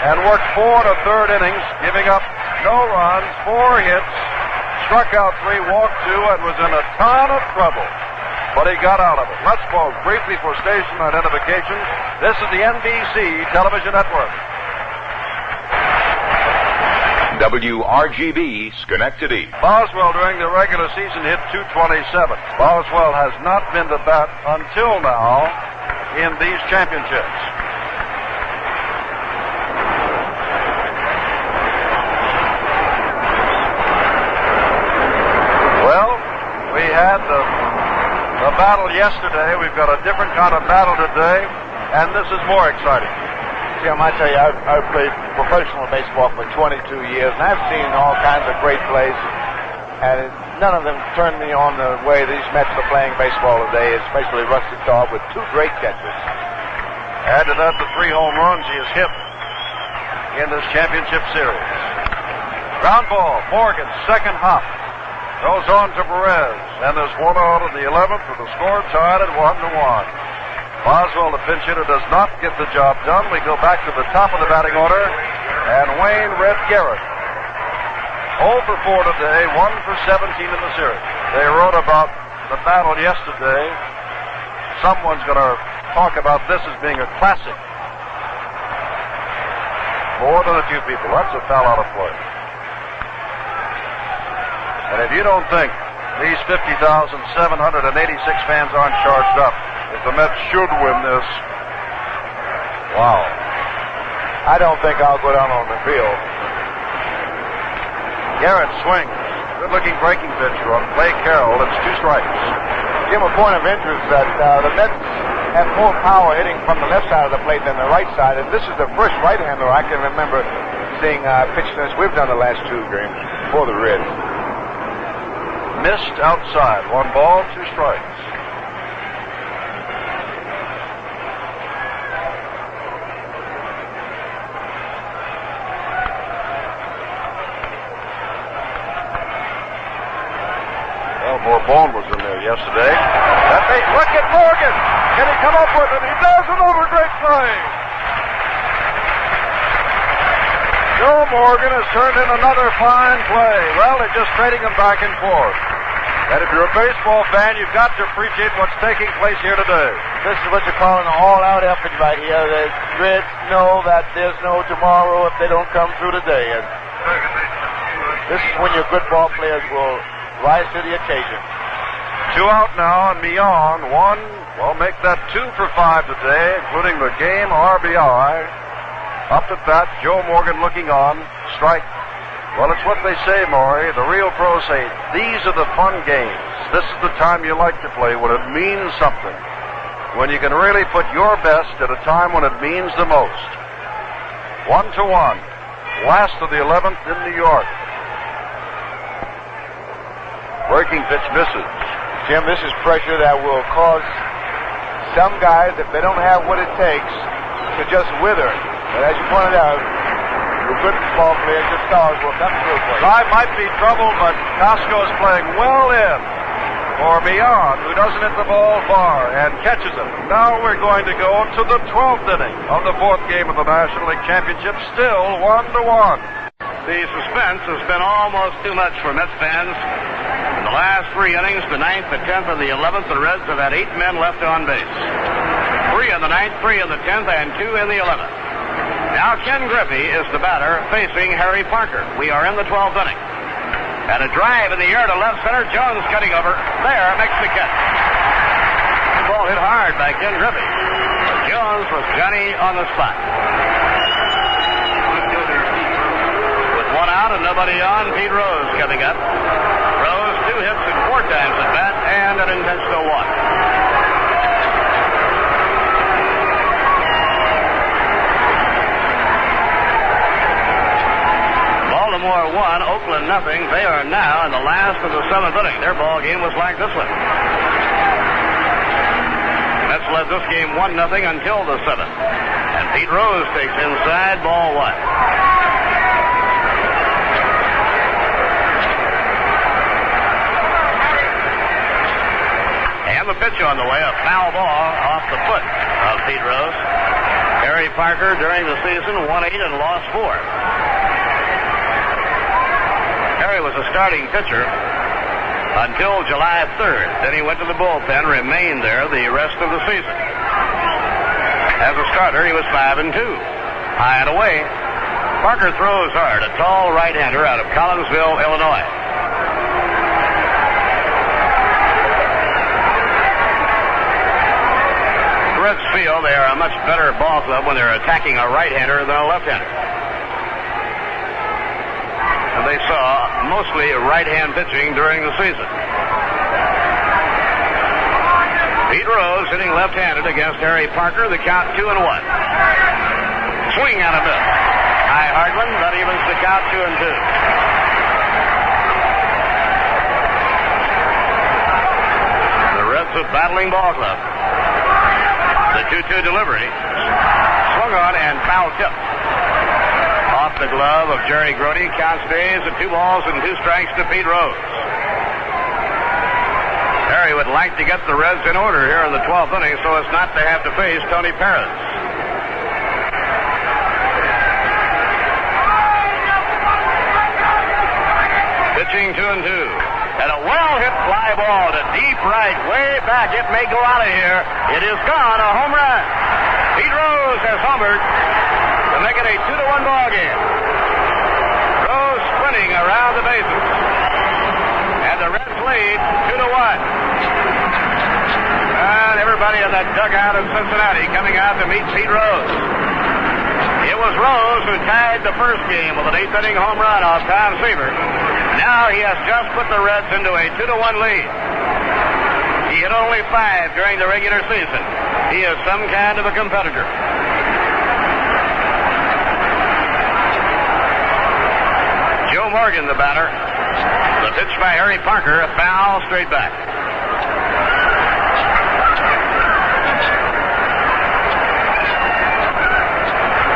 and worked 4 1/3 innings, giving up no runs, 4 hits, struck out 3, walked 2, and was in a ton of trouble. But he got out of it. Let's pause briefly for station identifications. This is the NBC television network. WRGB, Schenectady. Boswell during the regular season hit .227. Boswell has not been to bat until now in these championships. Well, we had the battle yesterday. We've got a different kind of battle today, and this is more exciting. Jim, I tell you, I've played professional baseball for 22 years, and I've seen all kinds of great plays, and none of them turned me on the way these Mets are playing baseball today, especially Rusty Staub with 2 great catches. Add to that the 3 home runs he has hit in this championship series. Ground ball, Morgan, second hop, goes on to Perez, and there's 1 out of the 11th with the score tied at 1-1. Boswell, the pinch hitter, does not get the job done. We go back to the top of the batting order, and Wayne Red Garrett. 0 for 4 today, 1 for 17 in the series. They wrote about the battle yesterday. Someone's going to talk about this as being a classic. More than a few people. That's a foul out of play. And if you don't think these 50,786 fans aren't charged up, if the Mets should win this, wow. I don't think I'll go down on the field. Garrett swings. Good-looking breaking pitch from Clay Carroll. It's 2 strikes. Give a point of interest that the Mets have more power hitting from the left side of the plate than the right side, and this is the first right-hander I can remember seeing pitch since we've done the last 2 games for the Reds. Missed outside. 1 ball, 2 strikes. More bone was in there yesterday. Look at Morgan. Can he come up with it? He does another great play. Joe Morgan has turned in another fine play. Well, they're just trading him back and forth. And if you're a baseball fan, you've got to appreciate what's taking place here today. This is what you call an all-out effort right here. The Reds know that there's no tomorrow if they don't come through today. And this is when your good ball players will rise to the occasion. 2 out now, and Millan, 1. Well, make that 2 for 5 today, including the game RBI. Up at bat, Joe Morgan looking on. Strike. Well, it's what they say, Maury. The real pros say, these are the fun games. This is the time you like to play when it means something. When you can really put your best at a time when it means the most. 1-1. Last of the 11th in New York. Breaking pitch misses. Jim, this is pressure that will cause some guys, if they don't have what it takes, to just wither. But as you pointed out, your good ball players, your stars, will come through for you. Drive might be trouble, but Costco is playing well in for Millan, who doesn't hit the ball far and catches it. Now we're going to go to the 12th inning of the 4th game of the National League Championship, still 1-1. The suspense has been almost too much for Mets fans. In the last 3 innings, the 9th, the 10th, and the 11th, the Reds have had 8 men left on base. 3 in the 9th, 3 in the 10th, and 2 in the 11th. Now Ken Griffey is the batter facing Harry Parker. We are in the 12th inning. And a drive in the air to left center. Jones cutting over. There makes the catch. The ball hit hard by Ken Griffey. Jones was Johnny on the spot. With 1 out and nobody on, Pete Rose coming up. Rose 2 hits and 4 times at bat and an intentional walk. Baltimore 1, Oakland nothing. They are now in the last of the 7th inning. Their ball game was like this one. Mets led this game 1-0 until the 7th. And Pete Rose takes inside, ball 1. And the pitch on the way, a foul ball off the foot of Pete Rose. Harry Parker during the season won 8 and lost 4. Harry was a starting pitcher until July 3rd. Then he went to the bullpen, remained there the rest of the season. As a starter, he was 5-2. High and away. Parker throws hard, a tall right-hander out of Collinsville, Illinois. The Reds feel they are a much better ball club when they're attacking a right-hander than a left-hander. And they saw mostly right-hand pitching during the season. Pete Rose hitting left-handed against Harry Parker. The count 2-1. Swing out of miss. High Hardman, that evens the count 2-2. The Reds a battling ball club. The 2-2 delivery. Swung on and foul tipped. Off the glove of Jerry Brody. Count stays at 2 balls and 2 strikes to Pete Rose. Harry would like to get the Reds in order here in the 12th inning so as not to have to face Tony Perez. Pitching 2-2. And a well-hit fly ball to deep right, way back. It may go out of here. It is gone, a home run. Pete Rose has homered to make it a 2-1 ball game. Rose sprinting around the bases. And the Reds lead 2-1. And everybody in that dugout in Cincinnati coming out to meet Pete Rose. It was Rose who tied the first game with an 8th-inning home run off Tom Seaver. Now he has just put the Reds into a 2-1 lead. He hit only 5 during the regular season. He is some kind of a competitor. Joe Morgan, the batter. The pitch by Harry Parker, a foul straight back.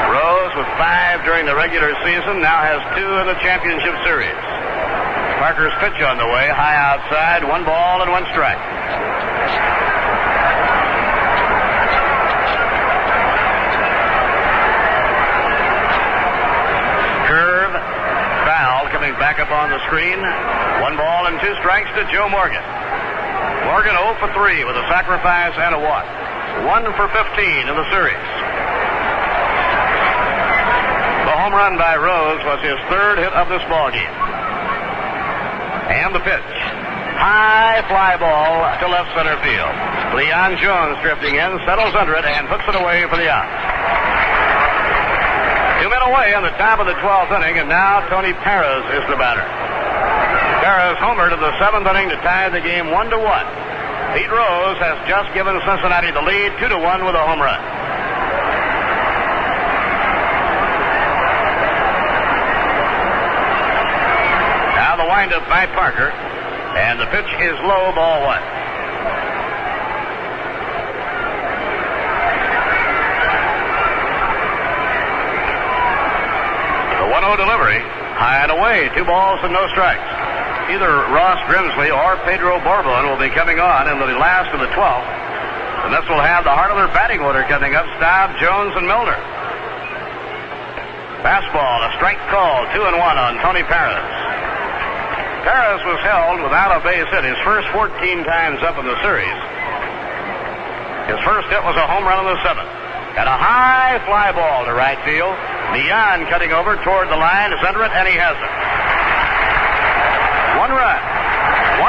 Rose with 5 during the regular season, now has 2 in the championship series. Parker's pitch on the way, high outside, 1 ball and 1 strike. Curve, foul, coming back up on the screen. 1 ball and 2 strikes to Joe Morgan. Morgan 0 for 3 with a sacrifice and a walk. 1 for 15 in the series. The home run by Rose was his 3rd hit of this ball game. And the pitch. High fly ball to left center field. Leon Jones drifting in, settles under it, and puts it away for the out. 2 men away on the top of the 12th inning, and now Tony Perez is the batter. Perez homered in the 7th inning to tie the game 1-1. Pete Rose has just given Cincinnati the lead 2-1 with a home run. The windup by Parker, and the pitch is low, ball 1. The 1-0 delivery, high and away, 2 balls and no strikes. Either Ross Grimsley or Pedro Borbon will be coming on in the last of the 12th, and this will have the heart of their batting order coming up: Staub, Jones, and Milner. Fastball, a strike call, 2-1 on Tony Perez. Perez was held without a base hit his first 14 times up in the series. His first hit was a home run in the 7th. And a high fly ball to right field. Leon cutting over toward the line to center it, and he has it. 1 run.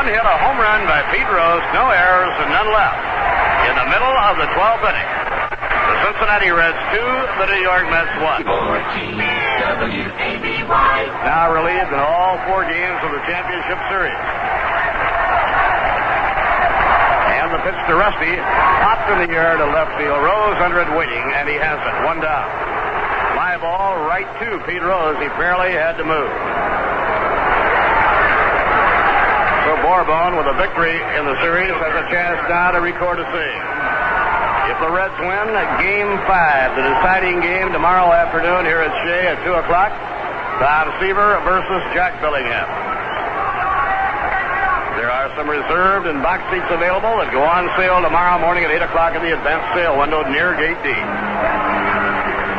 1 hit, a home run by Pete Rose, no errors and none left. In the middle of the 12th inning. The Cincinnati Reds 2, the New York Mets 1. Now relieved in all 4 games of the championship series. And the pitch to Rusty, popped in the air to left field. Rose under it waiting, and he has it. 1 down. Fly ball right to Pete Rose. He barely had to move. So Borbon, with a victory in the series, has a chance now to record a save. If the Reds win, Game 5, the deciding game tomorrow afternoon here at Shea at 2 o'clock. Tom Seaver versus Jack Bellingham. There are some reserved and box seats available that go on sale tomorrow morning at 8 o'clock in the advanced sale window near Gate D.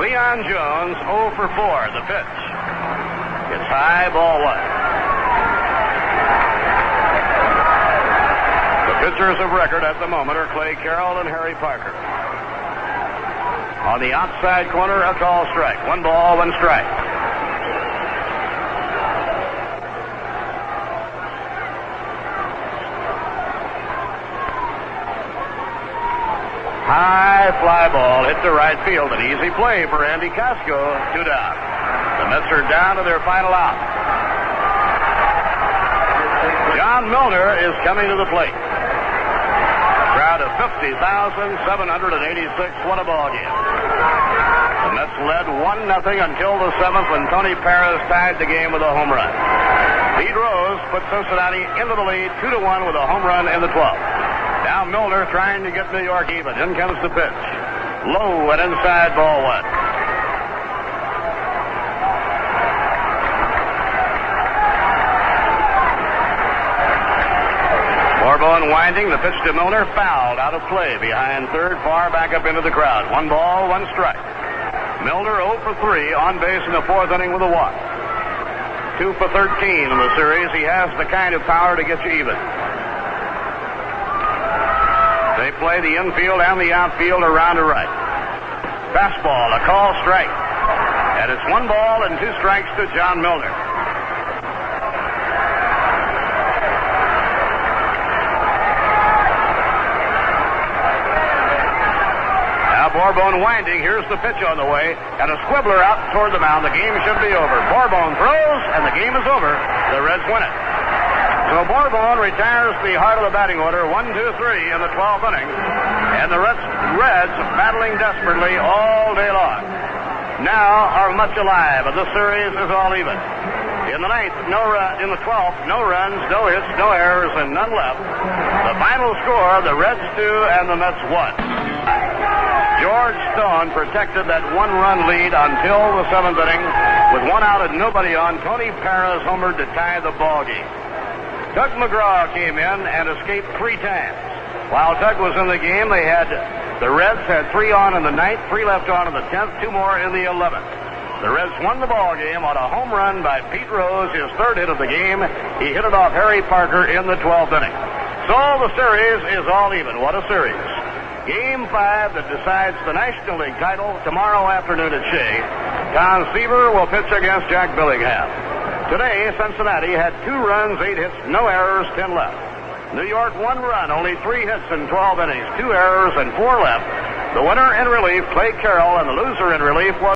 Leon Jones 0 for 4, the pitch. It's high, ball 1. Pitchers of record at the moment are Clay Carroll and Harry Parker. On the outside corner, a call strike. 1 ball, 1 strike. High fly ball hit to right field. An easy play for Andy Costco. 2 down. The Mets are down to their final out. John Milner is coming to the plate. Crowd of 50,786. What a ball game. The Mets led 1-0 until the 7th when Tony Perez tied the game with a home run. Pete Rose put Cincinnati into the lead 2-1 with a home run in the 12th. Now Milner trying to get New York even. In comes the pitch. Low and inside, ball 1. Borbon winding. The pitch to Milner, fouled, out of play, behind third, far back up into the crowd. 1 ball, 1 strike. Milner 0 for 3 on base in the 4th inning with a walk. 2 for 13 in the series. He has the kind of power to get you even. They play the infield and the outfield around to right. Fastball, a call strike. And it's 1 ball and 2 strikes to John Milner. Now Bourbon winding. Here's the pitch on the way. And a squibbler out toward the mound. The game should be over. Bourbon throws, and the game is over. The Reds win it. So Bourbon retires the heart of the batting order, 1, 2, 3 in the 12th inning. And the Reds battling desperately all day long. Now are much alive, and the series is all even. In the 9th, in the 12th, no runs, no hits, no errors, and none left. The final score, the Reds 2 and the Mets 1. George Stone protected that 1-run lead until the 7th inning. With 1 out and nobody on, Tony Perez homered to tie the ball game. Doug McGraw came in and escaped 3 times. While Doug was in the game, the Reds had 3 on in the 9th, 3 left on in the 10th, 2 more in the 11th. The Reds won the ball game on a home run by Pete Rose, his 3rd hit of the game. He hit it off Harry Parker in the 12th inning. So the series is all even. What a series. Game 5 that decides the National League title tomorrow afternoon at Shea. Don Seaver will pitch against Jack Billingham. Today, Cincinnati had 2 runs, 8 hits, no errors, 10 left. New York 1 run, only 3 hits in 12 innings, 2 errors and 4 left. The winner in relief, Clay Carroll, and the loser in relief was